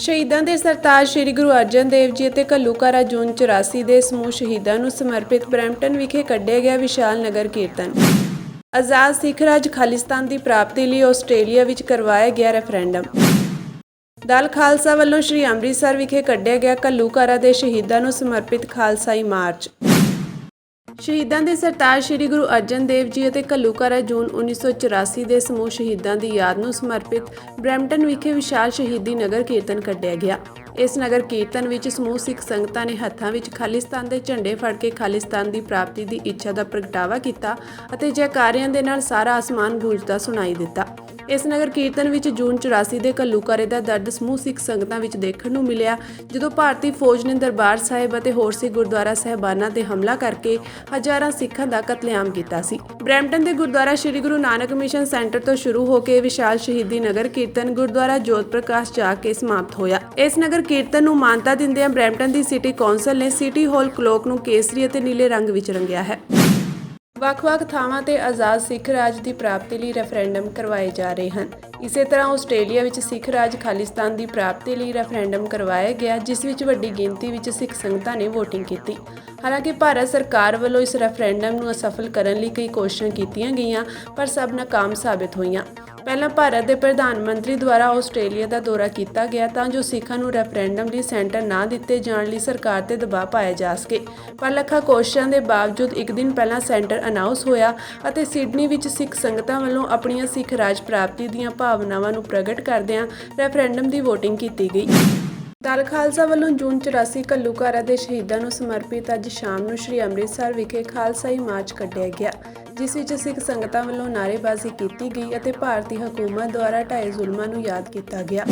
ਸ਼ਹੀਦਾਂ ਦੇ ਸਰਤਾਜ ਸ੍ਰੀ ਗੁਰੂ ਅਰਜਨ ਦੇਵ ਜੀ ਅਤੇ ਘੱਲੂਘਾਰਾ ਜੂਨ 84 ਦੇ ਸਮੂਹ ਸ਼ਹੀਦਾਂ ਨੂੰ ਸਮਰਪਿਤ ਬਰੈਂਪਟਨ ਵਿਖੇ ਕੱਢਿਆ ਗਿਆ ਵਿਸ਼ਾਲ ਨਗਰ ਕੀਰਤਨ। ਆਜ਼ਾਦ ਸਿੱਖ ਰਾਜ ਖਾਲਿਸਤਾਨ ਦੀ ਪ੍ਰਾਪਤੀ ਲਈ ਆਸਟ੍ਰੇਲੀਆ ਵਿੱਚ ਕਰਵਾਇਆ ਗਿਆ ਰੈਫਰੈਂਡਮ। ਦਲ ਖਾਲਸਾ ਵੱਲੋਂ ਸ੍ਰੀ ਅੰਮ੍ਰਿਤਸਰ ਵਿਖੇ ਕੱਢਿਆ ਗਿਆ ਘੱਲੂਘਾਰਾ ਦੇ ਸ਼ਹੀਦਾਂ ਨੂੰ ਸਮਰਪਿਤ ਖਾਲਸਾਈ ਮਾਰਚ। ਸ਼ਹੀਦਾਂ ਦੇ ਸਰਤਾਜ ਸ੍ਰੀ ਗੁਰੂ ਅਰਜਨ ਦੇਵ ਜੀ ਅਤੇ ਘੱਲੂਘਾਰਾ ਜੂਨ 1984 ਦੇ ਸਮੂਹ ਸ਼ਹੀਦਾਂ ਦੀ ਯਾਦ ਨੂੰ ਸਮਰਪਿਤ ਬਰੈਂਪਟਨ ਵਿਖੇ ਵਿਸ਼ਾਲ ਸ਼ਹੀਦੀ ਨਗਰ ਕੀਰਤਨ ਕੱਢਿਆ ਗਿਆ। ਇਸ ਨਗਰ ਕੀਰਤਨ ਵਿੱਚ ਸਮੂਹ ਸਿੱਖ ਸੰਗਤਾਂ ਨੇ ਹੱਥਾਂ ਵਿੱਚ ਖਾਲਿਸਤਾਨ ਦੇ ਝੰਡੇ ਫੜ ਕੇ ਖਾਲਿਸਤਾਨ ਦੀ ਪ੍ਰਾਪਤੀ ਦੀ ਇੱਛਾ ਦਾ ਪ੍ਰਗਟਾਵਾ ਕੀਤਾ ਅਤੇ ਜੈਕਾਰਿਆਂ ਦੇ ਨਾਲ ਸਾਰਾ ਅਸਮਾਨ ਗੂੰਜਦਾ ਸੁਣਾਈ ਦਿੱਤਾ। ਇਸ ਨਗਰ ਕੀਰਤਨ ਵਿੱਚ ਜੂਨ 84 ਦੇ ਘੱਲੂਘਾਰੇ ਦਾ ਦਰਦ ਸਮੂਹ ਸਿੱਖ ਸੰਗਤਾਂ ਵਿੱਚ ਦੇਖਣ ਨੂੰ ਮਿਲਿਆ, ਜਦੋਂ ਭਾਰਤੀ ਫੌਜ ਨੇ ਦਰਬਾਰ ਸਾਹਿਬ ਅਤੇ ਹੋਰ ਸਿੱਖ ਗੁਰਦੁਆਰਾ ਸਾਹਿਬਾਨਾਂ ਤੇ ਹਮਲਾ ਕਰਕੇ ਹਜ਼ਾਰਾਂ ਸਿੱਖਾਂ ਦਾ ਕਤਲੇਆਮ ਕੀਤਾ ਸੀ। ਬਰੈਂਪਟਨ ਦੇ ਗੁਰਦੁਆਰਾ ਸ੍ਰੀ ਗੁਰੂ ਨਾਨਕ ਮਿਸ਼ਨ ਸੈਂਟਰ ਤੋਂ ਸ਼ੁਰੂ ਹੋ ਕੇ ਵਿਸ਼ਾਲ ਸ਼ਹੀਦੀ ਨਗਰ ਕੀਰਤਨ ਗੁਰਦੁਆਰਾ ਜੋਤ ਪ੍ਰਕਾਸ਼ ਜਾ ਕੇ ਸਮਾਪਤ ਹੋਇਆ। ਇਸ ਨਗਰ ਕੀਰਤਨ ਨੂੰ ਮਾਨਤਾ ਦਿੰਦਿਆਂ ਬਰੈਂਪਟਨ ਦੀ ਸਿਟੀ ਕੌਂਸਲ ਨੇ ਸਿਟੀ ਹਾਲ ਕਲੋਕ ਨੂੰ ਕੇਸਰੀ ਅਤੇ ਨੀਲੇ ਰੰਗ ਵਿੱਚ ਰੰਗਿਆ ਹੈ। ਵੱਖ-ਵੱਖ ਥਾਵਾਂ ਤੇ ਆਜ਼ਾਦ ਸਿੱਖ ਰਾਜ ਦੀ ਪ੍ਰਾਪਤੀ ਲਈ ਰੈਫਰੈਂਡਮ ਕਰਵਾਏ ਜਾ ਰਹੇ ਹਨ। ਇਸੇ ਤਰ੍ਹਾਂ ਆਸਟ੍ਰੇਲੀਆ ਵਿੱਚ ਸਿੱਖ ਰਾਜ ਖਾਲਿਸਤਾਨ ਦੀ ਪ੍ਰਾਪਤੀ ਲਈ ਰੈਫਰੈਂਡਮ ਕਰਵਾਇਆ ਗਿਆ, ਜਿਸ ਵਿੱਚ ਵੱਡੀ ਗਿਣਤੀ ਵਿੱਚ ਸਿੱਖ ਸੰਗਤਾਂ ਨੇ ਵੋਟਿੰਗ ਕੀਤੀ। ਹਾਲਾਂਕਿ ਭਾਰਤ ਸਰਕਾਰ ਵੱਲੋਂ ਇਸ ਰੈਫਰੈਂਡਮ ਨੂੰ ਅਸਫਲ ਕਰਨ ਲਈ ਕਈ ਕੋਸ਼ਿਸ਼ਾਂ ਕੀਤੀਆਂ ਗਈਆਂ, ਪਰ ਸਭ ਨਾਕਾਮ ਸਾਬਿਤ ਹੋਈਆਂ। ਪਹਿਲਾਂ ਭਾਰਤ ਦੇ ਪ੍ਰਧਾਨ ਮੰਤਰੀ ਦੁਆਰਾ ਆਸਟ੍ਰੇਲੀਆ ਦਾ ਦੌਰਾ ਕੀਤਾ ਗਿਆ ਤਾਂ ਜੋ ਸਿੱਖਾਂ ਨੂੰ ਰੈਫਰੈਂਡਮ ਲਈ ਸੈਂਟਰ ਨਾ ਦਿੱਤੇ ਜਾਣ ਲਈ ਸਰਕਾਰ ਤੇ ਦਬਾਅ ਪਾਇਆ ਜਾ ਸਕੇ, ਪਰ ਲੱਖਾਂ ਕੋਸ਼ਿਸ਼ਾਂ ਦੇ ਬਾਵਜੂਦ ਇੱਕ ਦਿਨ ਪਹਿਲਾਂ ਸੈਂਟਰ ਅਨਾਉਂਸ ਹੋਇਆ ਅਤੇ ਸਿਡਨੀ ਵਿੱਚ ਸਿੱਖ ਸੰਗਤਾਂ ਵੱਲੋਂ ਆਪਣੀਆਂ ਸਿੱਖ ਰਾਜ ਪ੍ਰਾਪਤੀ ਦੀਆਂ ਭਾਵਨਾਵਾਂ ਨੂੰ ਪ੍ਰਗਟ ਕਰਦਿਆਂ ਰੈਫਰੈਂਡਮ ਦੀ ਵੋਟਿੰਗ ਕੀਤੀ ਗਈ। ਦਲ ਖਾਲਸਾ ਵੱਲੋਂ ਜੂਨ 84 ਘੱਲੂਘਾਰਾ ਦੇ ਸ਼ਹੀਦਾਂ ਨੂੰ ਸਮਰਪਿਤ ਅੱਜ ਸ਼ਾਮ ਨੂੰ ਸ੍ਰੀ ਅੰਮ੍ਰਿਤਸਰ ਵਿਖੇ ਖਾਲਸਾਈ ਮਾਰਚ ਕੱਢਿਆ ਗਿਆ, ਜਿਸ ਵਿੱਚ ਸਿੱਖ ਸੰਗਤਾਂ ਵੱਲੋਂ ਨਾਅਰੇਬਾਜ਼ੀ ਕੀਤੀ ਗਈ ਅਤੇ ਭਾਰਤੀ ਹਕੂਮਤ ਦੁਆਰਾ ਢਾਏ ਜ਼ੁਲਮਾਂ ਨੂੰ ਯਾਦ ਕੀਤਾ ਗਿਆ।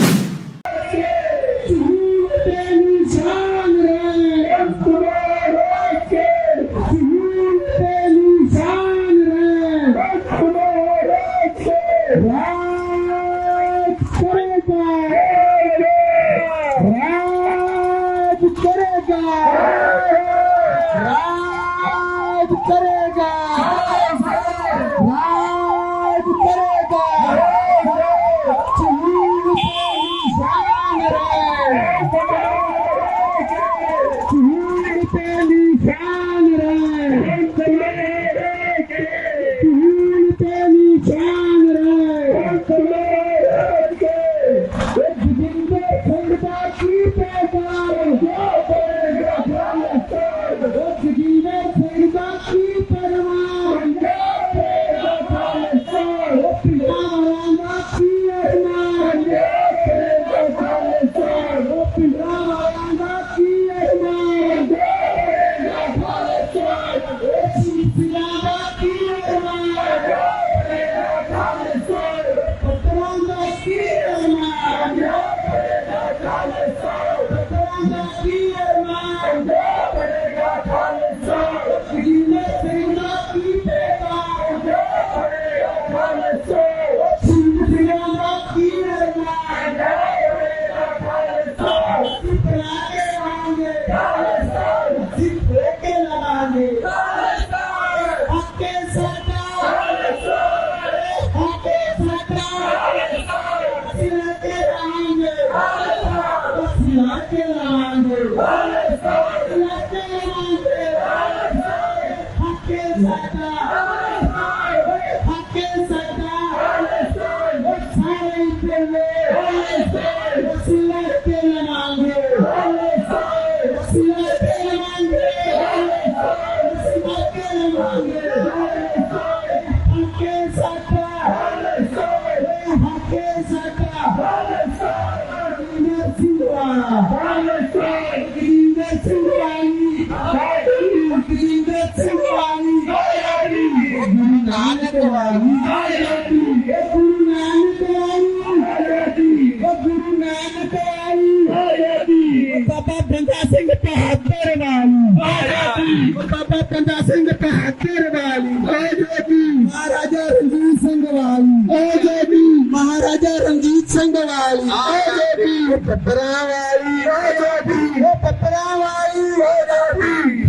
बाबा बंदा सिंह बहादुर वाली, बाबा बंदा सिंह बहादुर वाली, महाराजा रणजीत सिंह वाली, महाराजा रणजीत सिंह वाली, पत्रा वाली, पत्रा वाली,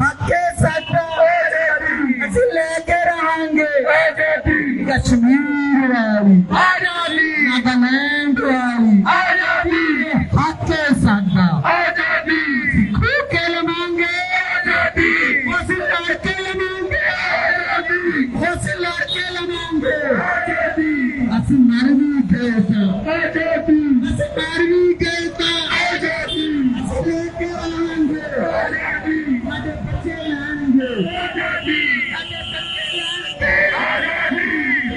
हके सच्चा असि लेके रहेंगे कश्मीर वाली, नागालैंड वाली, हके ਅਸੀਂ ਲੜ ਕੇ ਲਵਾਂਗੇ ਆਜ਼ਾਦੀ ਅਸੀਂ ਮਰ ਵੀ ਗਏ ਤਾਂ ਆਜ਼ਾਦੀ ਅਸੀਂ ਮਰ ਵੀ ਗਏ ਤਾਂ ਆਜ਼ਾਦੀ ਅਸੀਂ ਲੈ ਕੇ ਆਵਾਂਗੇ ਆਜ਼ਾਦੀ ਸਾਡੇ ਬੱਚੇ ਲੈਣਗੇ ਆਜ਼ਾਦੀ ਸਾਡੇ ਬੱਚੇ ਲੈਣਗੇ ਆਜ਼ਾਦੀ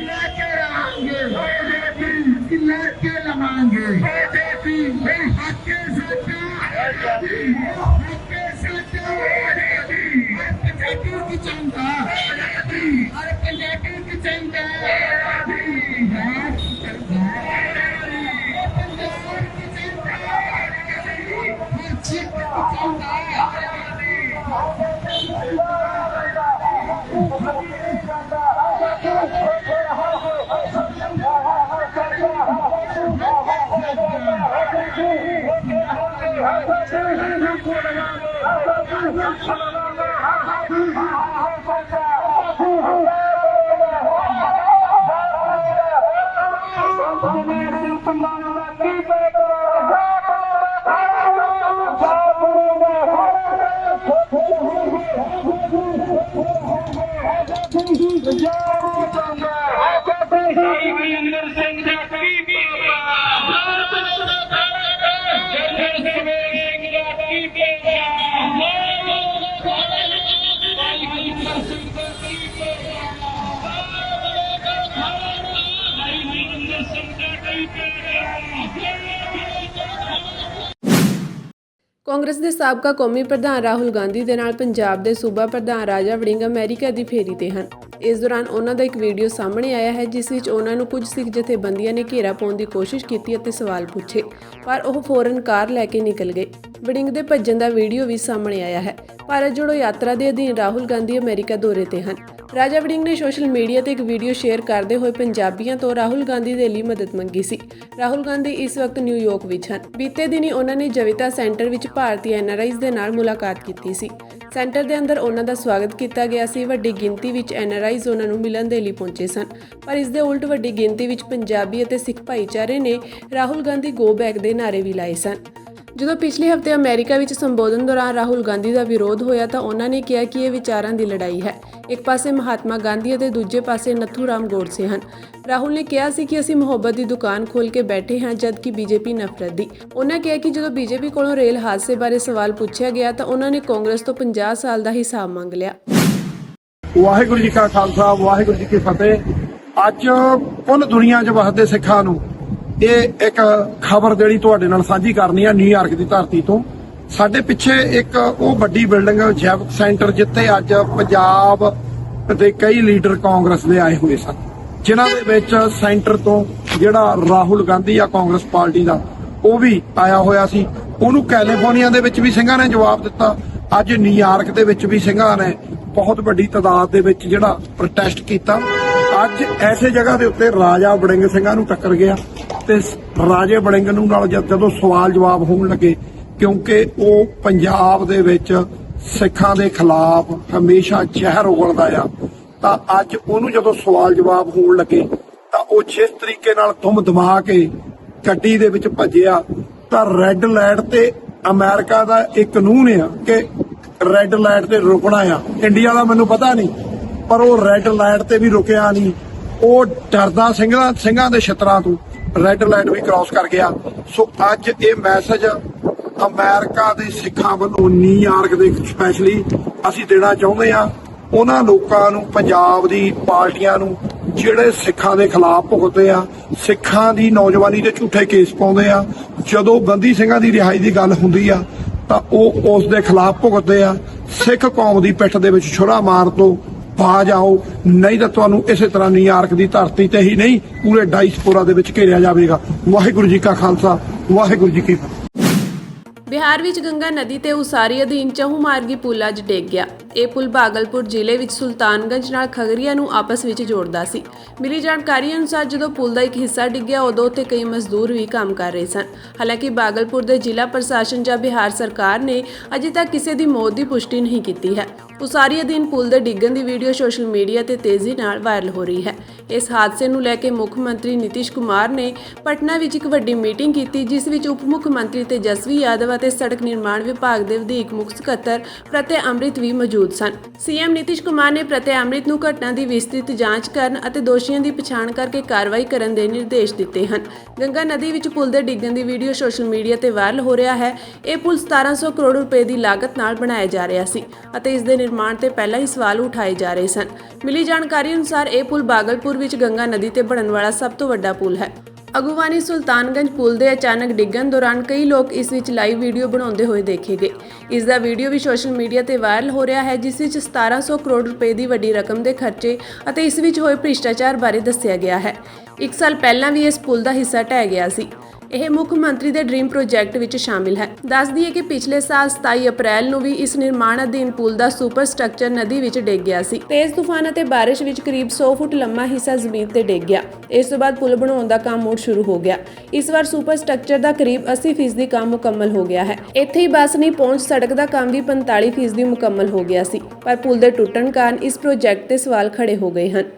ਲੈ ਕੇ ਆਵਾਂਗੇ ਆਜ਼ਾਦੀ ਲੈ ਕੇ ਲਵਾਂਗੇ ਆਜ਼ਾਦੀ ਇਹ ਹੱਕ ਸਾਡਾ ਆਜ਼ਾਦੀ ਹੱਕ ਸਾਡਾ ਆਜ਼ਾਦੀ ਪੰਜਾਬੀ ਕੀ ਚੰਗਾ ਆਜ਼ਾਦੀ ਹਰ ਪੰਜਾਬੀ ਕੀ ਚੰਗਾ ਆਜ਼ਾਦੀ ਹੱਕ ਚੰਗਾ ਪੰਜਾਬ ਕੀ ਚੰਗਾ ਹਰ ਚੀਜ਼ ਕੀ ਚੰਗਾ ਕਾਂਗਰਸ ਦੇ ਸਾਬਕਾ ਕੌਮੀ ਪ੍ਰਧਾਨ ਰਾਹੁਲ ਗਾਂਧੀ ਦੇ ਨਾਲ ਪੰਜਾਬ ਦੇ ਸੂਬਾ ਪ੍ਰਧਾਨ ਰਾਜਾ ਵੜਿੰਗ ਅਮਰੀਕਾ ਦੀ ਫੇਰੀ ਤੇ ਹਨ। ਇਸ ਦੌਰਾਨ ਉਹਨਾਂ ਦਾ ਇੱਕ ਵੀਡੀਓ ਸਾਹਮਣੇ ਆਇਆ ਹੈ ਜਿਸ ਵਿੱਚ ਉਹਨਾਂ ਨੂੰ ਕੁਝ ਸਿੱਖ ਜਥੇਬੰਦੀਆਂ ਨੇ ਘੇਰਾ ਪਾਉਣ ਦੀ ਕੋਸ਼ਿਸ਼ ਕੀਤੀ ਅਤੇ ਸਵਾਲ ਪੁੱਛੇ, ਪਰ ਉਹ ਫੌਰਨ ਕਾਰ ਲੈ ਕੇ ਨਿਕਲ ਗਏ। ਵੜਿੰਗ ਦੇ ਭੱਜਣ ਦਾ ਵੀਡੀਓ ਵੀ ਸਾਹਮਣੇ ਆਇਆ ਹੈ। ਭਾਰਤ ਜੋੜੋ ਯਾਤਰਾ ਦੇ ਅਧੀਨ ਰਾਹੁਲ ਗਾਂਧੀ ਅਮਰੀਕਾ ਦੌਰੇ ਤੇ ਹਨ। ਰਾਜਾ ਵੜਿੰਗ ਨੇ ਸੋਸ਼ਲ ਮੀਡੀਆ ਤੇ ਇੱਕ ਵੀਡੀਓ ਸ਼ੇਅਰ ਕਰਦੇ ਹੋਏ ਪੰਜਾਬੀਆਂ ਤੋਂ ਰਾਹੁਲ ਗਾਂਧੀ ਦੇ ਲਈ ਮਦਦ ਮੰਗੀ ਸੀ। ਰਾਹੁਲ ਗਾਂਧੀ ਇਸ ਵਕਤ ਨਿਊਯਾਰਕ ਵਿੱਚ ਹਨ। ਬੀਤੇ ਦਿਨੀ ਉਹਨਾਂ ਨੇ ਜਵਿਤਾ ਸੈਂਟਰ ਵਿੱਚ ਭਾਰਤੀ NRIs ਦੇ ਨਾਲ ਮੁਲਾਕਾਤ ਕੀਤੀ ਸੀ। ਸੈਂਟਰ ਦੇ ਅੰਦਰ ਉਹਨਾਂ ਦਾ ਸਵਾਗਤ ਕੀਤਾ ਗਿਆ ਸੀ। ਵੱਡੀ ਗਿਣਤੀ ਵਿੱਚ NRIs ਉਹਨਾਂ ਨੂੰ ਮਿਲਣ ਦੇ ਲਈ ਪਹੁੰਚੇ ਸਨ, ਪਰ ਇਸ ਦੇ ਉਲਟ ਵੱਡੀ ਗਿਣਤੀ ਵਿੱਚ ਪੰਜਾਬੀ ਅਤੇ ਸਿੱਖ ਭਾਈਚਾਰੇ ਨੇ ਰਾਹੁਲ ਗਾਂਧੀ ਗੋ ਬੈਕ ਦੇ ਨਾਅਰੇ ਵੀ ਲਾਏ ਸਨ। ਜਦੋਂ ਪਿਛਲੇ ਹਫ਼ਤੇ ਅਮਰੀਕਾ ਵਿੱਚ ਸੰਬੋਧਨ ਦੌਰਾਨ ਰਾਹੁਲ ਗਾਂਧੀ ਦਾ ਵਿਰੋਧ ਹੋਇਆ ਤਾਂ ਉਹਨਾਂ ਨੇ ਕਿਹਾ ਕਿ ਇਹ ਵਿਚਾਰਾਂ ਦੀ ਲੜਾਈ ਹੈ। ਇੱਕ ਪਾਸੇ ਮਹਾਤਮਾ ਗਾਂਧੀ ਅਤੇ ਦੂਜੇ ਪਾਸੇ ਨੱਥੂ ਰਾਮ ਗੋਡਸੇ ਹਨ। ਰਾਹੁਲ ਨੇ ਕਿਹਾ ਸੀ ਕਿ ਅਸੀਂ ਮੁਹੱਬਤ ਦੀ ਦੁਕਾਨ ਖੋਲ੍ਹ ਕੇ ਬੈਠੇ ਹਾਂ ਜਦਕਿ ਬੀਜੇਪੀ ਨਫ਼ਰਤ ਦੀ। ਉਹਨਾਂ ਕਿਹਾ ਕਿ ਜਦੋਂ ਬੀਜੇਪੀ ਕੋਲੋਂ ਰੇਲ ਹਾਦਸੇ ਬਾਰੇ ਸਵਾਲ ਪੁੱਛਿਆ ਗਿਆ ਤਾਂ ਉਹਨਾਂ ਨੇ ਕਾਂਗਰਸ ਤੋਂ 50 ਸਾਲ ਦਾ ਹਿਸਾਬ ਮੰਗ ਲਿਆ। ਵਾਹਿਗੁਰੂ ਜੀ ਕਾ ਖਾਲਸਾ ਵਾਹਿਗੁਰੂ ਜੀ ਕੀ ਫਤਿਹ। ਅੱਜ ਕੁੱਲ ਦੁਨੀਆ 'ਚ ਵਸਦੇ ਸਿੱਖਾਂ ਨੂੰ ਇਹ ਇੱਕ ਖਬਰ ਜਿਹੜੀ ਤੁਹਾਡੇ ਨਾਲ ਸਾਂਝੀ ਕਰਨੀ ਆ ਨਿਊਯਾਰਕ ਦੀ ਧਰਤੀ ਤੋਂ। ਸਾਡੇ ਪਿੱਛੇ ਇੱਕ ਉਹ ਵੱਡੀ ਬਿਲਡਿੰਗ ਜੈਵਿਕ ਸੈਂਟਰ ਜਿੱਥੇ ਅੱਜ ਪੰਜਾਬ ਦੇ ਕਈ ਲੀਡਰ ਕਾਂਗਰਸ ਦੇ ਆਏ ਹੋਏ ਸਨ, ਜਿਨ੍ਹਾਂ ਦੇ ਵਿੱਚ ਸੈਂਟਰ ਤੋਂ ਜਿਹੜਾ ਰਾਹੁਲ ਗਾਂਧੀ ਆ ਕਾਂਗਰਸ ਪਾਰਟੀ ਦਾ ਉਹ ਵੀ ਆਇਆ ਹੋਇਆ ਸੀ। ਉਹਨੂੰ ਕੈਲੀਫੋਰਨੀਆ ਦੇ ਵਿੱਚ ਵੀ ਸਿੰਘਾਂ ਨੇ ਜਵਾਬ ਦਿੱਤਾ। ਅੱਜ ਨਿਊਯਾਰਕ ਦੇ ਵਿੱਚ ਵੀ ਸਿੰਘਾਂ ਨੇ ਬਹੁਤ ਵੱਡੀ ਤਾਦਾਦ ਦੇ ਵਿੱਚ ਜਿਹੜਾ ਪ੍ਰੋਟੈਸਟ ਕੀਤਾ। ਅੱਜ ਐਸੇ ਜਗ੍ਹਾ ਦੇ ਉੱਤੇ ਰਾਜਾ ਵੜਿੰਗ ਸਿੰਘਾਂ ਨੂੰ ਟੱਕਰ ਗਿਆ ਤੇ ਰਾਜੇ ਵੜਿੰਗ ਨੂੰ ਨਾਲ ਜਦੋਂ ਸਵਾਲ ਜਵਾਬ ਹੋਣ ਲੱਗੇ, ਕਿਉਂਕਿ ਉਹ ਪੰਜਾਬ ਦੇ ਵਿੱਚ ਸਿੱਖਾਂ ਦੇ ਖਿਲਾਫ ਹਮੇਸ਼ਾ ਜ਼ਹਿਰ ਉਗਲਦਾ ਆ, ਤਾਂ ਅੱਜ ਉਹਨੂੰ ਜਦੋਂ ਸਵਾਲ ਜਵਾਬ ਹੋਣ ਲੱਗੇ ਤਾਂ ਉਹ ਜਿਸ ਤਰੀਕੇ ਨਾਲ ਧੁੰਮ ਧਮਾ ਕੇ ਗੱਡੀ ਦੇ ਵਿੱਚ ਭੱਜਿਆ ਤਾਂ ਰੈੱਡ ਲਾਈਟ ਤੇ ਅਮਰੀਕਾ ਦਾ ਇੱਕ ਕਾਨੂੰਨ ਆ ਕਿ ਰੈੱਡ ਲਾਈਟ ਤੇ ਰੁਕਣਾ ਆ। ਇੰਡੀਆ ਦਾ ਮੈਨੂੰ ਪਤਾ ਨਹੀਂ, ਪਰ ਉਹ ਰੈੱਡ ਲਾਈਟ ਤੇ ਵੀ ਰੁਕਿਆ ਨਹੀਂ। ਉਹ ਡਰਦਾ ਸਿੰਘਾਂ ਦੇ ਛਤਰਾਂ ਤੋਂ ਰੈੱਡ ਲਾਈਟ ਵੀ ਕ੍ਰਾਸ ਕਰ ਗਿਆ। ਸੋ ਅੱਜ ਇਹ ਮੈਸੇਜ ਅਮਰੀਕਾ ਦੇ ਸਿੱਖਾਂ ਵੱਲੋਂ ਨਿਊਯਾਰਕ ਦੇ ਸਪੈਸ਼ਲੀ ਅਸੀਂ ਦੇਣਾ ਚਾਹੁੰਦੇ ਆ ਉਹਨਾਂ ਲੋਕਾਂ ਨੂੰ, ਪੰਜਾਬ ਦੀ ਪਾਰਟੀਆਂ ਨੂੰ ਜਿਹੜੇ ਸਿੱਖਾਂ ਦੇ ਖਿਲਾਫ ਭੁਗਤਦੇ ਆ, ਸਿੱਖਾਂ ਦੀ ਨੌਜਵਾਨੀ ਤੇ ਝੂਠੇ ਕੇਸ ਪਾਉਂਦੇ ਆ। ਜਦੋਂ ਬੰਦੀ ਸਿੰਘਾਂ ਦੀ ਰਿਹਾਈ ਦੀ ਗੱਲ ਹੁੰਦੀ ਆ ਤਾਂ ਉਹ ਉਸ ਦੇ ਖਿਲਾਫ ਭੁਗਤਦੇ ਆ। ਸਿੱਖ ਕੌਮ ਦੀ ਪਿੱਠ ਦੇ ਵਿੱਚ ਛੁਰਾ ਮਾਰ ਤੋਂ ਬਾਜ ਆਓ, ਨਹੀਂ ਤਾਂ ਤੁਹਾਨੂੰ ਇਸੇ ਤਰ੍ਹਾਂ ਨਿਊਯਾਰਕ ਦੀ ਧਰਤੀ ਤੇ ਹੀ ਨਹੀਂ ਪੂਰੇ ਡਾਇਸਪੋਰਾ ਦੇ ਵਿੱਚ ਘੇਰਿਆ ਜਾਵੇਗਾ। ਵਾਹਿਗੁਰੂ ਜੀ ਕਾ ਖਾਲਸਾ ਵਾਹਿਗੁਰੂ ਜੀ ਕੀ ਫਤਿਹ। ਬਿਹਾਰ ਵਿੱਚ ਗੰਗਾ ਨਦੀ ਤੇ ਉਸਾਰੀ ਅਧੀਨ ਚਹੁਮਾਰਗੀ ਪੁਲ ਅੱਜ ਡਿੱਗ ਗਿਆ। ਇਹ ਪੁਲ ਭਾਗਲਪੁਰ ਜ਼ਿਲ੍ਹੇ ਵਿੱਚ ਸੁਲਤਾਨਗੰਜ ਨਾਲ ਖਗਰੀਆ ਨੂੰ ਆਪਸ ਵਿੱਚ ਜੋੜਦਾ ਸੀ। ਮਿਲੀ ਜਾਣਕਾਰੀ ਅਨੁਸਾਰ ਜਦੋਂ ਪੁਲ ਦਾ ਇੱਕ ਹਿੱਸਾ ਡਿੱਗਿਆ ਉਦੋਂ ਉੱਥੇ ਕਈ ਮਜ਼ਦੂਰ ਵੀ ਕੰਮ ਕਰ ਰਹੇ ਸਨ। ਹਾਲਾਂਕਿ ਭਾਗਲਪੁਰ ਦੇ ਜ਼ਿਲ੍ਹਾ ਪ੍ਰਸ਼ਾਸਨ ਜਾਂ ਬਿਹਾਰ ਸਰਕਾਰ ਨੇ ਅਜੇ ਤੱਕ ਕਿਸੇ ਦੀ ਮੌਤ ਦੀ ਪੁਸ਼ਟੀ ਨਹੀਂ ਕੀਤੀ ਹੈ। ਉਸਾਰੀ ਅਧੀਨ ਪੁਲ ਦੇ ਡਿੱਗਣ ਦੀ ਵੀਡੀਓ ਸੋਸ਼ਲ ਮੀਡੀਆ ਤੇ ਤੇਜ਼ੀ ਨਾਲ ਵਾਇਰਲ ਹੋ ਰਹੀ ਹੈ। ਇਸ ਹਾਦਸੇ ਨੂੰ ਲੈ ਕੇ ਮੁੱਖ ਮੰਤਰੀ ਨਿਤੀਸ਼ ਕੁਮਾਰ ਨੇ ਪਟਨਾ ਵਿੱਚ ਇੱਕ ਵੱਡੀ ਮੀਟਿੰਗ ਕੀਤੀ, ਜਿਸ ਵਿੱਚ ਉਪ ਮੁੱਖ ਮੰਤਰੀ ਤੇਜਸਵੀ ਯਾਦਵ ਅਤੇ ਸੜਕ ਨਿਰਮਾਣ ਵਿਭਾਗ ਦੇ ਵਧੀਕ ਮੁੱਖ ਸਕੱਤਰ ਪ੍ਰਤਿਆ ਅੰਮ੍ਰਿਤ ਵੀ ਮੌਜੂਦ ਸਨ। ਸੀਐਮ ਨਿਤੀਸ਼ ਕੁਮਾਰ ਨੇ ਪ੍ਰਤਿਆ ਅੰਮ੍ਰਿਤ ਨੂੰ ਘਟਨਾ ਦੀ ਵਿਸਤ੍ਰਿਤ ਜਾਂਚ ਕਰਨ ਅਤੇ ਦੋਸ਼ੀਆਂ ਦੀ ਪਛਾਣ ਕਰਕੇ ਕਾਰਵਾਈ ਕਰਨ ਦੇ ਨਿਰਦੇਸ਼ ਦਿੱਤੇ ਹਨ। ਗੰਗਾ ਨਦੀ ਵਿੱਚ ਪੁਲ ਦੇ ਡਿੱਗਣ ਦੀ ਵੀਡੀਓ ਸੋਸ਼ਲ ਮੀਡੀਆ ਤੇ ਵਾਇਰਲ ਹੋ ਰਿਹਾ ਹੈ। ਇਹ ਪੁਲ 1700 ਕਰੋੜ ਰੁਪਏ ਦੀ ਲਾਗਤ ਨਾਲ ਬਣਾਇਆ ਜਾ ਰਿਹਾ ਸੀ ਅਤੇ ਇਸ ਦੇ ਨਿਰਮਾਣ ਤੇ ਪਹਿਲਾਂ ਹੀ ਸਵਾਲ ਉਠਾਏ ਜਾ ਰਹੇ ਸਨ। ਮਿਲੀ ਜਾਣਕਾਰੀ ਅਨੁਸਾਰ ਇਹ ਪੁਲ ਬਾਗਲਪੁਰ ਵਿੱਚ ਗੰਗਾ ਨਦੀ ਤੇ ਬਣਨ ਵਾਲਾ ਸਭ ਤੋਂ ਵੱਡਾ ਪੁਲ ਹੈ। ਅਗੂਵਾਨੀ ਸੁਲਤਾਨਗੰਜ ਪੁਲ ਦੇ ਅਚਾਨਕ ਡਿੱਗਣ ਦੌਰਾਨ ਕਈ ਲੋਕ ਇਸ ਵਿੱਚ ਲਾਈਵ ਵੀਡੀਓ ਬਣਾਉਂਦੇ ਹੋਏ ਦੇਖੇ ਗਏ। ਇਸ ਦਾ ਵੀਡੀਓ ਵੀ ਸੋਸ਼ਲ ਮੀਡੀਆ ਤੇ ਵਾਇਰਲ ਹੋ ਰਿਹਾ ਹੈ, ਜਿਸ ਵਿੱਚ 1700 ਕਰੋੜ ਰੁਪਏ ਦੀ ਵੱਡੀ ਰਕਮ ਦੇ ਖਰਚੇ ਅਤੇ ਇਸ ਵਿੱਚ ਹੋਏ ਭ੍ਰਿਸ਼ਟਾਚਾਰ ਬਾਰੇ ਦੱਸਿਆ ਗਿਆ ਹੈ। 1 ਸਾਲ ਪਹਿਲਾਂ ਵੀ ਇਸ ਪੁਲ ਦਾ ਹਿੱਸਾ ਢਹਿ ਗਿਆ ਸੀ। ਇਹ ਮੁੱਖ ਮੰਤਰੀ ਦੇ ਡ੍ਰੀਮ ਪ੍ਰੋਜੈਕਟ ਵਿੱਚ ਸ਼ਾਮਿਲ ਹੈ। ਦੱਸ ਦਈਏ ਕਿ ਪਿਛਲੇ ਸਾਲ 27 ਅਪ੍ਰੈਲ ਨੂੰ ਵੀ ਇਸ ਨਿਰਮਾਣ ਅਧੀਨ ਪੁਲ ਦਾ ਸੁਪਰ ਸਟਰਕਚਰ ਨਦੀ ਵਿੱਚ ਡਿੱਗ ਗਿਆ ਸੀ। ਤੇਜ਼ ਤੂਫਾਨ ਅਤੇ ਬਾਰਿਸ਼ ਵਿੱਚ ਕਰੀਬ 100 ਫੁੱਟ ਲੰਮਾ ਹਿੱਸਾ ਜ਼ਮੀਨ ਤੇ ਡਿੱਗ ਗਿਆ। ਇਸ ਤੋਂ ਬਾਅਦ ਪੁਲ ਬਣਾਉਣ ਦਾ ਕੰਮ ਮੁੜ ਸ਼ੁਰੂ ਹੋ ਗਿਆ। ਇਸ ਵਾਰ ਸੁਪਰ ਸਟਰਕਚਰ ਦਾ ਕਰੀਬ 80% ਕੰਮ ਮੁਕੰਮਲ ਹੋ ਗਿਆ ਹੈ। ਇੱਥੇ ਹੀ ਬਸ ਨਹੀਂ ਪਹੁੰਚ, ਸੜਕ ਦਾ ਕੰਮ ਵੀ 45% ਮੁਕੰਮਲ ਹੋ ਗਿਆ ਸੀ, ਪਰ ਪੁਲ ਦੇ ਟੁੱਟਣ ਕਾਰਨ ਇਸ ਪ੍ਰੋਜੈਕਟ ਤੇ ਸਵਾਲ ਖੜੇ ਹੋ ਗਏ ਹਨ।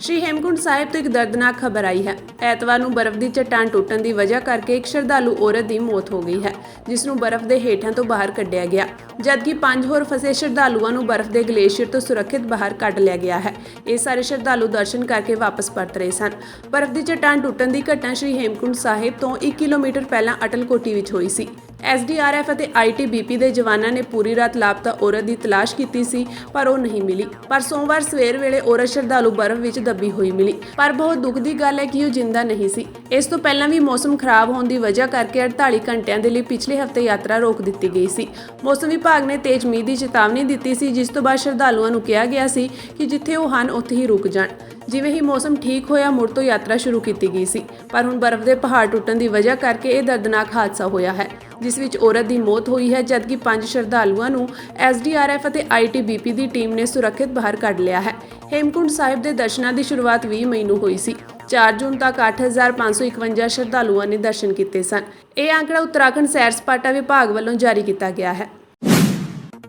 ਸ਼੍ਰੀ ਹੇਮਕੁੰਟ ਸਾਹਿਬ ਤੋਂ ਇੱਕ ਦਰਦਨਾਕ ਖਬਰ ਆਈ ਹੈ। ਐਤਵਾਰ ਨੂੰ ਬਰਫ਼ ਦੀ ਚੱਟਾਨ ਟੁੱਟਣ ਦੀ ਵਜ੍ਹਾ ਕਰਕੇ ਇੱਕ ਸ਼ਰਧਾਲੂ ਔਰਤ ਦੀ ਮੌਤ ਹੋ ਗਈ ਹੈ, ਜਿਸ ਨੂੰ ਬਰਫ਼ ਦੇ ਹੇਠਾਂ ਤੋਂ ਬਾਹਰ ਕੱਢਿਆ ਗਿਆ, ਜਦਕਿ 5 ਹੋਰ ਫਸੇ ਸ਼ਰਧਾਲੂਆਂ ਨੂੰ ਬਰਫ਼ ਦੇ ਗਲੇਸ਼ੀਅਰ ਤੋਂ ਸੁਰੱਖਿਅਤ ਬਾਹਰ ਕੱਢ ਲਿਆ ਗਿਆ ਹੈ। ਇਹ ਸਾਰੇ ਸ਼ਰਧਾਲੂ ਦਰਸ਼ਨ ਕਰਕੇ ਵਾਪਸ ਪਰਤ ਰਹੇ ਸਨ। ਬਰਫ਼ ਦੀ ਚੱਟਾਨ ਟੁੱਟਣ ਦੀ ਘਟਨਾ ਸ਼੍ਰੀ ਹੇਮਕੁੰਟ ਸਾਹਿਬ ਤੋਂ 1 ਕਿਲੋਮੀਟਰ ਪਹਿਲਾਂ ਅਟਲ ਕੋਟੀ ਵਿੱਚ ਹੋਈ ਸੀ। SDRF ਅਤੇ ITBP ਦੇ ਜਵਾਨਾਂ ਨੇ ਪੂਰੀ ਰਾਤ ਲਾਪਤਾ ਔਰਤ ਦੀ ਤਲਾਸ਼ ਕੀਤੀ ਸੀ, ਪਰ ਉਹ ਨਹੀਂ ਮਿਲੀ। ਪਰ ਸੋਮਵਾਰ ਸਵੇਰ ਵੇਲੇ ਔਰਤ ਸ਼ਰਧਾਲੂ ਬਰਫ਼ ਵਿੱਚ ਦੱਬੀ ਹੋਈ ਮਿਲੀ, ਪਰ ਬਹੁਤ ਦੁੱਖ ਦੀ ਗੱਲ ਹੈ ਕਿ ਉਹ ਜ਼ਿੰਦਾ ਨਹੀਂ ਸੀ। ਇਸ ਤੋਂ ਪਹਿਲਾਂ ਵੀ ਮੌਸਮ ਖਰਾਬ ਹੋਣ ਦੀ ਵਜ੍ਹਾ ਕਰਕੇ 48 ਘੰਟਿਆਂ ਦੇ ਲਈ ਪਿਛਲੇ ਹਫ਼ਤੇ ਯਾਤਰਾ ਰੋਕ ਦਿੱਤੀ ਗਈ ਸੀ। ਮੌਸਮ ਵਿਭਾਗ ਨੇ ਤੇਜ਼ ਮੀਂਹ ਦੀ ਚੇਤਾਵਨੀ ਦਿੱਤੀ ਸੀ, ਜਿਸ ਤੋਂ ਬਾਅਦ ਸ਼ਰਧਾਲੂਆਂ ਨੂੰ ਕਿਹਾ ਗਿਆ ਸੀ ਕਿ ਜਿੱਥੇ ਉਹ ਹਨ ਉੱਥੇ ਹੀ ਰੁਕ ਜਾਣ। ਜਿਵੇਂ ਹੀ ਮੌਸਮ ਠੀਕ ਹੋਇਆ, ਮੁੜ ਤੋਂ ਯਾਤਰਾ ਸ਼ੁਰੂ ਕੀਤੀ ਗਈ ਸੀ, ਪਰ ਹੁਣ ਬਰਫ਼ ਦੇ ਪਹਾੜ ਟੁੱਟਣ ਦੀ ਵਜ੍ਹਾ ਕਰਕੇ ਇਹ ਦਰਦਨਾਕ ਹਾਦਸਾ ਹੋਇਆ ਹੈ, ਜਿਸ ਵਿੱਚ ਔਰਤ ਦੀ ਮੌਤ ਹੋਈ ਹੈ, ਜਦਕਿ 5 ਸ਼ਰਧਾਲੂਆਂ ਨੂੰ SDRF ਅਤੇ ITBP ਦੀ ਟੀਮ ਨੇ ਸੁਰੱਖਿਅਤ ਬਾਹਰ ਕੱਢ ਲਿਆ ਹੈ। ਹੇਮਕੁੰਟ ਸਾਹਿਬ ਦੇ ਦਰਸ਼ਨਾਂ ਦੀ ਸ਼ੁਰੂਆਤ 20 ਮਈ ਨੂੰ ਹੋਈ ਸੀ। 4 ਜੂਨ ਤੱਕ 8551 ਸ਼ਰਧਾਲੂਆਂ ਨੇ ਦਰਸ਼ਨ ਕੀਤੇ ਸਨ। ਇਹ ਆંકੜਾ ਉੱਤਰਾਖੰਡ ਸੈਰ ਸਪਾਟਾ ਵਿਭਾਗ ਵੱਲੋਂ ਜਾਰੀ ਕੀਤਾ ਗਿਆ ਹੈ।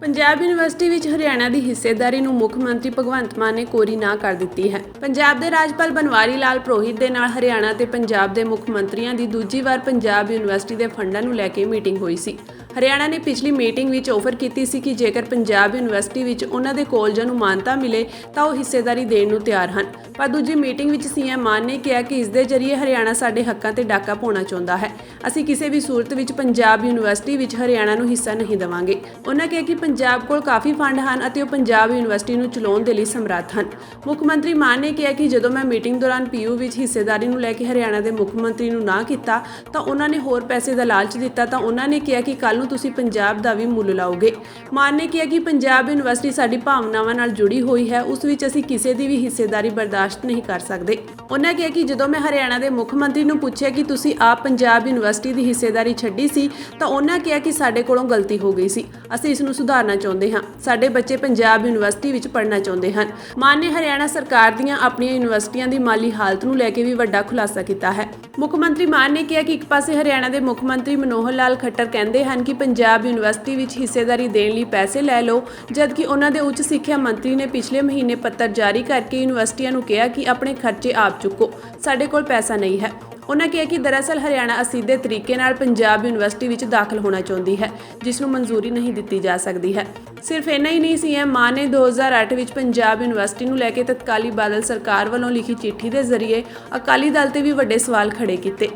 ਪੰਜਾਬ ਯੂਨੀਵਰਸਿਟੀ ਵਿੱਚ ਹਰਿਆਣਾ ਦੀ ਹਿੱਸੇਦਾਰੀ ਨੂੰ ਮੁੱਖ ਮੰਤਰੀ ਭਗਵੰਤ ਮਾਨ ਨੇ ਕੋਰੀ ਨਾ ਕਰ ਦਿੱਤੀ ਹੈ। ਪੰਜਾਬ ਦੇ ਰਾਜਪਾਲ ਬਨਵਾਰੀ ਲਾਲ ਪੁਰੋਹਿਤ ਦੇ ਨਾਲ ਹਰਿਆਣਾ ਤੇ ਪੰਜਾਬ ਦੇ ਮੁੱਖ ਮੰਤਰੀਆਂ ਦੀ ਦੂਜੀ ਵਾਰ ਪੰਜਾਬ ਯੂਨੀਵਰਸਿਟੀ ਦੇ ਫੰਡਾਂ ਨੂੰ ਲੈ ਕੇ ਮੀਟਿੰਗ ਹੋਈ ਸੀ। ਹਰਿਆਣਾ ਨੇ ਪਿਛਲੀ ਮੀਟਿੰਗ ਵਿੱਚ ਆਫਰ ਕੀਤੀ ਸੀ ਕਿ ਜੇਕਰ ਪੰਜਾਬ ਯੂਨੀਵਰਸਿਟੀ ਵਿੱਚ ਉਹਨਾਂ ਦੇ ਕਾਲਜਾਂ ਨੂੰ ਮਾਨਤਾ ਮਿਲੇ ਤਾਂ ਉਹ ਹਿੱਸੇਦਾਰੀ ਦੇਣ ਨੂੰ ਤਿਆਰ ਹਨ। ਪਰ ਦੂਜੀ ਮੀਟਿੰਗ ਵਿੱਚ ਸੀਐਮ ਮਾਨ ਨੇ ਕਿਹਾ ਕਿ ਇਸ ਦੇ ਜ਼ਰੀਏ ਹਰਿਆਣਾ ਸਾਡੇ ਹੱਕਾਂ ਤੇ ਡਾਕਾ ਪਾਉਣਾ ਚਾਹੁੰਦਾ ਹੈ। ਅਸੀਂ ਕਿਸੇ ਵੀ ਸੂਰਤ ਵਿੱਚ ਪੰਜਾਬ ਯੂਨੀਵਰਸਿਟੀ ਵਿੱਚ ਹਰਿਆਣਾ ਨੂੰ ਹਿੱਸਾ ਨਹੀਂ ਦੇਵਾਂਗੇ। ਉਹਨਾਂ ਕਿਹਾ ਕਿ ਪੰਜਾਬ ਕੋਲ ਕਾਫੀ ਫੰਡ ਹਨ ਅਤੇ ਉਹ ਪੰਜਾਬ ਯੂਨੀਵਰਸਿਟੀ ਨੂੰ ਚਲਾਉਣ ਦੇ ਲਈ ਸਮਰੱਥ ਹਨ। ਮੁੱਖ ਮੰਤਰੀ ਮਾਨ ਨੇ ਕਿਹਾ ਕਿ ਜਦੋਂ ਮੈਂ ਮੀਟਿੰਗ ਦੌਰਾਨ PU ਵਿੱਚ ਹਿੱਸੇਦਾਰੀ ਨੂੰ ਲੈ ਕੇ ਹਰਿਆਣਾ ਦੇ ਮੁੱਖ ਮੰਤਰੀ ਨੂੰ ਨਾ ਕੀਤਾ ਤਾਂ ਉਹਨਾਂ ਨੇ ਹੋਰ ਪੈਸੇ ਦਾ ਲਾਲਚ ਦਿੱਤਾ ਤਾਂ ਉਹਨਾਂ ਨੇ ਕਿਹਾ ਕਿ ਕੱਲ ਨੂੰ ਤੁਸੀਂ ਪੰਜਾਬ ਦਾ ਵੀ ਮੁੱਲ ਲਾਓਗੇ। ਮਾਨ ਨੇ ਕਿਹਾ ਕਿ ਪੰਜਾਬ ਯੂਨੀਵਰਸਿਟੀ ਸਾਡੀ ਭਾਵਨਾਵਾਂ ਨਾਲ ਜੁੜੀ ਹੋਈ ਹੈ, ਉਸ ਵਿੱਚ ਅਸੀਂ ਕਿਸੇ ਦੀ ਵੀ ਹਿੱਸੇਦਾਰੀ ਬਰਦਾਸ਼ਤ ਨਹੀਂ ਕਰ ਸਕਦੇ। ਉਹਨਾਂ ਕਿਹਾ ਕਿ ਜਦੋਂ ਮੈਂ ਹਰਿਆਣਾ ਦੇ ਮੁੱਖ ਮੰਤਰੀ ਨੂੰ ਪੁੱਛਿਆ ਕਿ ਤੁਸੀਂ ਆਪ ਪੰਜਾਬ ਯੂਨੀਵਰਸਿਟੀ ਦੀ ਹਿੱਸੇਦਾਰੀ ਛੱਡੀ ਸੀ ਤਾਂ ਉਹਨਾਂ ਕਿਹਾ ਕਿ ਸਾਡੇ ਕੋਲੋਂ ਗਲਤੀ ਹੋ ਗਈ ਸੀ, ਅਸੀਂ ਇਸ ਨੂੰ ਸੁਧਾਰਨਾ ਚਾਹੁੰਦੇ ਹਾਂ, ਸਾਡੇ ਬੱਚੇ ਪੰਜਾਬ ਯੂਨੀਵਰਸਿਟੀ ਵਿੱਚ ਪੜ੍ਹਨਾ ਚਾਹੁੰਦੇ ਹਨ। ਮਾਨ ਨੇ ਹਰਿਆਣਾ ਸਰਕਾਰ ਦੀਆਂ ਆਪਣੀਆਂ ਯੂਨੀਵਰਸਿਟੀਆਂ ਦੀ ਮਾਲੀ ਹਾਲਤ ਨੂੰ ਲੈ ਕੇ ਵੀ ਵੱਡਾ ਖੁਲਾਸਾ ਕੀਤਾ ਹੈ। ਮੁੱਖ ਮੰਤਰੀ ਮਾਨ ਨੇ ਕਿਹਾ ਕਿ ਇੱਕ ਪਾਸੇ ਹਰਿਆਣਾ ਦੇ ਮੁੱਖ ਮੰਤਰੀ ਮਨੋਹਰ ਲਾਲ ਖੱਟਰ ਕਹਿੰਦੇ ਹਨ ਕਿ ਪੰਜਾਬ ਯੂਨੀਵਰਸਿਟੀ ਵਿੱਚ ਹਿੱਸੇਦਾਰੀ ਦੇਣ ਲਈ ਪੈਸੇ ਲੈ ਲਓ, ਜਦਕਿ ਉਹਨਾਂ ਦੇ ਉੱਚ ਸਿੱਖਿਆ ਮੰਤਰੀ ਨੇ ਪਿਛਲੇ ਮਹੀਨੇ ਪੱਤਰ ਜਾਰੀ ਕਰਕੇ ਯੂਨੀਵਰਸਿਟੀਆਂ ਨੂੰ ਕਿਹਾ ਕਿ ਆਪਣੇ ਖਰਚੇ ਆਪ ਚੁੱਕੋ, ਸਾਡੇ ਕੋਲ ਪੈਸਾ ਨਹੀਂ ਹੈ। ਉਹਨਾਂ ਕਿਹਾ ਕਿ ਦਰਅਸਲ ਹਰਿਆਣਾ ਅਸਿੱਧੇ ਤਰੀਕੇ ਨਾਲ ਪੰਜਾਬ ਯੂਨੀਵਰਸਿਟੀ ਵਿੱਚ ਦਾਖਲ ਹੋਣਾ ਚਾਹੁੰਦੀ ਹੈ, ਜਿਸ ਨੂੰ ਮਨਜ਼ੂਰੀ ਨਹੀਂ ਦਿੱਤੀ ਜਾ ਸਕਦੀ ਹੈ। ਸਿਰਫ ਇੰਨਾ ਹੀ ਨਹੀਂ, ਸੀਐਮ ਮਾਨ ਨੇ 2008 ਵਿੱਚ ਪੰਜਾਬ ਯੂਨੀਵਰਸਿਟੀ ਨੂੰ ਲੈ ਕੇ ਤਤਕਾਲੀ ਬਾਦਲ ਸਰਕਾਰ ਵੱਲੋਂ ਲਿਖੀ ਚਿੱਠੀ ਦੇ ਜ਼ਰੀਏ ਅਕਾਲੀ ਦਲ ਤੇ ਵੀ ਵੱਡੇ ਸਵਾਲ ਖੜੇ ਕੀਤੇ।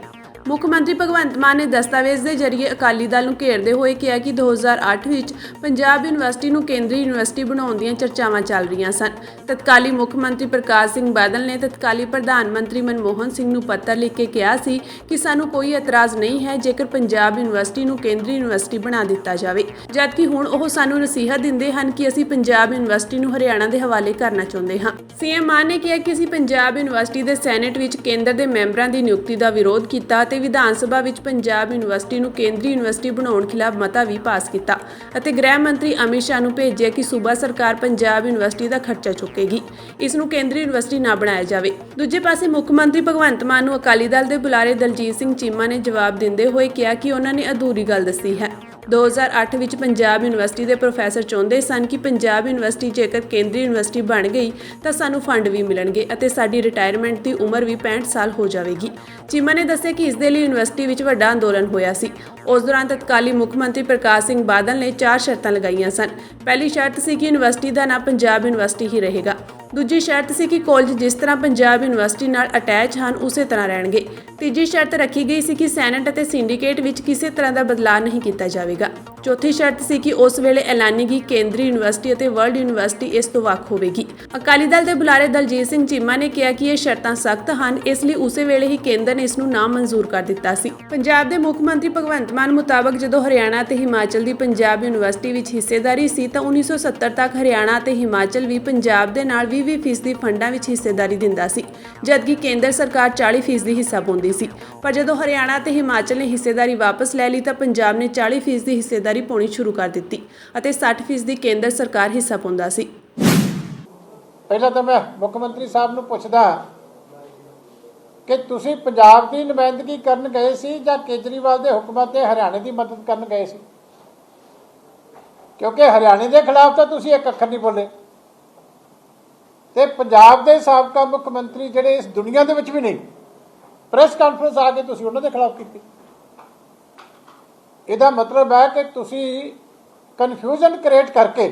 ਮੁੱਖ ਮੰਤਰੀ ਭਗਵੰਤ ਮਾਨ ਨੇ ਦਸਤਾਵੇਜ਼ ਦੇ ਜ਼ਰੀਏ ਅਕਾਲੀ ਦਲ ਨੂੰ ਘੇਰਦੇ ਹੋਏ ਕਿਹਾ ਕਿ 2008 ਵਿੱਚ ਪੰਜਾਬ ਯੂਨੀਵਰਸਿਟੀ ਨੂੰ ਕੇਂਦਰੀ ਯੂਨੀਵਰਸਿਟੀ ਬਣਾਉਣ ਦੀਆਂ ਚਰਚਾਵਾਂ ਚੱਲ ਰਹੀਆਂ ਸਨ। ਤਤਕਾਲੀ ਮੁੱਖ ਮੰਤਰੀ ਪ੍ਰਕਾਸ਼ ਸਿੰਘ ਬਾਦਲ ਨੇ ਤਤਕਾਲੀ ਪ੍ਰਧਾਨ ਮੰਤਰੀ ਮਨਮੋਹਨ ਸਿੰਘ ਨੂੰ ਪੱਤਰ ਲਿਖ ਕੇ ਕਿਹਾ ਸੀ ਕਿ ਸਾਨੂੰ ਕੋਈ ਇਤਰਾਜ਼ ਨਹੀਂ ਹੈ ਜੇਕਰ ਪੰਜਾਬ ਯੂਨੀਵਰਸਿਟੀ ਨੂੰ ਕੇਂਦਰੀ ਯੂਨੀਵਰਸਿਟੀ ਬਣਾ ਦਿੱਤਾ ਜਾਵੇ, ਜਦਕਿ ਹੁਣ ਉਹ ਸਾਨੂੰ ਨਸੀਹਤ ਦਿੰਦੇ ਹਨ ਕਿ ਅਸੀਂ ਪੰਜਾਬ ਯੂਨੀਵਰਸਿਟੀ ਨੂੰ ਹਰਿਆਣਾ ਦੇ ਹਵਾਲੇ ਕਰਨਾ ਚਾਹੁੰਦੇ ਹਾਂ। ਸੀਐਮ ਮਾਨ ਨੇ ਕਿਹਾ ਕਿ ਅਸੀਂ ਪੰਜਾਬ ਯੂਨੀਵਰਸਿਟੀ ਦੇ ਸੈਨੇਟ ਵਿੱਚ ਕੇਂਦਰ ਦੇ ਮੈਂਬਰਾਂ ਦੀ ਨਿਯੁਕਤੀ ਦਾ ਵਿਰੋਧ ਕੀਤਾ ਅਤੇ ਵਿਧਾਨ ਸਭਾ ਵਿੱਚ ਪੰਜਾਬ ਯੂਨੀਵਰਸਿਟੀ ਨੂੰ ਕੇਂਦਰੀ ਯੂਨੀਵਰਸਿਟੀ ਬਣਾਉਣ ਖਿਲਾਫ ਮਤਾ ਵੀ ਪਾਸ ਕੀਤਾ ਅਤੇ ਗ੍ਰਹਿ ਮੰਤਰੀ ਅਮਿਤ ਸ਼ਾਹ ਨੂੰ ਭੇਜਿਆ ਕਿ ਸੂਬਾ ਸਰਕਾਰ ਪੰਜਾਬ ਯੂਨੀਵਰਸਿਟੀ ਦਾ ਖਰਚਾ ਚੁੱਕੇਗੀ, ਇਸ ਨੂੰ ਕੇਂਦਰੀ ਯੂਨੀਵਰਸਿਟੀ ਨਾ ਬਣਾਇਆ ਜਾਵੇ। ਦੂਜੇ ਪਾਸੇ ਮੁੱਖ ਮੰਤਰੀ ਭਗਵੰਤ ਮਾਨ ਨੂੰ ਅਕਾਲੀ ਦਲ ਦੇ ਬੁਲਾਰੇ ਦਲਜੀਤ ਸਿੰਘ ਚੀਮਾ ਨੇ ਜਵਾਬ ਦਿੰਦੇ ਹੋਏ ਕਿਹਾ ਕਿ ਉਹਨਾਂ ਨੇ ਅਧੂਰੀ ਗੱਲ ਦੱਸੀ ਹੈ। 2008 ਵਿੱਚ ਪੰਜਾਬ ਯੂਨੀਵਰਸਿਟੀ ਦੇ ਪ੍ਰੋਫੈਸਰ ਚਾਹੁੰਦੇ ਸਨ ਕਿ ਪੰਜਾਬ ਯੂਨੀਵਰਸਿਟੀ ਜੇਕਰ ਕੇਂਦਰੀ ਯੂਨੀਵਰਸਿਟੀ ਬਣ ਗਈ ਤਾਂ ਸਾਨੂੰ ਫੰਡ ਵੀ ਮਿਲਣਗੇ ਅਤੇ ਸਾਡੀ ਰਿਟਾਇਰਮੈਂਟ ਦੀ ਉਮਰ ਵੀ 65 ਸਾਲ ਹੋ ਜਾਵੇਗੀ। ਚੀਮਾ ਨੇ ਦੱਸਿਆ ਕਿ ਇਸ ਦੇ ਲਈ ਯੂਨੀਵਰਸਿਟੀ ਵਿੱਚ ਵੱਡਾ ਅੰਦੋਲਨ ਹੋਇਆ ਸੀ। ਉਸ ਦੌਰਾਨ ਤਤਕਾਲੀ ਮੁੱਖ ਮੰਤਰੀ ਪ੍ਰਕਾਸ਼ ਸਿੰਘ ਬਾਦਲ ਨੇ 4 ਸ਼ਰਤਾਂ ਲਗਾਈਆਂ ਸਨ। ਪਹਿਲੀ ਸ਼ਰਤ ਸੀ ਕਿ ਯੂਨੀਵਰਸਿਟੀ ਦਾ ਨਾਂ ਪੰਜਾਬ ਯੂਨੀਵਰਸਿਟੀ ਹੀ ਰਹੇਗਾ। ਦੂਜੀ ਸ਼ਰਤ ਸੀ ਕਿ ਕਾਲਜ ਜਿਸ ਤਰ੍ਹਾਂ ਪੰਜਾਬ ਯੂਨੀਵਰਸਿਟੀ ਨਾਲ ਅਟੈਚ ਹਨ ਉਸੇ ਤਰ੍ਹਾਂ ਰਹਿਣਗੇ। ਤੀਜੀ ਸ਼ਰਤ ਰੱਖੀ ਗਈ ਸੀ ਕਿ ਸੈਨੇਟ ਅਤੇ ਸਿੰਡੀਕੇਟ ਵਿੱਚ ਕਿਸੇ ਤਰ੍ਹਾਂ ਦਾ ਬਦਲਾਅ ਨਹੀਂ ਕੀਤਾ ਜਾਵੇਗਾ। ਚੌਥੀ ਸ਼ਰਤ ਸੀ ਕਿ ਉਸ ਵੇਲੇ ਐਲਾਨੀ ਗਈ ਕੇਂਦਰੀ ਯੂਨੀਵਰਸਿਟੀ ਅਤੇ ਵਰਲਡ ਯੂਨੀਵਰਸਿਟੀ ਇਸ ਤੋਂ ਵੱਖ ਹੋਵੇਗੀ। ਅਕਾਲੀ ਦਲ ਦੇ ਬੁਲਾਰੇ ਦਲਜੀਤ ਸਿੰਘ ਚੀਮਾ ਨੇ ਕਿਹਾ ਕਿ ਇਹ ਸ਼ਰਤਾਂ ਸਖਤ ਹਨ, ਇਸ ਲਈ ਉਸੇ ਵੇਲੇ ਹੀ ਕੇਂਦਰ ਨੇ ਇਸ ਨੂੰ ਨਾ ਮਨਜ਼ੂਰ ਕਰ ਦਿੱਤਾ ਸੀ। ਪੰਜਾਬ ਦੇ ਮੁੱਖ ਮੰਤਰੀ ਭਗਵੰਤ ਮਾਨ ਮੁਤਾਬਕ ਜਦੋਂ ਹਰਿਆਣਾ ਅਤੇ ਹਿਮਾਚਲ ਦੀ ਪੰਜਾਬ ਯੂਨੀਵਰਸਿਟੀ ਵਿੱਚ ਹਿੱਸੇਦਾਰੀ ਸੀ ਤਾਂ 1970 ਤੱਕ ਹਰਿਆਣਾ ਅਤੇ ਹਿਮਾਚਲ ਵੀ ਪੰਜਾਬ ਦੇ ਨਾਲ 20% ਫੰਡਾਂ ਵਿੱਚ ਹਿੱਸੇਦਾਰੀ ਦਿੰਦਾ ਸੀ, ਜਦਕਿ ਕੇਂਦਰ ਸਰਕਾਰ 40% ਹਿੱਸਾ ਪਾਉਂਦੀ ਸੀ। ਪਰ ਜਦੋਂ ਹਰਿਆਣਾ ਅਤੇ ਹਿਮਾਚਲ ਨੇ ਹਿੱਸੇਦਾਰੀ ਵਾਪਸ ਲੈ ਲਈ ਤਾਂ ਪੰਜਾਬ ਨੇ 40% ਹਿੱਸੇਦਾਰੀ ਪਾਉਣੀ ਸ਼ੁਰੂ ਕਰ ਦਿੱਤੀ ਅਤੇ 60% ਕੇਂਦਰ ਸਰਕਾਰ ਹਿੱਸਾ ਪਾਉਂਦਾ ਸੀ। ਪਹਿਲਾਂ ਤਾਂ ਮੈਂ ਮੁੱਖ ਮੰਤਰੀ ਸਾਹਿਬ ਨੂੰ ਪੁੱਛਦਾ ਕਿ ਤੁਸੀਂ ਪੰਜਾਬ ਦੀ ਨੁਮਾਇੰਦਗੀ ਕਰਨ ਗਏ ਸੀ ਜਾਂ ਕੇਜਰੀਵਾਲ ਦੇ ਹੁਕਮਾਂ ਤੇ ਹਰਿਆਣੇ ਦੀ ਮਦਦ ਕਰਨ ਗਏ ਸੀ? ਕਿਉਂਕਿ ਹਰਿਆਣੇ ਦੇ ਖਿਲਾਫ ਤਾਂ ਤੁਸੀਂ ਇੱਕ ਅੱਖਰ ਨਹੀਂ ਬੋਲੇ ਤੇ ਪੰਜਾਬ ਦੇ ਸਾਬਕਾ ਮੁੱਖ ਮੰਤਰੀ ਜਿਹੜੇ ਇਸ ਦੁਨੀਆ ਦੇ ਵਿੱਚ ਵੀ ਨਹੀਂ, ਪ੍ਰੈਸ ਕਾਨਫਰੰਸ ਆ ਕੇ ਤੁਸੀਂ ਉਹਨਾਂ ਦੇ ਖਿਲਾਫ ਕੀਤੀ। ਇਹਦਾ ਮਤਲਬ ਹੈ ਕਿ ਤੁਸੀਂ ਕਨਫਿਊਜ਼ਨ ਕ੍ਰੀਏਟ ਕਰਕੇ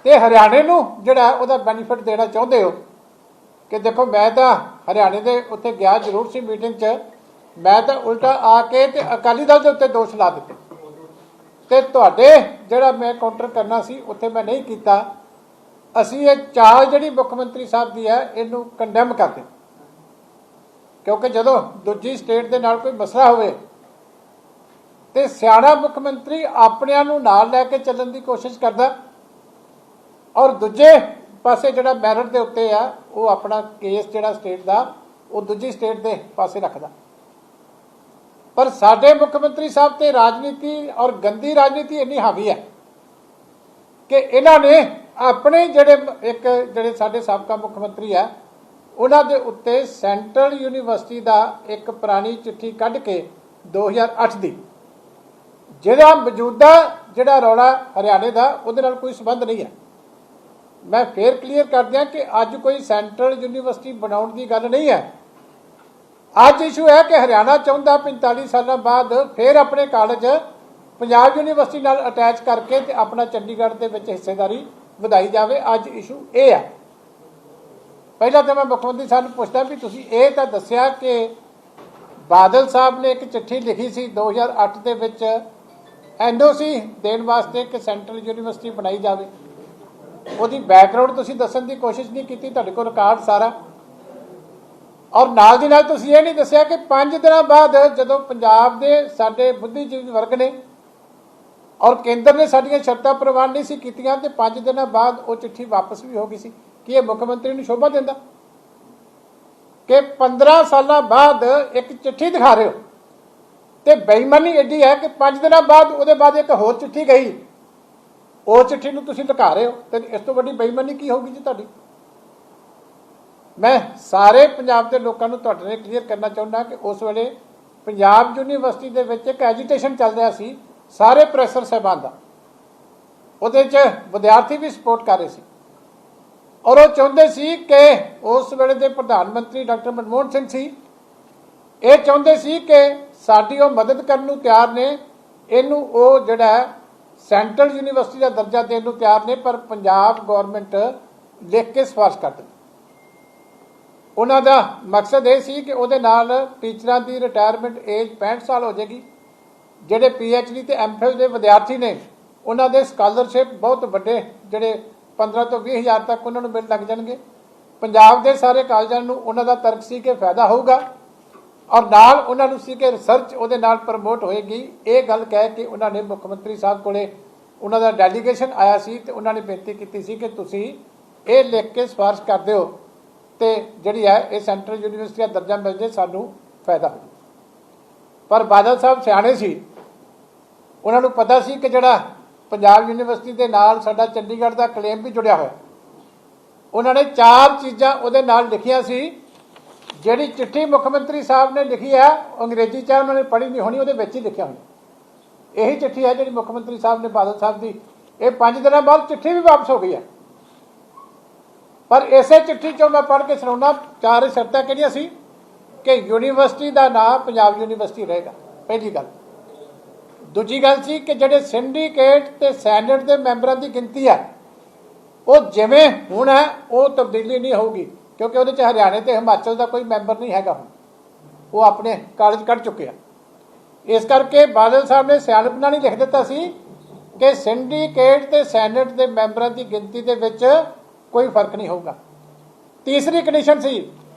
ਤੇ ਹਰਿਆਣੇ ਨੂੰ ਜਿਹੜਾ ਉਹਦਾ ਬੈਨੀਫਿਟ ਦੇਣਾ ਚਾਹੁੰਦੇ ਹੋ ਕਿ ਦੇਖੋ ਮੈਂ ਤਾਂ ਹਰਿਆਣੇ ਦੇ ਉੱਤੇ ਗਿਆ ਜ਼ਰੂਰ ਸੀ ਮੀਟਿੰਗ 'ਚ, ਮੈਂ ਤਾਂ ਉਲਟਾ ਆ ਕੇ ਤੇ ਅਕਾਲੀ ਦਲ ਦੇ ਉੱਤੇ ਦੋਸ਼ ਲਾ ਦਿੱਤੇ ਤੇ ਤੁਹਾਡੇ ਜਿਹੜਾ ਮੈਂ ਕਾਊਂਟਰ ਕਰਨਾ ਸੀ ਉੱਥੇ ਮੈਂ ਨਹੀਂ ਕੀਤਾ। ਅਸੀਂ ਇਹ ਚਾਲ ਜਿਹੜੀ ਮੁੱਖ ਮੰਤਰੀ ਸਾਹਿਬ ਦੀ ਹੈ ਇਹਨੂੰ ਕੰਡੈਮ ਕਰਦੇ, ਕਿਉਂਕਿ ਜਦੋਂ ਦੂਜੀ ਸਟੇਟ ਦੇ ਨਾਲ ਕੋਈ ਮਸਲਾ ਹੋਵੇ ਤੇ ਸਿਆਣਾ ਮੁੱਖ ਮੰਤਰੀ ਆਪਣਿਆਂ ਨੂੰ ਨਾਲ ਲੈ ਕੇ ਚੱਲਣ ਦੀ ਕੋਸ਼ਿਸ਼ ਕਰਦਾ ਔਰ ਦੂਜੇ ਪਾਸੇ ਜਿਹੜਾ ਮੈਰਿਟ ਦੇ ਉੱਤੇ ਆ ਉਹ ਆਪਣਾ ਕੇਸ ਜਿਹੜਾ ਸਟੇਟ ਦਾ ਉਹ ਦੂਜੀ ਸਟੇਟ ਦੇ ਪਾਸੇ ਰੱਖਦਾ। ਪਰ ਸਾਡੇ ਮੁੱਖ ਮੰਤਰੀ ਸਾਹਿਬ ਤੇ ਰਾਜਨੀਤੀ ਔਰ ਗੰਦੀ ਰਾਜਨੀਤੀ ਇੰਨੀ ਹਾਵੀ ਹੈ ਕਿ ਇਹਨਾਂ ਨੇ ਆਪਣੇ ਜਿਹੜੇ ਸਾਡੇ ਸਾਬਕਾ ਮੁੱਖ ਮੰਤਰੀ ਆ ਉਹਨਾਂ ਦੇ ਉੱਤੇ ਸੈਂਟਰਲ ਯੂਨੀਵਰਸਿਟੀ ਦਾ ਇੱਕ ਪੁਰਾਣੀ ਚਿੱਠੀ ਕੱਢ ਕੇ 2008 ਦੀ, ਜਿਹੜਾ ਮੌਜੂਦਾ ਜਿਹੜਾ ਰੌਲਾ ਹਰਿਆਣੇ ਦਾ ਉਹਦੇ ਨਾਲ ਕੋਈ ਸੰਬੰਧ ਨਹੀਂ ਹੈ। ਮੈਂ ਫੇਰ ਕਲੀਅਰ ਕਰ ਦਿਆਂ ਕਿ ਅੱਜ ਕੋਈ ਸੈਂਟਰਲ ਯੂਨੀਵਰਸਿਟੀ ਬਣਾਉਣ ਦੀ ਗੱਲ ਨਹੀਂ ਹੈ। ਅੱਜ ਇਸ਼ੂ ਹੈ ਕਿ ਹਰਿਆਣਾ ਚਾਹੁੰਦਾ 45 ਸਾਲਾਂ ਬਾਅਦ ਫੇਰ ਆਪਣੇ ਕਾਲਜ ਪੰਜਾਬ ਯੂਨੀਵਰਸਿਟੀ ਨਾਲ ਅਟੈਚ ਕਰਕੇ ਤੇ ਆਪਣਾ ਚੰਡੀਗੜ੍ਹ ਦੇ ਵਿੱਚ ਹਿੱਸੇਦਾਰੀ ਵਧਾਈ ਜਾਵੇ। ਅੱਜ ਇਸ਼ੂ ਇਹ ਹੈ। ਪਹਿਲਾਂ ਤਾਂ ਮੈਂ ਮੁੱਖ ਮੰਤਰੀ ਸਾਹਿਬ ਨੂੰ ਪੁੱਛਦਾ ਵੀ ਤੁਸੀਂ ਇਹ ਤਾਂ ਦੱਸਿਆ ਕਿ ਬਾਦਲ ਸਾਹਿਬ ਨੇ ਇੱਕ ਚਿੱਠੀ ਲਿਖੀ ਸੀ 2008 ਦੇ ਵਿੱਚ NOC ਦੇਣ ਵਾਸਤੇ ਕਿ ਸੈਂਟਰਲ ਯੂਨੀਵਰਸਿਟੀ ਬਣਾਈ ਜਾਵੇ। ਉਹਦੀ ਬੈਕਗਰਾਉਂਡ ਤੁਸੀਂ ਦੱਸਣ ਦੀ ਕੋਸ਼ਿਸ਼ ਨਹੀਂ ਕੀਤੀ, ਤੁਹਾਡੇ ਕੋਲ ਰਿਕਾਰਡ ਸਾਰਾ। ਔਰ ਨਾਲ ਦੀ ਨਾਲ ਤੁਸੀਂ ਇਹ ਨਹੀਂ ਦੱਸਿਆ ਕਿ 5 ਦਿਨਾਂ ਬਾਅਦ ਜਦੋਂ ਪੰਜਾਬ ਦੇ ਸਾਡੇ ਬੁੱਧੀਜੀਵੀ ਵਰਗ ਨੇ ਔਰ ਕੇਂਦਰ ਨੇ ਸਾਡੀਆਂ ਸ਼ਰਤਾਂ ਪ੍ਰਵਾਨ ਨਹੀਂ ਸੀ ਕੀਤੀਆਂ ਤੇ 5 ਦਿਨਾਂ ਬਾਅਦ ਉਹ ਚਿੱਠੀ ਵਾਪਸ ਵੀ ਹੋ ਗਈ ਸੀ। ਕਿ ਇਹ ਮੁੱਖ ਮੰਤਰੀ ਨੂੰ ਸ਼ੋਭਾ ਦਿੰਦਾ ਕਿ 15 ਸਾਲਾਂ ਬਾਅਦ ਇੱਕ ਚਿੱਠੀ ਦਿਖਾ ਰਹੇ ਹੋ ਤੇ ਬੇਈਮਾਨੀ ਐਡੀ ਹੈ ਕਿ 5 ਦਿਨਾਂ ਬਾਅਦ ਉਹਦੇ ਬਾਅਦ ਇੱਕ ਹੋਰ ਚਿੱਠੀ ਗਈ, ਉਹ ਚਿੱਠੀ ਨੂੰ ਤੁਸੀਂ ਦਿਖਾ ਰਹੇ ਹੋ ਤੇ ਇਸ ਤੋਂ ਵੱਡੀ ਬੇਈਮਾਨੀ ਕੀ ਹੋਊਗੀ ਜੀ ਤੁਹਾਡੀ? ਮੈਂ ਸਾਰੇ ਪੰਜਾਬ ਦੇ ਲੋਕਾਂ ਨੂੰ ਤੁਹਾਡੇ ਨਾਲ ਕਲੀਅਰ ਕਰਨਾ ਚਾਹੁੰਦਾ ਕਿ ਉਸ ਵੇਲੇ ਪੰਜਾਬ ਯੂਨੀਵਰਸਿਟੀ ਦੇ ਵਿੱਚ ਇੱਕ ਐਜੀਟੇਸ਼ਨ ਚੱਲ ਰਿਹਾ ਸੀ ਸਾਰੇ ਪ੍ਰੋਫੈਸਰ ਸਾਹਿਬਾਨ ਦਾ, ਉਹਦੇ 'ਚ ਵਿਦਿਆਰਥੀ ਵੀ ਸਪੋਰਟ ਕਰ ਰਹੇ ਸੀ ਔਰ ਉਹ ਚਾਹੁੰਦੇ ਸੀ ਕਿ ਉਸ ਵੇਲੇ ਦੇ ਪ੍ਰਧਾਨ ਮੰਤਰੀ ਡਾਕਟਰ ਮਨਮੋਹਨ ਸਿੰਘ ਸੀ, ਇਹ ਚਾਹੁੰਦੇ ਸੀ ਕਿ ਸਾਡੀ ਉਹ ਮਦਦ ਕਰਨ ਨੂੰ ਤਿਆਰ ਨੇ, ਇਹਨੂੰ ਉਹ ਜਿਹੜਾ ਸੈਂਟਰਲ ਯੂਨੀਵਰਸਿਟੀ ਦਾ ਦਰਜਾ ਦੇਣ ਨੂੰ ਤਿਆਰ ਨੇ, ਪਰ ਪੰਜਾਬ ਗੌਰਮੈਂਟ ਲਿਖ ਕੇ ਸਿਫਾਰਿਸ਼ ਕਰ ਦਿੰਦੀ। ਉਹਨਾਂ ਦਾ ਮਕਸਦ ਇਹ ਸੀ ਕਿ ਉਹਦੇ ਨਾਲ ਟੀਚਰਾਂ ਦੀ ਰਿਟਾਇਰਮੈਂਟ ਏਜ 65 ਸਾਲ ਹੋ ਜਾਏਗੀ। ਜਿਹੜੇ PhD ਤੇ MPhil ਦੇ ਵਿਦਿਆਰਥੀ ਨੇ ਉਹਨਾਂ ਦੇ ਸਕਾਲਰਸ਼ਿਪ ਬਹੁਤ ਵੱਡੇ ਜਿਹੜੇ 15 ਤੋਂ 20 ਹਜ਼ਾਰ ਤੱਕ ਉਹਨਾਂ ਨੂੰ ਮਿਲ ਲੱਗ ਜਾਣਗੇ। ਪੰਜਾਬ ਦੇ ਸਾਰੇ ਕਾਲਜਾਂ ਨੂੰ ਉਹਨਾਂ ਦਾ ਤਰਕ ਸੀ ਕਿ ਫਾਇਦਾ ਹੋਊਗਾ ਔਰ ਨਾਲ ਉਹਨਾਂ ਨੂੰ ਸੀ ਕਿ ਰਿਸਰਚ ਉਹਦੇ ਨਾਲ ਪ੍ਰਮੋਟ ਹੋਏਗੀ। ਇਹ ਗੱਲ ਕਹਿ ਕੇ ਉਹਨਾਂ ਨੇ ਮੁੱਖ ਮੰਤਰੀ ਸਾਹਿਬ ਕੋਲੇ ਉਹਨਾਂ ਦਾ ਡੈਲੀਗੇਸ਼ਨ ਆਇਆ ਸੀ ਤੇ ਉਹਨਾਂ ਨੇ ਬੇਨਤੀ ਕੀਤੀ ਸੀ ਕਿ ਤੁਸੀਂ ਇਹ ਲਿਖ ਕੇ ਸਿਫਾਰਿਸ਼ ਕਰ ਦਿਓ ਤੇ ਜਿਹੜੀ ਹੈ ਇਹ ਸੈਂਟਰਲ ਯੂਨੀਵਰਸਿਟੀ ਦਾ ਦਰਜਾ ਮਿਲ ਜੇ, ਸਾਨੂੰ ਫਾਇਦਾ ਹੋ। ਪਰ ਬਾਦਲ ਸਾਹਿਬ ਸਿਆਣੇ ਸੀ, ਉਹਨਾਂ ਨੂੰ ਪਤਾ ਸੀ ਕਿ ਜਿਹੜਾ ਪੰਜਾਬ ਯੂਨੀਵਰਸਿਟੀ ਦੇ ਨਾਲ ਸਾਡਾ ਚੰਡੀਗੜ੍ਹ ਦਾ ਕਲੇਮ ਵੀ ਜੁੜਿਆ ਹੋਇਆ। ਉਹਨਾਂ ਨੇ 4 ਚੀਜ਼ਾਂ ਉਹਦੇ ਨਾਲ ਲਿਖੀਆਂ ਸੀ। ਜਿਹੜੀ ਚਿੱਠੀ ਮੁੱਖ ਮੰਤਰੀ ਸਾਹਿਬ ਨੇ ਲਿਖੀ ਹੈ ਅੰਗਰੇਜ਼ੀ 'ਚ ਉਹਨਾਂ ਨੇ ਪੜ੍ਹੀ ਨਹੀਂ ਹੋਣੀ, ਉਹਦੇ ਵਿੱਚ ਹੀ ਲਿਖਿਆ ਹੋਇਆ। ਇਹੀ ਚਿੱਠੀ ਹੈ ਜਿਹੜੀ ਮੁੱਖ ਮੰਤਰੀ ਸਾਹਿਬ ਨੇ ਬਾਦਲ ਸਾਹਿਬ ਦੀ, ਇਹ 5 ਦਿਨਾਂ ਬਾਅਦ ਚਿੱਠੀ ਵੀ ਵਾਪਸ ਹੋ ਗਈ ਹੈ। ਪਰ ਇਸੇ ਚਿੱਠੀ 'ਚੋਂ ਮੈਂ ਪੜ੍ਹ ਕੇ ਸੁਣਾਉਣਾ, 4 ਸ਼ਰਤਾਂ ਕਿਹੜੀਆਂ ਸੀ ਕਿ ਯੂਨੀਵਰਸਿਟੀ ਦਾ ਨਾਮ ਪੰਜਾਬ ਯੂਨੀਵਰਸਿਟੀ ਰਹੇਗਾ, ਪਹਿਲੀ ਗੱਲ। ਦੂਜੀ ਗੱਲ ਸੀ ਕਿ ਜਿਹੜੇ ਸਿੰਡੀਕੇਟ ਤੇ ਸੈਨੇਟ ਦੇ ਮੈਂਬਰਾਂ ਦੀ ਗਿਣਤੀ ਹੈ ਉਹ ਜਿਵੇਂ ਹੁਣ ਹੈ ਉਹ ਤਬਦੀਲੀ ਨਹੀਂ ਹੋਊਗੀ, ਕਿਉਂਕਿ ਉਹਦੇ 'ਚ ਹਰਿਆਣੇ ਤੇ ਹਿਮਾਚਲ ਦਾ ਕੋਈ ਮੈਂਬਰ ਨਹੀਂ ਹੈਗਾ, ਹੁਣ ਉਹ ਆਪਣੇ ਕਾਲਜ ਕੱਢ ਚੁੱਕੇ ਆ। ਇਸ ਕਰਕੇ ਬਾਦਲ ਸਾਹਿਬ ਨੇ ਸਿਆਣਪ ਨਾਲ ਹੀ ਲਿਖ ਦਿੱਤਾ ਸੀ ਕਿ ਸਿੰਡੀਕੇਟ ਤੇ ਸੈਨੇਟ ਦੇ ਮੈਂਬਰਾਂ ਦੀ ਗਿਣਤੀ ਦੇ ਵਿੱਚ ਕੋਈ ਫਰਕ ਨਹੀਂ ਹੋਊਗਾ। ਤੀਸਰੀ ਕੰਡੀਸ਼ਨ ਸੀ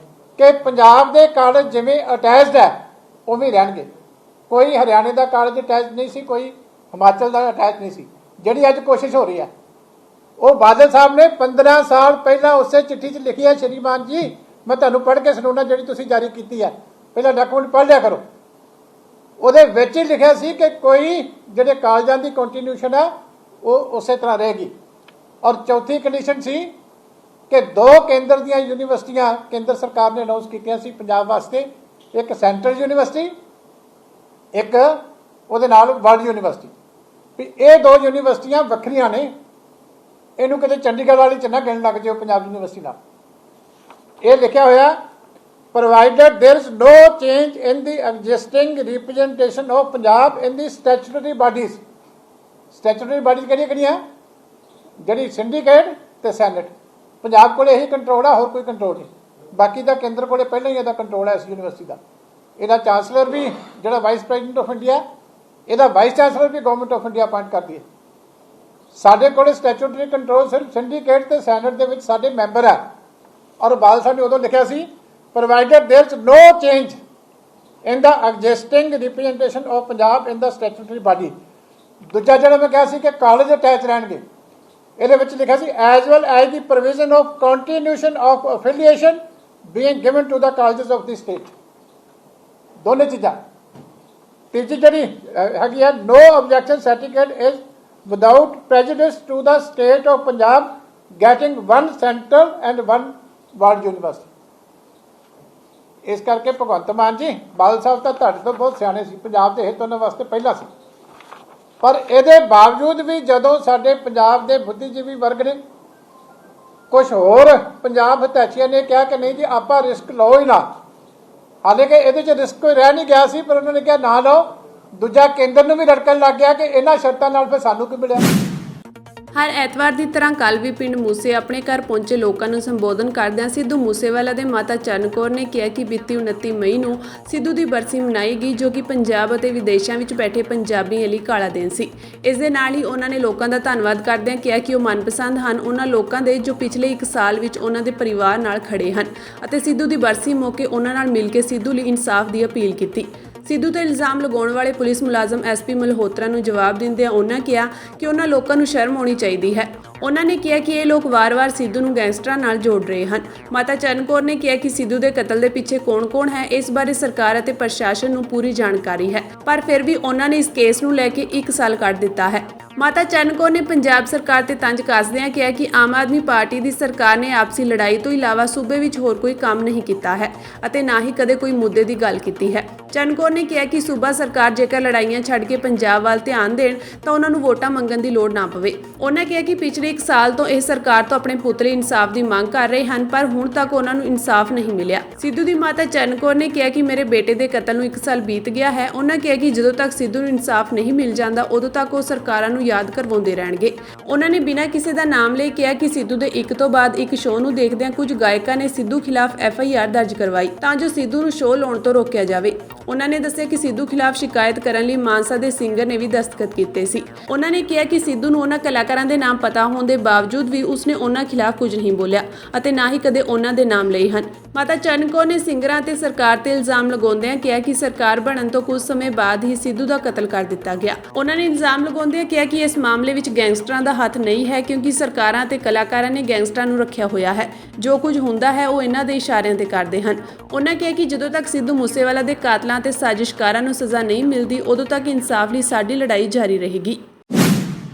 ਕਿ ਪੰਜਾਬ ਦੇ ਕਾਲਜ ਜਿਵੇਂ ਅਟੈਚਡ ਹੈ ਉਵੇਂ ਰਹਿਣਗੇ, ਕੋਈ ਹਰਿਆਣੇ ਦਾ ਕਾਲਜ ਅਟੈਚ ਨਹੀਂ ਸੀ, ਕੋਈ ਹਿਮਾਚਲ ਦਾ ਅਟੈਚ ਨਹੀਂ ਸੀ, ਜਿਹੜੀ ਅੱਜ ਕੋਸ਼ਿਸ਼ ਹੋ ਰਹੀ ਹੈ। ਉਹ ਬਾਦਲ ਸਾਹਿਬ ਨੇ 15 ਸਾਲ ਪਹਿਲਾਂ ਉਸੇ ਚਿੱਠੀ 'ਚ ਲਿਖੀ ਹੈ, ਸ਼੍ਰੀਮਾਨ ਜੀ ਮੈਂ ਤੁਹਾਨੂੰ ਪੜ੍ਹ ਕੇ ਸੁਣਾਉਣਾ ਜਿਹੜੀ ਤੁਸੀਂ ਜਾਰੀ ਕੀਤੀ ਹੈ, ਪਹਿਲਾਂ ਡਾਕੂਮੈਂਟ ਪੜ੍ਹ ਲਿਆ ਕਰੋ। ਉਹਦੇ ਵਿੱਚ ਹੀ ਲਿਖਿਆ ਸੀ ਕਿ ਕੋਈ ਜਿਹੜੇ ਕਾਲਜਾਂ ਦੀ ਕੰਟੀਨਿਊਸ਼ਨ ਹੈ ਉਹ ਉਸੇ ਤਰ੍ਹਾਂ ਰਹੇਗੀ। ਔਰ ਚੌਥੀ ਕੰਡੀਸ਼ਨ ਸੀ ਕਿ 2 ਕੇਂਦਰ ਦੀਆਂ ਯੂਨੀਵਰਸਿਟੀਆਂ ਕੇਂਦਰ ਸਰਕਾਰ ਨੇ ਅਨਾਉਂਸ ਕੀਤੀਆਂ ਸੀ ਪੰਜਾਬ ਵਾਸਤੇ, ਇੱਕ ਸੈਂਟਰਲ ਯੂਨੀਵਰਸਿਟੀ, ਇੱਕ ਉਹਦੇ ਨਾਲ ਵਰਲਡ ਯੂਨੀਵਰਸਿਟੀ, ਵੀ ਇਹ 2 ਯੂਨੀਵਰਸਿਟੀਆਂ ਵੱਖਰੀਆਂ ਨੇ, ਇਹਨੂੰ ਕਿਤੇ ਚੰਡੀਗੜ੍ਹ ਵਾਲੀ 'ਚ ਨਾ ਗਿਣ ਲੱਗ ਜਾਓ ਪੰਜਾਬ ਯੂਨੀਵਰਸਿਟੀ ਨਾਲ। ਇਹ ਲਿਖਿਆ ਹੋਇਆ provided there is no change in the existing representation of Punjab in the statutory bodies। statutory bodies ਕਿਹੜੀਆਂ? ਜਿਹੜੀ ਸਿੰਡੀਕੇਟ ਤੇ ਸੈਨੇਟ, ਪੰਜਾਬ ਕੋਲੇ ਇਹੀ ਕੰਟਰੋਲ ਆ, ਹੋਰ ਕੋਈ ਕੰਟਰੋਲ ਨਹੀਂ। ਬਾਕੀ ਦਾ ਕੇਂਦਰ ਕੋਲੇ ਪਹਿਲਾਂ ਹੀ ਇਹਦਾ ਕੰਟਰੋਲ ਹੈ ਇਸ ਯੂਨੀਵਰਸਿਟੀ ਦਾ। ਇਹਦਾ ਚਾਂਸਲਰ ਵੀ ਜਿਹੜਾ ਵਾਈਸ ਪ੍ਰੈਜ਼ੀਡੈਂਟ ਆਫ ਇੰਡੀਆ, ਇਹਦਾ ਵਾਈਸ ਚਾਂਸਲਰ ਵੀ ਗਵਰਨਮੈਂਟ ਆਫ ਇੰਡੀਆ ਅਪਾਇੰਟ ਕਰਦੀ ਹੈ। ਸਾਡੇ ਕੋਲੇ ਸਟੈਚੂਟਰੀ ਕੰਟਰੋਲ ਸਿਰਫ ਸਿੰਡੀਕੇਟ ਤੇ ਸੈਨੇਟ ਦੇ ਵਿੱਚ ਸਾਡੇ ਮੈਂਬਰ ਹੈ। ਔਰ ਬਾਦਲ ਸਾਹਿਬ ਨੇ ਉਦੋਂ ਲਿਖਿਆ ਸੀ provided there is no change in the existing representation of Punjab in the statutory body। ਦੂਜਾ ਜਿਹੜਾ ਮੈਂ ਕਿਹਾ ਸੀ ਕਿ ਕਾਲਜ ਅਟੈਚ ਰਹਿਣਗੇ, ਇਹਦੇ ਵਿੱਚ ਲਿਖਿਆ ਸੀ as well as the provision of continuation of affiliation being given to the colleges of the state। ਦੋਨੇ ਚੀਜ਼ਾਂ। ਤੀਜੀ ਜਿਹੜੀ ਹੈਗੀ ਹੈ no objection certificate is without prejudice to the state of Punjab getting 1 central and 1 world university। ਇਸ ਕਰਕੇ ਭਗਵੰਤ ਮਾਨ ਜੀ, ਬਾਦਲ ਸਾਹਿਬ ਤਾਂ ਤੁਹਾਡੇ ਤੋਂ ਬਹੁਤ ਸਿਆਣੇ ਸੀ, ਪੰਜਾਬ ਦੇ ਹਿੱਤ ਉਹਨਾਂ ਵਾਸਤੇ ਪਹਿਲਾਂ ਸੀ, ਪਰ ਇਹਦੇ ਬਾਵਜੂਦ ਵੀ ਜਦੋਂ ਸਾਡੇ ਪੰਜਾਬ ਦੇ ਬੁੱਧੀਜੀਵੀ ਵਰਗ ਨੇ, ਕੁਝ ਹੋਰ ਪੰਜਾਬ ਹਿਤੈਸ਼ੀਆਂ ਨੇ ਕਿਹਾ ਕਿ ਨਹੀਂ ਜੀ ਆਪਾਂ ਰਿਸਕ ਲਓ ਹੀ ਨਾ, ਹਾਲਾਂਕਿ ਇਹਦੇ 'ਚ ਰਿਸਕ ਕੋਈ ਰਹਿ ਨਹੀਂ ਗਿਆ ਸੀ, ਪਰ ਉਹਨਾਂ ਨੇ ਕਿਹਾ ਨਾ ਲਓ। ਦੂਜਾ ਕੇਂਦਰ ਨੂੰ ਵੀ ਰੜਕਣ ਲੱਗ ਗਿਆ ਕਿ ਇਹਨਾਂ ਸ਼ਰਤਾਂ ਨਾਲ ਫਿਰ ਸਾਨੂੰ ਕੀ ਮਿਲਿਆ। ਹਰ ਐਤਵਾਰ ਦੀ ਤਰ੍ਹਾਂ ਕੱਲ੍ਹ ਵੀ ਪਿੰਡ ਮੂਸੇ ਆਪਣੇ ਘਰ ਪਹੁੰਚੇ ਲੋਕਾਂ ਨੂੰ ਸੰਬੋਧਨ ਕਰਦਿਆਂ ਸਿੱਧੂ ਮੂਸੇਵਾਲਾ ਦੇ ਮਾਤਾ ਚਰਨ ਕੌਰ ਨੇ ਕਿਹਾ ਕਿ ਬੀਤੀ 29 ਮਈ ਨੂੰ ਸਿੱਧੂ ਦੀ ਬਰਸੀ ਮਨਾਈ ਗਈ, ਜੋ ਕਿ ਪੰਜਾਬ ਅਤੇ ਵਿਦੇਸ਼ਾਂ ਵਿੱਚ ਬੈਠੇ ਪੰਜਾਬੀਆਂ ਲਈ ਕਾਲਾ ਦਿਨ ਸੀ। ਇਸ ਦੇ ਨਾਲ ਹੀ ਉਹਨਾਂ ਨੇ ਲੋਕਾਂ ਦਾ ਧੰਨਵਾਦ ਕਰਦਿਆਂ ਕਿਹਾ ਕਿ ਉਹ ਮਨਪਸੰਦ ਹਨ ਉਹਨਾਂ ਲੋਕਾਂ ਦੇ ਜੋ ਪਿਛਲੇ 1 ਸਾਲ ਵਿੱਚ ਉਹਨਾਂ ਦੇ ਪਰਿਵਾਰ ਨਾਲ ਖੜੇ ਹਨ ਅਤੇ ਸਿੱਧੂ ਦੀ ਬਰਸੀ ਮੌਕੇ ਉਹਨਾਂ ਨਾਲ ਮਿਲ ਕੇ ਸਿੱਧੂ ਲਈ ਇਨਸਾਫ ਦੀ ਅਪੀਲ ਕੀਤੀ। ਸਿੱਧੂ ਤੇ ਇਲਜ਼ਾਮ ਲਗਾਉਣ ਵਾਲੇ ਪੁਲਿਸ ਮੁਲਾਜ਼ਮ ਐਸਪੀ ਮਲਹੋਤਰਾ ਨੂੰ ਜਵਾਬ ਦਿੰਦਿਆਂ ਉਹਨਾਂ ਕਿਹਾ ਕਿ ਉਹਨਾਂ ਲੋਕਾਂ ਨੂੰ ਸ਼ਰਮ ਆਉਣੀ ਚਾਹੀਦੀ ਹੈ। ਉਹਨਾਂ ਨੇ ਕਿਹਾ ਕਿ ਇਹ ਲੋਕ ਵਾਰ-ਵਾਰ ਸਿੱਧੂ ਨੂੰ ਗੈਂਗਸਟਰਾਂ ਨਾਲ ਜੋੜ ਰਹੇ ਹਨ। ਮਾਤਾ ਚਰਨ ਕੌਰ ਨੇ ਕਿਹਾ ਕਿ ਸਿੱਧੂ ਦੇ ਕਤਲ ਦੇ ਪਿੱਛੇ ਕੌਣ-ਕੌਣ ਹੈ, ਇਸ ਬਾਰੇ ਸਰਕਾਰ ਅਤੇ ਪ੍ਰਸ਼ਾਸਨ ਨੂੰ ਪੂਰੀ ਜਾਣਕਾਰੀ ਹੈ, ਪਰ ਫਿਰ ਵੀ ਉਹਨਾਂ ਨੇ ਇਸ ਕੇਸ ਨੂੰ ਲੈ ਕੇ 1 ਸਾਲ ਕੱਢ ਦਿੱਤਾ ਹੈ। ਮਾਤਾ ਚਰਨ ਕੌਰ ਨੇ ਪੰਜਾਬ ਸਰਕਾਰ ਤੇ ਤੰਜ ਕੱਸਦਿਆਂ ਕਿਹਾ ਕਿ ਆਮ ਆਦਮੀ ਪਾਰਟੀ ਦੀ ਸਰਕਾਰ ਨੇ ਆਪਸੀ ਲੜਾਈ ਤੋਂ ਇਲਾਵਾ ਸੂਬੇ ਵਿੱਚ ਹੋਰ ਕੋਈ ਕੰਮ ਨਹੀਂ ਕੀਤਾ ਹੈ ਅਤੇ ਨਾ ਹੀ ਕਦੇ ਕੋਈ ਮੁੱਦੇ ਦੀ ਗੱਲ ਕੀਤੀ ਹੈ। ਚਰਨ ਕੌਰ ਨੇ ਕਿਹਾ ਕਿ ਸੂਬਾ ਸਰਕਾਰ ਜੇਕਰ ਲੜਾਈਆਂ ਛੱਡ ਕੇ ਪੰਜਾਬ ਵੱਲ ਧਿਆਨ ਦੇਣ ਤਾਂ ਉਹਨਾਂ ਨੂੰ ਵੋਟਾਂ ਮੰਗਣ ਦੀ ਲੋੜ ਨਾ ਪਵੇ। ਉਹਨਾਂ ਕਿਹਾ ਕਿ ਪਿਛਲੇ 1 ਸਾਲ ਤੋਂ ਇਹ ਸਰਕਾਰ ਤੋਂ ਆਪਣੇ ਪੁੱਤ ਲਈ ਇਨਸਾਫ ਦੀ ਮੰਗ ਕਰ ਰਹੇ ਹਨ, ਪਰ ਹੁਣ ਤੱਕ ਉਹਨਾਂ ਨੂੰ ਇਨਸਾਫ ਨਹੀਂ ਮਿਲਿਆ। ਸਿੱਧੂ ਦੀ ਮਾਤਾ ਚਰਨ ਕੌਰ ਨੇ ਕਿਹਾ ਕਿ ਮੇਰੇ ਬੇਟੇ ਦੇ ਕਤਲ ਨੂੰ 1 ਸਾਲ ਬੀਤ ਗਿਆ ਹੈ। ਉਹਨਾਂ ਕਿਹਾ ਕਿ ਜਦੋਂ ਤੱਕ ਸਿੱਧੂ ਨੂੰ ਇਨਸਾਫ ਨਹੀਂ ਮਿਲ ਜਾਂਦਾ ਉਦੋਂ ਤੱਕ ਉਹ ਸਰਕਾਰਾਂ ਨੂੰ ਯਾਦ ਕਰਵਾਉਂਦੇ ਰਹਿਣਗੇ। ਉਹਨਾਂ ਨੇ ਬਿਨਾਂ ਕਿਸੇ ਦਾ ਨਾਮ ਲਏ ਕਿਹਾ ਕਿ ਸਿੱਧੂ ਦੇ ਇੱਕ ਤੋਂ ਬਾਅਦ ਇੱਕ ਸ਼ੋਅ ਨੂੰ ਦੇਖਦਿਆਂ ਕੁਝ ਗਾਇਕਾਂ ਨੇ ਸਿੱਧੂ ਖਿਲਾਫ FIR ਦਰਜ ਕਰਵਾਈ ਤਾਂ ਜੋ ਸਿੱਧੂ ਨੂੰ ਸ਼ੋਅ ਲਾਉਣ ਤੋਂ ਰੋਕਿਆ ਜਾਵੇ। ਉਹਨਾਂ ਨੇ ਦੱਸਿਆ ਕਿ ਸਿੱਧੂ ਖਿਲਾਫ ਸ਼ਿਕਾਇਤ ਕਰਨ ਲਈ ਮਾਨਸਾ ਦੇ ਸਿੰਗਰ ਨੇ ਵੀ ਦਸਤਖਤ ਕੀਤੇ ਸੀ। ਉਹਨਾਂ ਨੇ ਕਿਹਾ ਕਿ ਸਿੱਧੂ ਨੂੰ ਉਹਨਾਂ ਕਲਾਕਾਰਾਂ ਦੇ ਨਾਮ ਪਤਾ ਹੋਣ ਦੇ ਬਾਵਜੂਦ ਵੀ ਉਸਨੇ ਉਹਨਾਂ ਖਿਲਾਫ ਕੁਝ ਨਹੀਂ ਬੋਲਿਆ ਅਤੇ ਨਾ ਹੀ ਕਦੇ ਉਹਨਾਂ ਦੇ ਨਾਮ ਲਏ ਹਨ। ਮਾਤਾ ਚਰਨ ਕੌਰ ਨੇ ਸਿੰਗਰਾਂ ਤੇ ਸਰਕਾਰ ਤੇ ਇਲਜ਼ਾਮ ਲਗਾਉਂਦਿਆਂ ਕਿਹਾ ਕਿ ਸਰਕਾਰ ਬਣਨ ਤੋਂ ਕੁਝ ਸਮੇਂ ਬਾਅਦ ਹੀ ਸਿੱਧੂ ਦਾ ਕਤਲ ਕਰ ਦਿੱਤਾ ਗਿਆ। ਉਹਨਾਂ ਨੇ ਇਲਜ਼ਾਮ ਲਗਾਉਂਦਿਆਂ ਕਿਹਾ ਕਿ ਇਸ ਮਾਮਲੇ ਵਿੱਚ ਗੈਂਗਸਟਰਾਂ ਦਾ ਹੱਥ ਨਹੀਂ ਹੈ, ਕਿਉਂਕਿ ਸਰਕਾਰਾਂ ਤੇ ਕਲਾਕਾਰਾਂ ਨੇ ਗੈਂਗਸਟਰਾਂ ਨੂੰ ਰੱਖਿਆ ਹੋਇਆ ਹੈ। ਜੋ ਕੁਝ ਹੁੰਦਾ ਹੈ ਉਹ ਇਹਨਾਂ ਦੇ ਇਸ਼ਾਰਿਆਂ ਤੇ ਕਰਦੇ ਹਨ। ਉਹਨਾਂ ਕਿਹਾ ਕਿ ਜਦੋਂ ਤੱਕ ਸਿੱਧੂ ਮੂਸੇਵਾਲਾ ਦੇ ਕਾਤਲਾਂ ਤੇ ਸਾਜ਼ਿਸ਼ਕਾਰਾਂ ਨੂੰ ਸਜ਼ਾ ਨਹੀਂ ਮਿਲਦੀ ਉਦੋਂ ਤੱਕ ਇਨਸਾਫ ਲਈ ਸਾਡੀ ਲੜਾਈ ਜਾਰੀ ਰਹੇਗੀ।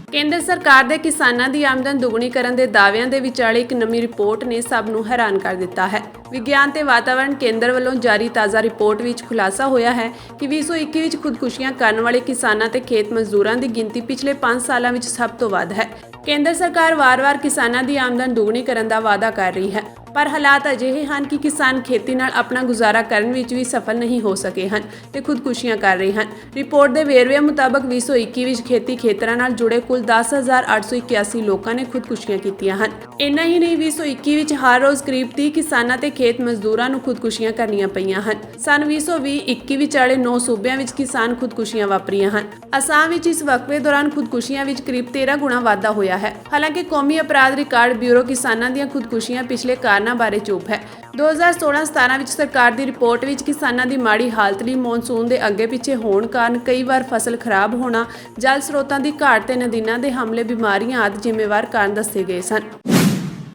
ਕੇਂਦਰ ਸਰਕਾਰ ਦੇ ਕਿਸਾਨਾਂ ਦੀ ਆਮਦਨ ਦੁੱਗਣੀ ਕਰਨ ਦੇ ਦਾਅਵਿਆਂ ਦੇ ਵਿਚਾਲੇ ਇੱਕ ਨਵੀਂ ਰਿਪੋਰਟ ਨੇ ਸਭ ਨੂੰ ਹੈਰਾਨ ਕਰ ਦਿੱਤਾ ਹੈ। ਵਿਗਿਆਨ ਤੇ ਵਾਤਾਵਰਣ ਕੇਂਦਰ ਵੱਲੋਂ ਜਾਰੀ ਤਾਜ਼ਾ ਰਿਪੋਰਟ ਵਿੱਚ ਖੁਲਾਸਾ ਹੋਇਆ ਹੈ ਕਿ 2021 ਵਿੱਚ ਖੁਦਕੁਸ਼ੀਆਂ ਕਰਨ ਵਾਲੇ ਕਿਸਾਨਾਂ ਤੇ ਖੇਤ ਮਜ਼ਦੂਰਾਂ ਦੀ ਗਿਣਤੀ ਪਿਛਲੇ 5 ਸਾਲਾਂ ਵਿੱਚ ਸਭ ਤੋਂ ਵੱਧ ਹੈ। ਕੇਂਦਰ ਸਰਕਾਰ ਵਾਰ-ਵਾਰ ਕਿਸਾਨਾਂ ਦੀ ਆਮਦਨ ਦੁੱਗਣੀ ਕਰਨ ਦਾ ਵਾਅਦਾ ਕਰ ਰਹੀ ਹੈ, ਪਰ ਹਾਲਾਤ ਅਜਿਹੇ ਹਨ ਕਿ ਕਿਸਾਨ ਖੇਤੀ ਨਾਲ ਆਪਣਾ ਗੁਜ਼ਾਰਾ ਕਰਨ ਵਿੱਚ ਵੀ ਸਫਲ ਨਹੀਂ ਹੋ ਸਕੇ ਹਨ ਤੇ ਖੁਦਕੁਸ਼ੀਆਂ ਕਰ ਰਹੇ ਹਨ। ਰਿਪੋਰਟ ਦੇ ਵੇਰਵਿਆਂ ਮੁਤਾਬਕ 2021 ਵਿੱਚ ਖੇਤੀ ਖੇਤਰਾਂ ਨਾਲ ਜੁੜੇ ਕੁੱਲ 10,881 ਲੋਕਾਂ ਨੇ ਖੁਦਕੁਸ਼ੀਆਂ ਕੀਤੀਆਂ ਹਨ। ਇੰਨਾ ਹੀ ਨਹੀਂ, 2021 ਵਿੱਚ ਹਰ ਰੋਜ਼ ਕਰੀਬ 30 ਕਿਸਾਨਾਂ ਤੇ ਖੇਤ ਮਜ਼ਦੂਰਾਂ ਨੂੰ ਖੁਦਕੁਸ਼ੀਆਂ ਕਰਨੀਆਂ ਪਈਆਂ ਹਨ। ਸਨ 2020-21 ਵਿਚਾਲੇ 9 ਸੂਬਿਆਂ ਵਿੱਚ ਕਿਸਾਨ ਖੁਦਕੁਸ਼ੀਆਂ ਵਾਪਰੀਆਂ ਹਨ। ਅਸਾਮ ਵਿੱਚ ਇਸ ਵਕਫੇ ਦੌਰਾਨ ਖੁਦਕੁਸ਼ੀਆਂ ਵਿੱਚ ਕਰੀਬ 13 ਗੁਣਾ ਵਾਧਾ ਹੋਇਆ ਹੈ। ਹਾਲਾਂਕਿ ਕੌਮੀ ਅਪਰਾਧ ਰਿਕਾਰਡ ਬਿਊਰੋ ਕਿਸਾਨਾਂ ਦੀਆਂ ਖੁਦਕੁਸ਼ੀਆਂ ਪਿਛਲੇ ਕਾਰਨਾਂ ਬਾਰੇ ਚੁੱਪ ਹੈ। 2016-17 ਵਿੱਚ ਸਰਕਾਰ ਦੀ ਰਿਪੋਰਟ ਵਿੱਚ ਕਿਸਾਨਾਂ ਦੀ ਮਾੜੀ ਹਾਲਤ ਲਈ ਮੌਨਸੂਨ ਦੇ ਅੱਗੇ ਪਿੱਛੇ ਹੋਣ ਕਾਰਨ ਕਈ ਵਾਰ ਫਸਲ ਖਰਾਬ ਹੋਣਾ, ਜਲ ਸਰੋਤਾਂ ਦੀ ਘਾਟ ਤੇ ਨਦੀਨਾਂ ਦੇ ਹਮਲੇ, ਬਿਮਾਰੀਆਂ ਆਦਿ ਜ਼ਿੰਮੇਵਾਰ ਕਾਰਨ ਦੱਸੇ ਗਏ ਸਨ।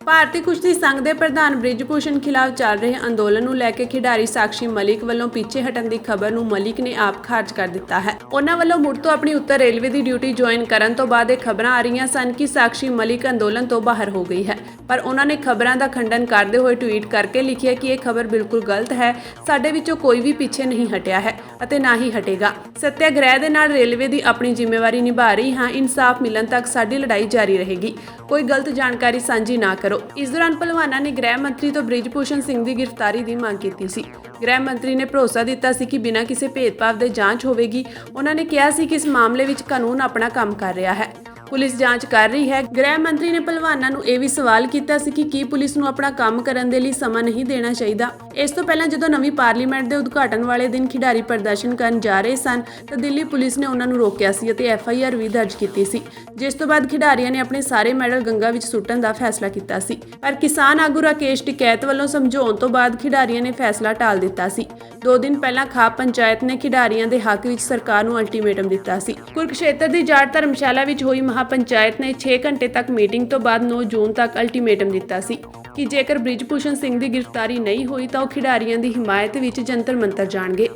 ਭਾਰਤੀ ਕੁਸ਼ਤੀ ਸੰਘ ਦੇ ਪ੍ਰਧਾਨ ਬ੍ਰਿਜ ਭੂਸ਼ਣ ਖਿਲਾਫ ਚੱਲ ਰਹੇ ਅੰਦੋਲਨ ਨੂੰ ਲੈ ਕੇ ਖਿਡਾਰੀ ਸਾਕਸ਼ੀ ਮਲਿਕ ਵੱਲੋਂ ਪਿੱਛੇ ਹਟਣ ਦੀ ਖਬਰ ਨੂੰ ਮਲਿਕ ਨੇ ਆਪ ਖਾਰਜ ਕਰ ਦਿੱਤਾ ਹੈ। ਉਹਨਾਂ ਵੱਲੋਂ ਮੁੜ ਤੋਂ ਆਪਣੀ ਉੱਤਰ ਰੇਲਵੇ ਦੀ ਡਿਊਟੀ ਜੁਆਇਨ ਕਰਨ ਤੋਂ ਬਾਅਦ ਇਹ ਖਬਰਾਂ ਆ ਰਹੀਆਂ ਸਨ ਕਿ ਸਾਕਸ਼ੀ ਮਲਿਕ ਅੰਦੋਲਨ ਤੋਂ ਬਾਹਰ ਹੋ ਗਈ ਹੈ, ਪਰ ਉਹਨਾਂ ਨੇ ਖਬਰਾਂ ਦਾ ਖੰਡਨ ਕਰਦੇ ਹੋਏ ਟਵੀਟ ਕਰਕੇ ਲਿਖਿਆ ਕਿ ਇਹ ਖਬਰ ਬਿਲਕੁਲ ਗਲਤ ਹੈ। ਸਾਡੇ ਵਿੱਚੋਂ ਕੋਈ ਵੀ ਪਿੱਛੇ ਨਹੀਂ ਹਟਿਆ ਹੈ ਅਤੇ ਨਾ ਹੀ ਹਟੇਗਾ। ਸੱਤਿਆਗ੍ਰਹਿ ਦੇ ਨਾਲ ਰੇਲਵੇ ਦੀ ਆਪਣੀ ਜ਼ਿੰਮੇਵਾਰੀ ਨਿਭਾ ਰਹੀ ਹਾਂ। ਇਨਸਾਫ ਮਿਲਣ ਤੱਕ ਸਾਡੀ ਲੜਾਈ ਜਾਰੀ ਰਹੇਗੀ। ਕੋਈ ਗਲਤ ਜਾਣਕਾਰੀ ਸਾਂਝੀ ਨਾ ਕਰੋ। ਇਸ ਦੌਰਾਨ ਭਲਵਾਨਾਂ ਨੇ ਗ੍ਰਹਿ ਮੰਤਰੀ ਤੋਂ ਬ੍ਰਿਜ ਭੂਸ਼ਣ ਸਿੰਘ ਦੀ ਗ੍ਰਿਫਤਾਰੀ ਦੀ ਮੰਗ ਕੀਤੀ ਸੀ। ਗ੍ਰਹਿ ਮੰਤਰੀ ਨੇ ਭਰੋਸਾ ਦਿੱਤਾ ਸੀ ਕਿ ਬਿਨਾਂ ਕਿਸੇ ਭੇਦਭਾਵ ਦੇ ਜਾਂਚ ਹੋਵੇਗੀ। ਉਹਨਾਂ ਨੇ ਕਿਹਾ ਸੀ ਕਿ ਇਸ ਮਾਮਲੇ ਵਿੱਚ ਕਾਨੂੰਨ ਆਪਣਾ ਕੰਮ ਕਰ ਰਿਹਾ ਹੈ, ਪੁਲਿਸ ਜਾਂਚ ਕਰ ਰਹੀ ਹੈ। ਗ੍ਰਹਿ ਮੰਤਰੀ ਨੇ ਭਲਵਾਨਾਂ ਨੂੰ ਇਹ ਵੀ ਸਵਾਲ ਕੀਤਾ ਸੀ ਕਿ ਕੀ ਪੁਲਿਸ ਨੂੰ ਆਪਣਾ ਕੰਮ ਕਰਨ ਦੇ ਲਈ ਸਮਾਂ ਨਹੀਂ ਦੇਣਾ ਚਾਹੀਦਾ। ਇਸ ਤੋਂ ਪਹਿਲਾਂ ਜਦੋਂ ਨਵੀਂ ਪਾਰਲੀਮੈਂਟ ਦੇ ਉਦਘਾਟਨ ਵਾਲੇ ਦਿਨ ਖਿਡਾਰੀ ਪ੍ਰਦਰਸ਼ਨ ਕਰਨ ਜਾ ਰਹੇ ਸਨ ਤਾਂ ਦਿੱਲੀ ਪੁਲਿਸ ਨੇ ਉਹਨਾਂ ਨੂੰ ਰੋਕਿਆ ਸੀ ਅਤੇ FIR ਵੀ ਦਰਜ ਕੀਤੀ ਸੀ, ਜਿਸ ਤੋਂ ਬਾਅਦ ਖਿਡਾਰੀਆਂ ਨੇ ਆਪਣੇ ਸਾਰੇ ਮੈਡਲ ਗੰਗਾ ਵਿੱਚ ਸੁੱਟਣ ਦਾ ਫੈਸਲਾ ਕੀਤਾ ਸੀ। ਪਰ ਕਿਸਾਨ ਆਗੂ ਰਾਕੇਸ਼ ਟਿਕੈਤ ਵੱਲੋਂ ਸਮਝਾਉਣ ਤੋਂ ਬਾਅਦ ਖਿਡਾਰੀਆਂ ਨੇ ਫੈਸਲਾ ਟਾਲ ਦਿੱਤਾ ਸੀ। 2 ਦਿਨ ਪਹਿਲਾਂ ਖਾਪ ਪੰਚਾਇਤ ਨੇ ਖਿਡਾਰੀਆਂ ਦੇ ਹੱਕ ਵਿੱਚ ਸਰਕਾਰ ਨੂੰ ਅਲਟੀਮੇਟਮ ਦਿੱਤਾ ਸੀ। ਕੁਰੂਕਸ਼ੇਤਰ ਦੀ ਜਾਟ ਧਰਮਸ਼ਾਲਾ ਵਿੱਚ ਹੋਈ ਪੰਚਾਇਤ ਨੇ 6 ਘੰਟੇ ਤੱਕ ਮੀਟਿੰਗ ਤੋਂ ਬਾਅਦ 9 ਜੂਨ ਤੱਕ ਅਲਟੀਮੇਟਮ ਦਿੱਤਾ ਸੀ ਕਿ ਜੇਕਰ ਬ੍ਰਿਜ ਭੂਸ਼ਣ ਸਿੰਘ ਦੀ ਗ੍ਰਿਫਤਾਰੀ ਨਹੀਂ ਹੋਈ ਤਾਂ ਉਹ ਖਿਡਾਰੀਆਂ ਦੀ ਹਿਮਾਇਤ ਵਿੱਚ ਜੰਤਰ ਮੰਤਰ ਜਾਣਗੇ।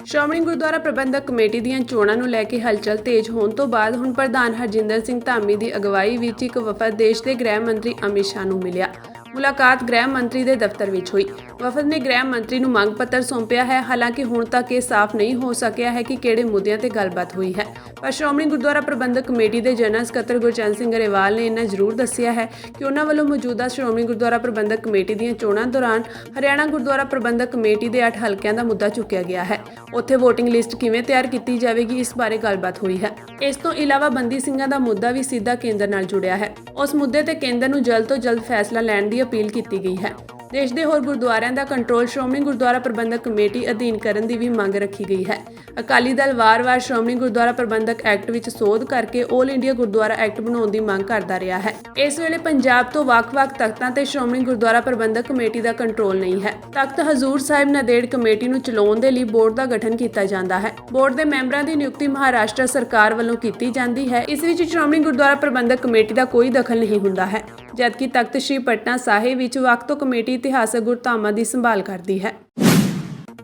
ਸ਼੍ਰੋਮਣੀ ਗੁਰਦੁਆਰਾ ਪ੍ਰਬੰਧਕ ਕਮੇਟੀ ਦੀਆਂ ਚੋਣਾਂ ਨੂੰ ਲੈ ਕੇ ਹਲਚਲ ਤੇਜ਼ ਹੋਣ ਤੋਂ ਬਾਅਦ ਹੁਣ ਪ੍ਰਧਾਨ ਹਰਜਿੰਦਰ ਸਿੰਘ ਧਾਮੀ ਦੀ ਅਗਵਾਈ ਵਿੱਚ ਇੱਕ ਵਫਦ ਦੇਸ਼ ਦੇ ਗ੍ਰਹਿ ਮੰਤਰੀ ਅਮਿਤ ਸ਼ਾਹ ਨੂੰ ਮਿਲਿਆ। ਮੁਲਾਕਾਤ ਗ੍ਰਹਿ ਮੰਤਰੀ ਦੇ ਦਫ਼ਤਰ ਵਿੱਚ ਹੋਈ। ਵਫਦ ਨੇ ਗ੍ਰਹਿ ਮੰਤਰੀ ਨੂੰ ਮੰਗ ਪੱਤਰ ਸੌਂਪਿਆ ਹੈ। ਹਾਲਾਂਕਿ ਹੁਣ ਤੱਕ ਇਹ ਸਾਫ਼ ਨਹੀਂ ਹੋ ਸਕਿਆ ਹੈ ਕਿ ਕਿਹੜੇ ਮੁੱਦਿਆਂ ਤੇ ਗੱਲਬਾਤ ਹੋਈ ਹੈ, ਪਰ ਸ਼੍ਰੋਮਣੀ ਗੁਰਦੁਆਰਾ ਪ੍ਰਬੰਧਕ ਕਮੇਟੀ ਦੇ ਜਨਰਲ ਸਕੱਤਰ ਗੁਰਚਰਨ ਸਿੰਘ ਗਰੇਵਾਲ ਨੇ ਇੰਨਾ ਜ਼ਰੂਰ ਦੱਸਿਆ ਹੈ ਕਿ ਉਹਨਾਂ ਵੱਲੋਂ ਮੌਜੂਦਾ ਸ਼੍ਰੋਮਣੀ ਗੁਰਦੁਆਰਾ ਪ੍ਰਬੰਧਕ ਕਮੇਟੀ ਦੀਆਂ ਚੋਣਾਂ ਦੌਰਾਨ ਹਰਿਆਣਾ ਗੁਰਦੁਆਰਾ ਪ੍ਰਬੰਧਕ ਕਮੇਟੀ ਦੇ 8 ਹਲਕਿਆਂ ਦਾ ਮੁੱਦਾ ਚੁੱਕਿਆ ਗਿਆ ਹੈ। ਉੱਥੇ VOTING ਲਿਸਟ ਕਿਵੇਂ ਤਿਆਰ ਕੀਤੀ ਜਾਵੇਗੀ, ਇਸ ਬਾਰੇ ਗੱਲਬਾਤ ਹੋਈ ਹੈ। ਇਸ ਤੋਂ ਇਲਾਵਾ ਬੰਦੀ ਸਿੰਘਾਂ ਦਾ ਮੁੱਦਾ ਵੀ ਸਿੱਧਾ ਕੇਂਦਰ ਨਾਲ ਜੁੜਿਆ ਹੈ। ਉਸ ਮੁੱਦੇ ਤੇ ਕੇਂਦਰ ਨੂੰ ਜਲਦ ਤੋਂ ਜਲਦ ਫੈਸਲਾ ਲੈਣ ਦੀ ਅਪੀਲ ਕੀਤੀ ਗਈ ਹੈ। ਦੇਸ਼ ਦੇ ਹੋਰ ਗੁਰਦੁਆਰਿਆਂ ਦਾ ਕੰਟਰੋਲ ਸ਼੍ਰੋਮਣੀ ਗੁਰਦੁਆਰਾ ਪ੍ਰਬੰਧਕ ਕਮੇਟੀ ਅਧੀਨ ਕਰਨ ਦੀ ਵੀ ਮੰਗ ਰੱਖੀ ਗਈ ਹੈ। ਅਕਾਲੀ ਦਲ ਵਾਰ-ਵਾਰ ਸ਼੍ਰੋਮਣੀ ਗੁਰਦੁਆਰਾ ਪ੍ਰਬੰਧਕ ਐਕਟ ਵਿੱਚ ਸੋਧ ਕਰਕੇ ਆਲ ਇੰਡੀਆ ਗੁਰਦੁਆਰਾ ਐਕਟ ਬਣਾਉਣ ਦੀ ਮੰਗ ਕਰਦਾ ਰਿਹਾ ਹੈ। ਇਸ ਵੇਲੇ ਪੰਜਾਬ ਤੋਂ ਵੱਖ-ਵੱਖ ਤਖਤਾਂ ਤੇ ਸ਼੍ਰੋਮਣੀ ਗੁਰਦੁਆਰਾ ਪ੍ਰਬੰਧਕ ਕਮੇਟੀ ਦਾ ਕੰਟਰੋਲ ਨਹੀਂ ਹੈ। ਤਖਤ ਹਜ਼ੂਰ ਸਾਹਿਬ ਨੰਦੇੜ ਕਮੇਟੀ ਨੂੰ ਚਲਾਉਣ ਦੇ ਲਈ ਬੋਰਡ ਦਾ ਗਠਨ ਕੀਤਾ ਜਾਂਦਾ ਹੈ। ਬੋਰਡ ਦੇ ਮੈਂਬਰਾਂ ਦੀ ਨਿਯੁਕਤੀ ਮਹਾਰਾਸ਼ਟਰ ਸਰਕਾਰ ਵੱਲੋਂ ਕੀਤੀ ਜਾਂਦੀ ਹੈ। ਇਸ ਵਿੱਚ ਸ਼੍ਰੋਮਣੀ ਗੁਰਦੁਆਰਾ ਪ੍ਰਬੰਧਕ ਕਮੇਟੀ ਦਾ ਕੋਈ ਦਖਲ ਨਹੀਂ ਹੁੰਦਾ ਹੈ, ਜਦਕਿ ਤਖਤ ਸ੍ਰੀ ਪਟਨਾ ਸਾਹਿਬ ਵਿੱਚ ਵਕਤ ਤੋਂ ਕਮੇਟੀ ਇਤਿਹਾਸਕ ਗੁਰਧਾਮਾਂ ਦੀ ਸੰਭਾਲ ਕਰਦੀ ਹੈ।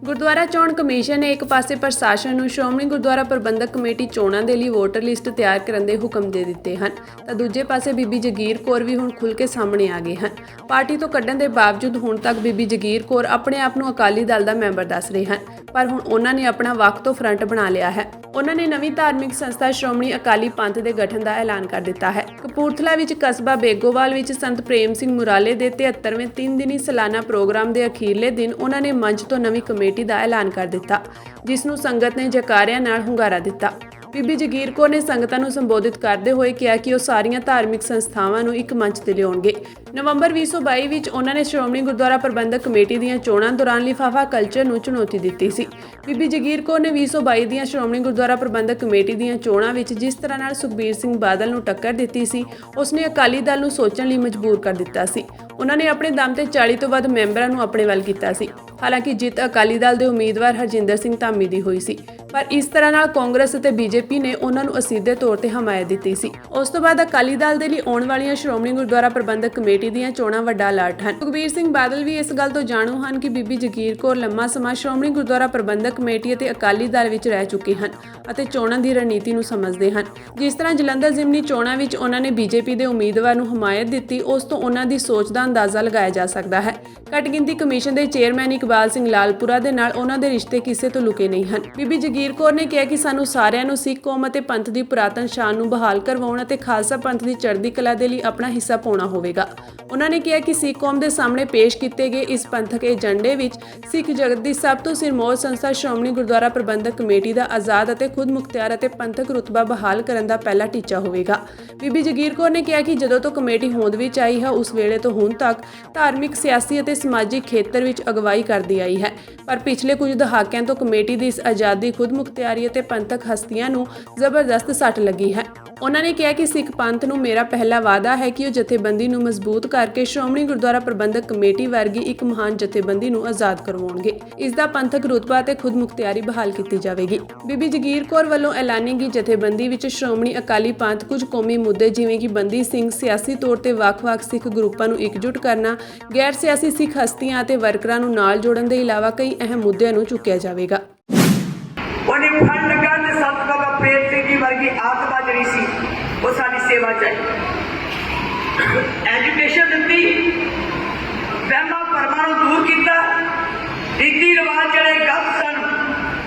ਗੁਰਦੁਆਰਾ ਚੋਣ ਕਮਿਸ਼ਨ ਨੇ ਇੱਕ ਪਾਸੇ ਪ੍ਰਸ਼ਾਸਨ ਨੂੰ ਸ਼੍ਰੋਮਣੀ ਗੁਰਦੁਆਰਾ ਪ੍ਰਬੰਧਕ ਕਮੇਟੀ ਚੋਣਾਂ ਦੇ ਲਈ ਵੋਟਰ ਲਿਸਟ ਤਿਆਰ ਕਰਨ ਦੇ ਹੁਕਮ ਦੇ ਦਿੱਤੇ ਹਨ, ਤਾਂ ਦੂਜੇ ਪਾਸੇ ਬੀਬੀ ਜਗੀਰ ਕੌਰ ਵੀ ਹੁਣ ਖੁੱਲ੍ਹ ਕੇ ਸਾਹਮਣੇ ਆ ਗਏ ਹਨ। ਪਾਰਟੀ ਤੋਂ ਕੱਢਣ ਦੇ ਬਾਵਜੂਦ ਹੁਣ ਤੱਕ ਬੀਬੀ ਜਗੀਰ ਕੌਰ ਆਪਣੇ ਆਪ ਨੂੰ ਅਕਾਲੀ ਦਲ ਦਾ ਮੈਂਬਰ ਦੱਸ ਰਹੇ ਹਨ, ਪਰ ਹੁਣ ਉਹਨਾਂ ਨੇ ਆਪਣਾ ਵਕਤ ਤੋਂ ਫਰੰਟ ਬਣਾ ਲਿਆ ਹੈ। ਉਹਨਾਂ ਨੇ ਨਵੀਂ ਧਾਰਮਿਕ ਸੰਸਥਾ ਸ਼੍ਰੋਮਣੀ ਅਕਾਲੀ ਪੰਥ ਦੇ ਗਠਨ ਦਾ ਐਲਾਨ ਕਰ ਦਿੱਤਾ ਹੈ। ਕਪੂਰਥਲਾ ਵਿੱਚ ਕਸਬਾ ਬੇਗੋਵਾਲ ਵਿੱਚ ਸੰਤ ਪ੍ਰੇਮ ਸਿੰਘ ਮੁਰਾਲੇ ਦੇ 73ਵੇਂ 3 ਦਿਨੀ ਸਾਲਾਨਾ ਪ੍ਰੋਗਰਾਮ ਦੇ ਅਖੀਰਲੇ ਦਿਨ ਉਹਨਾਂ ਨੇ ਮੰਚ ਤੋਂ ਨਵੀਂ ਕਮੇਟੀ ਦਾ ਐਲਾਨ ਕਰ ਦਿੱਤਾ, ਜਿਸ ਨੂੰ ਸੰਗਤ ਨੇ ਜੈਕਾਰਿਆਂ ਨਾਲ ਹੁੰਗਾਰਾ ਦਿੱਤਾ। ਬੀਬੀ ਜਗੀਰ ਕੌਰ ਨੇ ਸੰਗਤਾਂ ਨੂੰ ਸੰਬੋਧਿਤ ਕਰਦੇ ਹੋਏ ਕਿਹਾ ਕਿ ਉਹ ਸਾਰੀਆਂ ਧਾਰਮਿਕ ਸੰਸਥਾਵਾਂ ਨੂੰ ਇੱਕ ਮੰਚ ਤੇ ਲਿਆਉਣਗੇ। ਨਵੰਬਰ 2022 ਵਿੱਚ ਉਹਨਾਂ ਨੇ ਸ਼੍ਰੋਮਣੀ ਗੁਰਦੁਆਰਾ ਪ੍ਰਬੰਧਕ ਕਮੇਟੀ ਦੀਆਂ ਚੋਣਾਂ ਦੌਰਾਨ ਲਿਫਾਫਾ ਕਲਚਰ ਨੂੰ ਚੁਣੌਤੀ ਦਿੱਤੀ ਸੀ। ਬੀਬੀ ਜਗੀਰ ਕੌਰ ਨੇ 2022 ਦੀਆਂ ਸ਼੍ਰੋਮਣੀ ਗੁਰਦੁਆਰਾ ਪ੍ਰਬੰਧਕ ਕਮੇਟੀ ਦੀਆਂ ਚੋਣਾਂ ਵਿੱਚ ਜਿਸ ਤਰ੍ਹਾਂ ਨਾਲ ਸੁਖਬੀਰ ਸਿੰਘ ਬਾਦਲ ਨੂੰ ਟੱਕਰ ਦਿੱਤੀ ਸੀ, ਉਸਨੇ ਅਕਾਲੀ ਦਲ ਨੂੰ ਸੋਚਣ ਲਈ ਮਜਬੂਰ ਕਰ ਦਿੱਤਾ ਸੀ। ਉਹਨਾਂ ਨੇ ਆਪਣੇ ਦਮ ਤੇ 40 ਤੋਂ ਵੱਧ ਮੈਂਬਰਾਂ ਨੂੰ ਆਪਣੇ ਵੱਲ ਕੀਤਾ ਸੀ। ਹਾਲਾਂਕਿ ਜਿੱਤ ਅਕਾਲੀ ਦਲ ਦੇ ਉਮੀਦਵਾਰ ਹਰਜਿੰਦਰ ਸਿੰਘ ਧਾਮੀ ਦੀ ਹੋਈ ਸੀ, ਪਰ ਇਸ ਤਰ੍ਹਾਂ ਨਾਲ ਕਾਂਗਰਸ ਅਤੇ ਬੀਜੇਪੀ ਨੇ ਉਹਨਾਂ ਨੂੰ ਅਸਿੱਧੇ ਤੌਰ ਤੇ ਹਮਾਇਤ ਦਿੱਤੀ ਸੀ। ਉਸ ਤੋਂ ਬਾਅਦ ਅਕਾਲੀ ਦਲ ਦੇ ਲਈ ਆਉਣ ਵਾਲੀਆਂ ਸ਼੍ਰੋਮਣੀ ਗੁਰਦੁਆਰਾ ਪ੍ਰਬੰਧਕ ਕਮੇਟੀ ਦੀਆਂ ਚੋਣਾਂ ਵੱਡਾ ਅਲਰਟ ਹਨ। ਸੁਖਬੀਰ ਸਿੰਘ ਬਾਦਲ ਵੀ ਇਸ ਗੱਲ ਤੋਂ ਜਾਣੂ ਹਨ ਕਿ ਬੀਬੀ ਜਗੀਰ ਕੌਰ ਲੰਮਾ ਸਮਾਂ ਸ਼੍ਰੋਮਣੀ ਗੁਰਦੁਆਰਾ ਪ੍ਰਬੰਧਕ ਕਮੇਟੀ ਅਤੇ ਅਕਾਲੀ ਦਲ ਵਿੱਚ ਰਹਿ ਚੁੱਕੇ ਹਨ ਅਤੇ ਚੋਣਾਂ ਦੀ ਰਣਨੀਤੀ ਨੂੰ ਸਮਝਦੇ ਹਨ। ਜਿਸ ਤਰ੍ਹਾਂ ਜਲੰਧਰ ਜ਼ਿਮਨੀ ਚੋਣਾਂ ਵਿੱਚ ਉਹਨਾਂ ਨੇ ਬੀਜੇਪੀ ਦੇ ਉਮੀਦਵਾਰ ਨੂੰ ਹਮਾਇਤ ਦਿੱਤੀ, ਉਸ ਤੋਂ ਉਹਨਾਂ ਦੀ ਸੋਚ ਦਾ ਅੰਦਾਜ਼ਾ ਲਗਾਇਆ ਜਾ ਸਕਦਾ ਹੈ। ਘੱਟ ਗਿਣਤੀ ਕਮਿਸ਼ਨ ਦੇ ਚੇਅਰਮੈਨ ਇਕਬਾਲ ਸਿੰਘ ਲਾਲਪੁਰਾ ਦੇ ਨਾਲ ਉਹਨਾਂ ਦੇ ਰਿਸ਼ਤੇ ਕਿਸੇ ਤੋਂ ਲੁਕੇ ਨਹੀਂ ਹਨ। ਬੀਬੀ ਜਗੀਰ ਕੌਰ ਨੇ ਕਿਹਾ ਕਿ ਸਾਨੂੰ ਸਾਰਿਆਂ ਨੂੰ ਸਿੱਖ ਕੌਮ ਅਤੇ ਪੰਥ ਦੀ ਪੁਰਾਤਨ ਸ਼ਾਨ ਨੂੰ ਬਹਾਲ ਕਰਵਾਉਣ ਅਤੇ ਖਾਲਸਾ ਪੰਥ ਦੀ ਚੜ੍ਹਦੀ ਕਲਾ ਦੇ ਲਈ ਆਪਣਾ ਹਿੱਸਾ ਪਾਉਣਾ ਹੋਵੇਗਾ। ਉਹਨਾਂ ਨੇ ਕਿਹਾ ਕਿ ਸਿੱਖ ਕੌਮ ਦੇ ਸਾਹਮਣੇ ਪੇਸ਼ ਕੀਤੇ ਗਏ ਇਸ ਪੰਥਕ ਏਜੰਡੇ ਵਿੱਚ ਸਿੱਖ ਜਗਤ ਦੀ ਸਭ ਤੋਂ ਸਿਰਮੌਰ ਸੰਸਥਾ ਸ਼੍ਰੋਮਣੀ ਗੁਰਦੁਆਰਾ ਪ੍ਰਬੰਧਕ ਕਮੇਟੀ ਦਾ ਆਜ਼ਾਦ ਅਤੇ ਖੁਦ ਮੁਖਤਿਆਰ ਅਤੇ ਪੰਥਕ ਰੁਤਬਾ ਬਹਾਲ ਕਰਨ ਦਾ ਪਹਿਲਾ ਟੀਚਾ ਹੋਵੇਗਾ। ਬੀਬੀ ਜਗੀਰ ਕੌਰ ਨੇ ਕਿਹਾ ਕਿ ਜਦੋਂ ਤੋਂ ਕਮੇਟੀ ਹੋਂਦ ਵਿੱਚ ਆਈ ਹੈ ਉਸ ਵੇਲੇ ਤੋਂ ਹੁਣ ਤੱਕ ਧਾਰਮਿਕ, ਸਿਆਸੀ ਅਤੇ ਸਮਾਜਿਕ ਖੇਤਰ ਵਿੱਚ ਅਗਵਾਈ ਕਰਦੀ ਆਈ ਹੈ, ਪਰ ਪਿਛਲੇ ਕੁਝ ਦਹਾਕਿਆਂ ਤੋਂ ਕਮੇਟੀ ਦੀ ਇਸ ਆਜ਼ਾਦੀ, ਖੁਦ ਮੁਖਤਿਆਰੀ ਅਤੇ ਪੰਥਕ ਹਸਤੀਆਂ ਨੂੰ ਜ਼ਬਰਦਸਤ ਸੱਟ ਲੱਗੀ ਹੈ। ਉਹਨਾਂ ਨੇ ਕਿਹਾ ਕਿ ਸਿੱਖ ਪੰਥ ਨੂੰ ਮੇਰਾ ਪਹਿਲਾ ਵਾਅਦਾ ਹੈ ਕਿ ਉਹ ਜਥੇਬੰਦੀ ਨੂੰ ਮਜ਼ਬੂਤ ਕਰਕੇ ਸ਼੍ਰੋਮਣੀ ਗੁਰਦੁਆਰਾ ਪ੍ਰਬੰਧਕ ਕਮੇਟੀ ਵਰਗੀ ਇੱਕ ਮਹਾਨ ਜਥੇਬੰਦੀ ਨੂੰ ਆਜ਼ਾਦ ਕਰਵਾਉਣਗੇ। ਇਸ ਦਾ ਪੰਥਕ ਰੁਤਬਾ ਅਤੇ ਖੁਦ ਮੁਖਤਿਆਰੀ ਬਹਾਲ ਕੀਤੀ ਜਾਵੇਗੀ। ਬੀਬੀ ਜਗੀਰ ਕੌਰ ਵੱਲੋਂ ਐਲਾਨੀ ਗਈ ਜਥੇਬੰਦੀ ਵਿੱਚ ਸ਼੍ਰੋਮਣੀ ਅਕਾਲੀ ਪੰਥ ਕੁਝ ਕੌਮੀ ਮੁੱਦੇ ਜਿਵੇਂ ਕਿ ਬੰਦੀ ਸਿੰਘ, ਸਿਆਸੀ ਤੌਰ ਤੇ ਵੱਖ-ਵੱਖ ਸਿੱਖ ਗਰੁੱਪਾਂ ਨੂੰ ਇਕਜੁੱਟ ਕਰਨਾ, ਗੈਰ ਸਿਆਸੀ ਸਿੱਖ ਹਸਤੀਆਂ ਅਤੇ ਵਰਕਰਾਂ ਨੂੰ ਨਾਲ ਜੋੜਨ ਦੇ ਇਲਾਵਾ ਕਈ ਅਹਿਮ ਮੁੱਦਿਆਂ ਨੂੰ ਚੁੱਕਿਆ ਜਾਵੇਗਾ। ਉਹਨੇ ਫੜ ਲਗਾ ਤੇ ਸੰਤ ਬਾਬਾ ਪ੍ਰੇਮ ਸਿੰਘ ਜੀ ਵਰਗੀ ਆਤਮਾ ਜਿਹੜੀ ਸੀ ਉਹ ਸਾਡੀ ਸੇਵਾ ਚ ਐਜੂਕੇਸ਼ਨ ਦਿੱਤੀ, ਵਹਿਮਾਂ ਭਰਮਾਂ ਨੂੰ ਦੂਰ ਕੀਤਾ, ਰੀਤੀ ਰਿਵਾਜ ਜਿਹੜੇ ਗਲਤ ਸਨ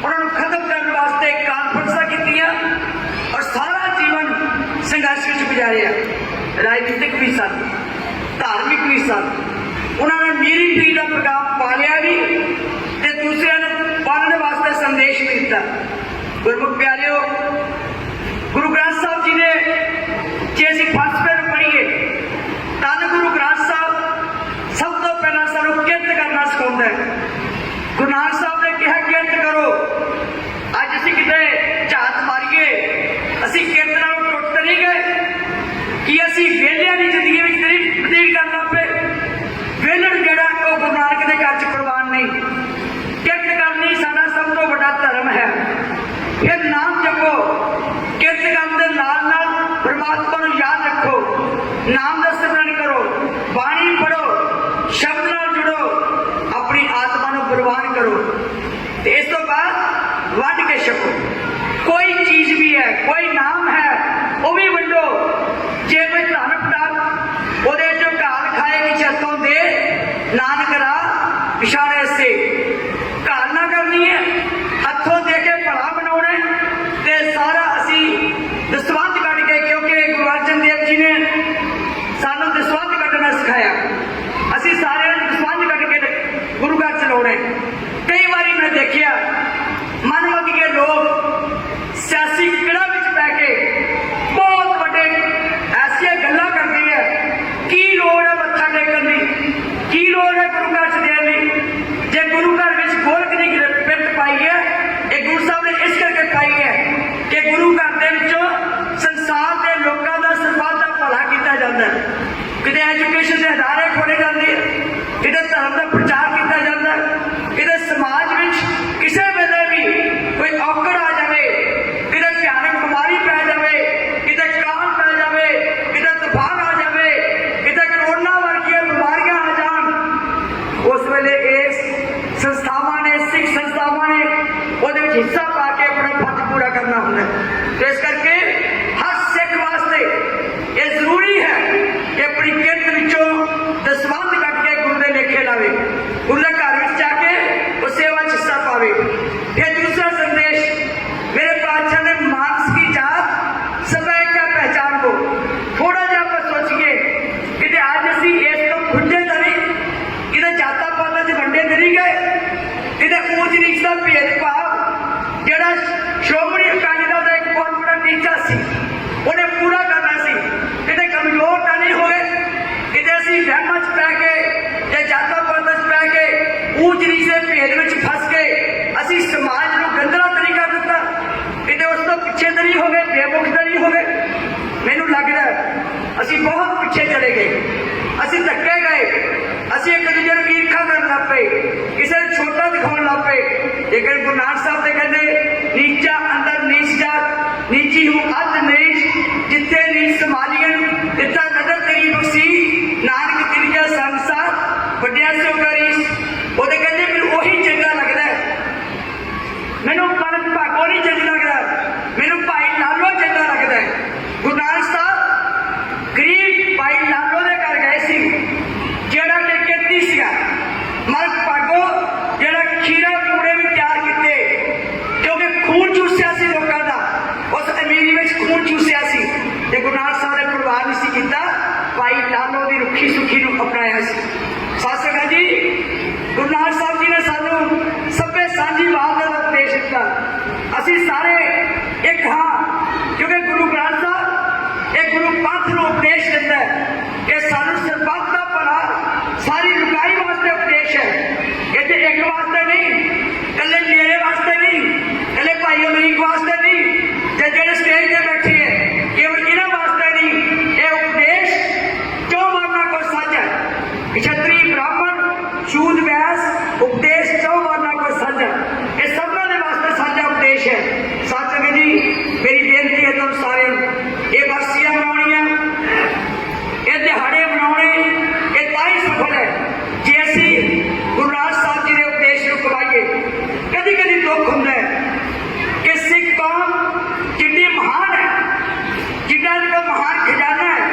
ਉਹਨਾਂ ਨੂੰ ਖਤਮ ਕਰਨ ਵਾਸਤੇ ਕਾਨਫਰੰਸਾਂ ਕੀਤੀਆਂ ਔਰ ਸਾਰਾ ਜੀਵਨ ਸੰਘਰਸ਼ ਵਿੱਚ ਗੁਜ਼ਾਰਿਆ। ਰਾਜਨੀਤਿਕ ਵੀ ਸਨ, ਧਾਰਮਿਕ ਵੀ ਸਨ। ਉਹਨਾਂ ਨੇ ਮੀਰੀ ਪੀਰ ਦਾ ਪ੍ਰੋਗਰਾਮ ਪਾਲਿਆ ਵੀ ਤੇ ਦੂਸਰਿਆਂ ਨੂੰ ਪਾਲਣ ਵਾਸਤੇ ਸੰਦੇਸ਼ ਵੀ ਦਿੱਤਾ। ਗੁਰਮੁਖ ਪਿਆਰਿਓ, ਗੁਰੂ ਗ੍ਰੰਥ ਸਾਹਿਬ ਜੀ ਨੇ ਜੇ ਅਸੀਂ ਫਲਸਫੇ ਨੂੰ ਪੜ੍ਹੀਏ ਤਾਂ ਗੁਰੂ ਗ੍ਰੰਥ ਸਾਹਿਬ ਸਭ ਤੋਂ ਪਹਿਲਾਂ ਸਾਨੂੰ ਕਿਰਤ ਕਰਨਾ ਸਿਖਾਉਂਦਾ ਹੈ। ਗੁਰੂ ਨਾਨਕ ਸਾਹਿਬ ਨੇ ਕਿਹਾ ਕਿਰਤ ਕਰੋ। ਅੱਜ ਅਸੀਂ ਕਿਤੇ ਝਾਤ ਮਾਰੀਏ, ਅਸੀਂ ਕਿਰਤ ਨਾਲ ਟੁੱਟ ਨਹੀਂ ਗਏ ਕਿ ਅਸੀਂ ਵਿਹਲਿਆਂ ਦੀ ਜ਼ਿੰਦਗੀ ਵਿੱਚ ਬਤੀਤ ਕਰਨ ਲੱਗ ਪਏ। ਵਿਹਲੜ ਜਿਹੜਾ ਉਹ ਗੁਰੂ ਨਾਨਕ ਦੇ ਘਰ 'ਚ ਪ੍ਰਵਾਨ ਨਹੀਂ। ਕਿਰਤ ਕਰਨੀ ਸਾਡਾ ਸਭ ਤੋਂ ਵੱਡਾ ਧਰਮ ਹੈ। ਫਿਰ ਨਾਮ ਜਪੋ, ਕਿਰਤ ਕਰਨ ਦੇ ਨਾਲ ਨਾਲ ਪਰਮਾਤਮਾ ਨੂੰ ਯਾਦ ਰੱਖੋ, ਨਾਮ ਦਾ ਸਿਮਰਨ ਕਰੋ, ਬਾਣੀ ਪੜ੍ਹੋ, ਸ਼ਬਦ ਨਾਲ ਜੁੜੋ, ਆਪਣੀ ਆਤਮਾ ਨੂੰ ਪ੍ਰਵਾਨ ਕਰੋ ਤੇ ਇਸ ਤੋਂ ਬਾਅਦ ਵੰਡ ਕੇ ਛਕੋ। ਕੋਈ ਚੀਜ਼ ਵੀ ਹੈ, ਕੋਈ ਨਾਮ ਹੈ, ਉਹ ਵੀ ਵੰਡੋ। ਜੇ ਕੋਈ ਧਨ ਪਦਾਰਥ ਉਹਦੇ ਚੋਂ ਘਾਲ ਖਾਏਗੀ ਛੱਤੋਂ ਦੇ ਨਾਨਕ ਰਾਹ ਇਸ਼ਾਰੇ ਸੇ ਘਾਲ ਨਾ ਕਰਨੀ ਹੈ, ਹੱਥੋਂ ਦੇ ਕੇ ਭਲਾ ਬਣਾਉਣਾ ਤੇ ਸਾਰਾ ਅਸੀਂ ਦਸਵੰਧ ਕੱਢ ਕੇ, ਕਿਉਂਕਿ ਗੁਰੂ ਅਰਜਨ ਦੇਵ ਜੀ ਨੇ ਸਾਨੂੰ ਦਸਵੰਧ ਕੱਢਣਾ ਸਿਖਾਇਆ। ਅਸੀਂ ਸਾਰਿਆਂ ਨੂੰ ਦਸਵੰਧ ਕੱਢ ਕੇ ਗੁਰੂ ਘਰ ਚਲਾਉਣੇ। ਕਈ ਵਾਰੀ ਮੈਂ ਦੇਖਿਆ ਮਨਮਤੀਏ ਲੋਕ ਸਿਆਸੀ ਕਿੜਾ ਵਿੱਚ ਪੈ ਕੇ ਬਹੁਤ ਵੱਡੇ ਐਸੀਆਂ ਗੱਲਾਂ ਕਰਦੇ ਹੈ। ਕੀ ਲੋੜ ਹੈ ਮੱਥਾ ਟੇਕਣ ਦੀ? ਕੀ ਲੋੜ ਹੈ ਗੁਰੂ ਘਰ ਚ ਦੇਣ ਦੀ? ਜੇ ਗੁਰੂ ਘਰ ਵਿੱਚ ਗੋਲਕ ਦੀ ਪਿਰਤ ਪਾਈ ਹੈ, ਇਹ ਗੁਰੂ ਸਾਹਿਬ ਨੇ ਇਸ ਕਰਕੇ ਪਾਈ ਹੈ ਕਿ ਗੁਰੂ ਘਰ ਦੇ ਵਿੱਚੋਂ ਸੰਸਾਰ ਦੇ ਲੋਕਾਂ ਦਾ ਸਰਬੱਤ ਦਾ ਭਲਾ ਕੀਤਾ ਜਾਂਦਾ ਹੈ। ਕਿਤੇ ਐਜੂਕੇਸ਼ਨ ਦੇ ਅਦਾਰੇ ਖੋਲੇ ਜਾਂਦੇ, ਕਿਤੇ ਧਰਮ ਦਾ ਪ੍ਰਚਾਰ ਕੀਤਾ ਜਾਂਦਾ, ਕਿਤੇ ਸਮਾਜ ਵਿੱਚ ਕਿਸੇ ਵੇਲੇ ਵੀ ਕੋਈ ਔਕੜ ਆ ਜਾਵੇ, ਕਿਤੇ ਭਿਆਨਕ ਬਿਮਾਰੀ ਪੈ ਜਾਵੇ, ਕਿਤੇ ਕਾਲ ਪੈ ਜਾਵੇ, ਕਿਤੇ ਤੂਫਾਨ ਆ ਜਾਵੇ, ਕਿਤੇ ਕਰੋਨਾ ਵਰਗੀਆਂ ਬਿਮਾਰੀਆਂ ਆ ਜਾਣ, ਉਸ ਵੇਲੇ ਇਸ ਸੰਸਥਾਵਾਂ ਨੇ, ਸਿੱਖ ਸੰਸਥਾਵਾਂ ਨੇ ਉਹਦੇ ਵਿੱਚ ਹਿੱਸਾ ਪਾ ਕੇ ਆਪਣਾ ਫਰਜ਼ ਪੂਰਾ ਕਰਨਾ ਹੁੰਦਾ। ਤੇ ਇਸ ਕਰਕੇ ਹਰ ਸਿੱਖ ਵਾਸਤੇ ਇਹ ਜ਼ਰੂਰੀ ਹੈ ਕਿ ਆਪਣੀ ਕਿਰਤ ਵਿੱਚੋਂ ਦਸਵੰਧ ਕੱਢ ਕੇ ਗੁਰੂ ਦੇ ਲੇਖੇ ਲਾਵੇ, ਗੁਰੂ ਦੇ ਘਰ ਵਿੱਚ ਜਾ ਕੇ ਉਹ ਸੇਵਾ 'ਚ ਹਿੱਸਾ ਪਾਵੇ। ਫਿਰ ਦੂਸਰਾ ਸੰਦੇਸ਼ ਮੇਰੇ ਪਾਤਸ਼ਾਹ ਨੇ ਮਾਨਸ ਕੀ ਜਾਤ ਸਭੈ ਕਾ ਪਹਿਚਾਨ ਕੋ। ਥੋੜਾ ਜਿਹਾ ਆਪਾਂ ਸੋਚੀਏ, ਕਿਤੇ ਅੱਜ ਅਸੀਂ ਇਸ ਤੋਂ ਖੁੱਜੇ ਤਾਂ ਨਹੀਂ, ਕਿਤੇ ਜਾਤਾਂ ਪਾਤਾਂ 'ਚ ਵੰਡੇ ਤਾਂ ਨਹੀਂ ਗਏ, ਕਿਤੇ ਊਚ ਨੀਚ ਦਾ ਭੇਦਭਾਵ ਜਿਹੜਾ ਸ਼੍ਰੋਮਣੀ ਅਕਾਲੀ ਦਲ ਦਾ ਇੱਕ ਬਹੁਤ ਵੱਡਾ ਟੀਚਾ ਸੀ ਉਹਨੇ ਪੂਰਾ ਕਰਨਾ ਸੀ, ਕਿਤੇ ਕਮਜ਼ੋਰ ਤਾਂ ਨਹੀਂ ਹੋਏ, ਕਿਤੇ ਅਸੀਂ ਵਹਿਮਾਂ 'ਚ ਪੈ ਕੇ ਜਾਂ ਜਾਤਾਂ ਪਾਤਾਂ 'ਚ ਪੈ ਕੇ ਊਚ ਨੀਚ ਦੇ ਭੇਦ ਵਿੱਚ ਫਸ ਕੇ ਅਸੀਂ ਸਮਾਜ ਨੂੰ ਗੰਦਲਾ ਤਾਂ ਨਹੀਂ ਕਰ ਦਿੱਤਾ, ਕਿਤੇ ਉਸ ਤੋਂ ਪਿੱਛੇ ਤਾਂ ਨਹੀਂ ਹੋ ਗਏ, ਬੇਮੁਖ ਤਾਂ ਨਹੀਂ ਹੋ ਗਏ। ਮੈਨੂੰ ਲੱਗਦਾ ਅਸੀਂ ਬਹੁਤ ਪਿੱਛੇ ਚਲੇ ਗਏ, ਅਸੀਂ ਧੱਕੇ ਗਏ। ਅਸੀਂ ਇੱਕ ਦੂਜੇ ਨੂੰ ਈਰਖਾ ਕਰਨ ਲੱਗ ਪਏ, ਕਿਸੇ ਨੂੰ ਛੋਟਾ ਦਿਖਾਉਣ ਲੱਗ ਪਏ। ਲੇਕਿਨ ਗੁਰੂ ਨਾਨਕ ਸਾਹਿਬ ਤੇ ਕਹਿੰਦੇ ਨੀਚਾ ਅੰਦਰ ਨੀਚ ਜਾਤ, ਨੀਚੀ ਹੂੰ ਅੱਧ ਨੀਚ, ਜਿੱਥੇ ਨੀਚ ਸਮਾਲੀਅਨ ਦਿੱਤਾ ਨਜ਼ਰ ਤੇਰੀ ਬਖਸ਼ੀ, ਨਾਨਕ ਤਿਰਕਾ ਸੰਸਾਰ ਵੱਡਿਆ ਸੋ ਕਰੀ। ਉਹਦੇ ਕਹਿੰਦੇ ਮੈਨੂੰ ਉਹੀ ਚੰਗਾ ਲੱਗਦਾ, ਮੈਨੂੰ ਪਲਕ ਭਾਗੋ ਨਹੀਂ ਚੰਗਾ ਲੱਗਦਾ, ਮੈਨੂੰ ਭਾਈ ਲਾਲੋ ਚੰਗਾ ਲੱਗਦਾ। ਗੁਰੂ ਨਾਨਕ ਸਾਹਿਬ ਗਰੀਬ ਭਾਈ ਲਾਲੋ ਦੇ ਘਰ ਗਏ ਸੀ, ਜਿਹੜਾ ਕਿ ਕਿਰਤੀ ਸੀਗਾ। ਮਲਕ ਭਾਗੋ ਜਿਹੜਾ ਖੀਰਾ ਪੂੜੇ ਵੀ ਤਿਆਰ ਕੀਤੇ, ਕਿਉਂਕਿ ਖੂਨ ਚੂਸਿਆ ਸੀ ਲੋਕਾਂ ਦਾ, ਉਸ ਅਮੀਰੀ ਵਿੱਚ ਖੂਨ ਚੂਸਿਆ ਸੀ। ਤੇ ਗੁਰੂ ਨਾਨਕ ਸਾਹਿਬ ਦੇ ਪਰਿਵਾਰ ਨਹੀਂ ਸੀ ਕੀਤਾ, ਭਾਈ ਲਾਲੋ ਦੀ ਰੁੱਖੀ ਸੁੱਖੀ ਨੂੰ ਅਪਣਾਇਆ ਸੀ। ਸਤਿ ਸ੍ਰੀ ਅਕਾਲ ਜੀ। ਗੁਰੂ ਨਾਨਕ ਸਾਹਿਬ ਜੀ ਨੇ ਸਾਨੂੰ ਸਭੇ ਸਾਂਝੀਵਾਦ ਦਾ ਉਪਦੇਸ਼ ਦਿੱਤਾ। ਅਸੀਂ ਸਾਰੇ ਇੱਕ ਹਾਂ, ਕਿਉਂਕਿ ਗੁਰੂ ਗ੍ਰੰਥ ਸਾਹਿਬ ਇਹ ਗੁਰੂ ਪੰਥ ਨੂੰ ਉਪਦੇਸ਼ ਦਿੰਦਾ ਹੈ ਕਿ ਸਾਨੂੰ ਸਰਬੱਤ ਦਾ ਭਲਾ ਸਾਰੀ ਲੁਕਾਈ ਵਾਸਤੇ ਉਪਦੇਸ਼ ਹੈ। ਇੱਥੇ ਇੱਕ ਵਾਸਤੇ ਨਹੀਂ, ਇਕੱਲੇ ਮੇਰੇ ਵਾਸਤੇ ਨਹੀਂ, ਇਕੱਲੇ ਭਾਈ ਅਮਰੀਕ ਵਾਸਤੇ ਨਹੀਂ, ਤੇ ਜਿਹੜੇ ਸਟੇਜ ਤੇ ਬੈਠੇ ਹੈ ਕੇਵਲ ਇਹਨਾਂ ਵਾਸਤੇ ਨਹੀਂ। ਇਹ ਉਪਦੇਸ਼ ਕਿਉਂ ਮਾਰਨਾ ਕੋਈ ਸੱਚ ਹੈ, ਖੱਤਰੀ ਬ੍ਰਾਹਮਣ ਸ਼ੂਦ ਵੈਸ ਉਪਦੇਸ਼ ਕਿਉਂ ਮਾਰਨਾ ਕੋਈ ਸੱਚ ਹੈ, ਇਹ ਸਭਨਾਂ ਦੇ ਵਾਸਤੇ ਸਾਂਝਾ ਉਪਦੇਸ਼ ਹੈ। ਸੱਚ ਹੈ ਜੀ। ਮੇਰੀ ਬੇਨਤੀ ਹੈ ਤੁਹਾਨੂੰ ਸਾਰਿਆਂ ਨੂੰ, ਇਹ ਵਰਸੀਆਂ ਬਣਾਉਣੀਆਂ, ਇਹ ਦਿਹਾੜੇ ਬਣਾਉਣੇ, ਇਹ ਤਾਂ ਹੀ ਸਫਲ ਹੈ ਜੇ ਅਸੀਂ ਗੁਰੂ ਨਾਨਕ ਸਾਹਿਬ ਜੀ ਦੇ ਉਪਦੇਸ਼ ਨੂੰ ਕਮਾਈਏ। ਕਦੀ ਕਦੀ ਦੁੱਖ ਹੁੰਦਾ ਹੈ ਕਿ ਸਿੱਖ ਕੌਮ ਜਿੰਨੀ ਮਹਾਨ ਹੈ, ਜਿੱਡਾ ਇਹਦਾ ਮਹਾਨ ਖਜ਼ਾਨਾ ਹੈ,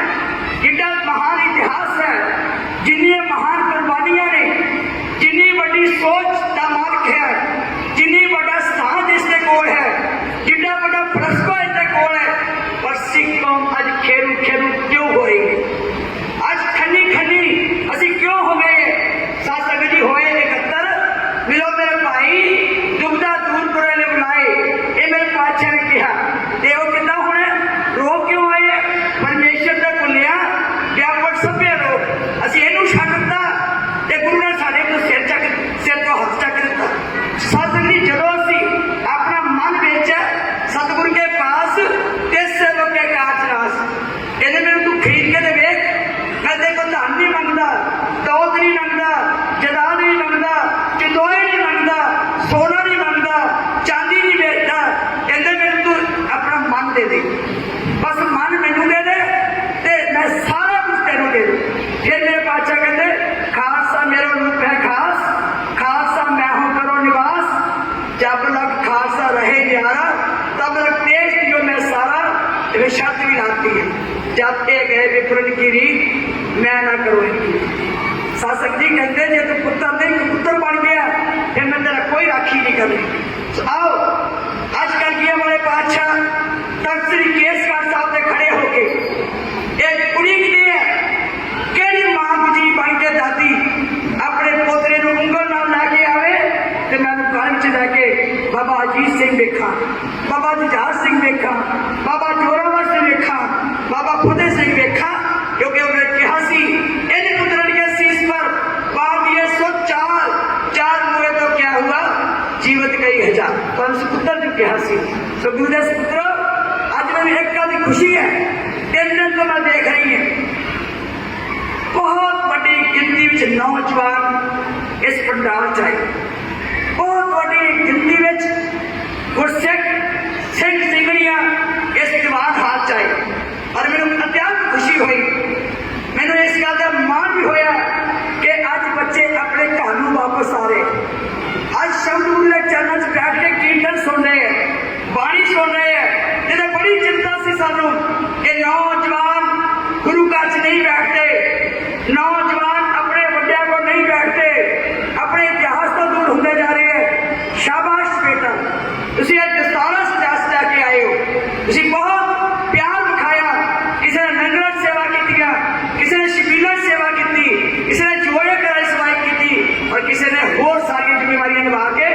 ਜਿੱਡਾ ਮਹਾਨ ਇਤਿਹਾਸ ਹੈ, ਜਿੰਨੀਆਂ ਮਹਾਨ ਕੁਰਬਾਨੀਆਂ ਨੇ, ਜਿੰਨੀ ਵੱਡੀ ਸੋਚ ਦਾ ਮਾਲਕ ਹੈ, ਜਿੰਨੀ ਵੱਡਾ ਸਥਾਨ ਇਸ ਦੇ ਕੋਲ ਹੈ, ਜਿੱਡਾ ਵੱਡਾ ਫਲਸਫਾ ਇਸ ਦੇ ਕੋਲ ਹੈ, ਪਰ ਸਿੱਖ ਕੌਮ ਅੱਜ ਖੇਰੂ ਖੇਰੂ ਕਿਉਂ ਹੋ ਰਹੀ ਹੈ? ਅੱਜ ਖੰਨੀ ਖੰਨੀ ਅਸੀਂ ਕਿਉਂ ਹੋ ਗਏ? ਸਾਧ ਸੰਗਤ ਜੀ ਹੋਏ 71 ਮਿਲੋ ਮੇਰੇ ਭਾਈ, ਦੁਬਦਾ ਦੂਰ ਕੋਰੇ ਨੇ ਬੁਲਾਏ, ਇਹ ਮੇਰੇ ਪਾਤਸ਼ਾਹ ਨੇ ਕਿਹਾ। ਤੇ ਉਹ ਕਿੱਦਾਂ ਹੋਣਾ? ਰੋ ਕਿਉਂ ਆਏ? ਪਰਮੇਸ਼ਰ ਦਾ ਭੁੱਲਿਆ ਵਿਆਪਕ ਸਭਿਆ ਰੋਗ। ਅਸੀਂ ਇਹਨੂੰ ਛੱਡ ਦਿੱਤਾ ਤੇ ਗੁਰੂ ਨੇ ਸਾਡੇ ਕੋਲ ਸਿਰ ਤੋਂ ਹੱਥ ਚੱਕ ਦਿੱਤਾ। ਸਾਧ ਸੰਗਤ ਜੀ, ਜਦੋਂ ਅਸੀਂ ਆਪਣਾ ਮਨ ਵੇਚਿਆ ਸਤਿਗੁਰੂ ਕੇ ਪਾਸ ਤੇ ਸੇਵਕ ਕੇ ਕਾਜ ਰਾਸ, ਕਹਿੰਦੇ ਮੈਨੂੰ ਤੂੰ ਖਰੀਦ ਕੇ ਦੇ ਵੇਖ, ਮੈਂ ਤੇ ਕੋਈ ਧਨ ਨਹੀਂ ਮੰਗਦਾ, ਦੌਲਤ ਨਹੀਂ ਮੰਗਦਾ, ਜਾਇਦਾਦ ਨਹੀਂ ਮੰਗਦਾ, ਚੰਦੋਏ ਨਹੀਂ ਮੰਗਦਾ, ਸੋਨਾ ਨਹੀਂ ਮੰਗਦਾ, ਚਾਂਦੀ ਨਹੀਂ ਵੇਚਦਾ। ਕਹਿੰਦੇ ਮੈਨੂੰ ਤੂੰ ਆਪਣਾ ਮਨ ਦੇ ਦੇ, ਬਸ ਮਨ ਮੈਨੂੰ ਦੇ ਦੇ ਤੇ ਮੈਂ ਸਾਰਾ ਕੁਝ ਤੈਨੂੰ ਦੇ ਦੂੰ। ਫਿਰ ਮੇਰੇ ਪਾਤਸ਼ਾਹ ਕਹਿੰਦੇ ਖਾਲਸਾ ਮੇਰਾ ਰੂਪ ਹੈ ਖਾਸ, ਖਾਲਸਾ ਮੈਂ ਹੂੰ ਕਰੋ ਨਿਵਾਸ, जब लग खालसा रहे न्यारा तब लग तेज जो मैं सारा। तो शर्त भी लाती है, जब ये गए विप्रण की रीत मैं ना करो इनकी। शासक जी कहते जो तू पुत्र नहीं, तू पुत्र बन गया, फिर मैं तेरा कोई राखी नहीं करनी। आओ आजकल की हमारे बादशाह तख्त श्री केसगढ़ साहब ने खड़े होके एक कुड़ी की है केड़ी मां जी बन के दादी अपने पोतरे को उंगल नाल लैके आवे ते मैं घर च जाके बाबा अजीत सिंह देखा, बाबा जुझार सिंह देखा, बाबा जोरावर सिंह देखा, बाबा फतेह सिंह देखा, क्योंकि उन्हें कहा सी इन पुत्रन के शीश पर बार दिए 104 चार हुए तो क्या हुआ, जीवित कई हजार। तो हमसे पुत्र जो कहा सी सो गुरुदेव पुत्र आज मैंने एक का भी खुशी है, 3 दिन तो मैं देख रही है बहुत बड़ी गिनती में नौजवान इस पंडाल च आए, बहुत बड़ी गिनती में गुरसिख सिंह सिंगड़ियां इस दीवान हाथ च आए और मैंने अत्यंत खुशी हुई। मैंने इस गल का मान भी होया कि अज बच्चे अपने घर में वापस आ रहे, अज शब्द गुरु के चरणों से बैठ के कीर्तन सुन रहे हैं, बाणी सुन रहे हैं। जिन्हें बड़ी चिंता सी सानू कि नौजवान गुरु घर च नहीं बैठते, नौजवान अपने बड़िया को नहीं बैठते, अपने इतिहास तो दूर होते जा रहे हैं। शाबाश बेटा, तुसी आज दस्तारा सजा सजा के आए हो, तुसी बहुत प्यार दिखाया, किसी ने लंगर सेवा की, किसी ने शिबिर सेवा की, किसी ने जोड़े कराई सवाई की और किसी ने होर सारी जिम्मेवारियां निभा के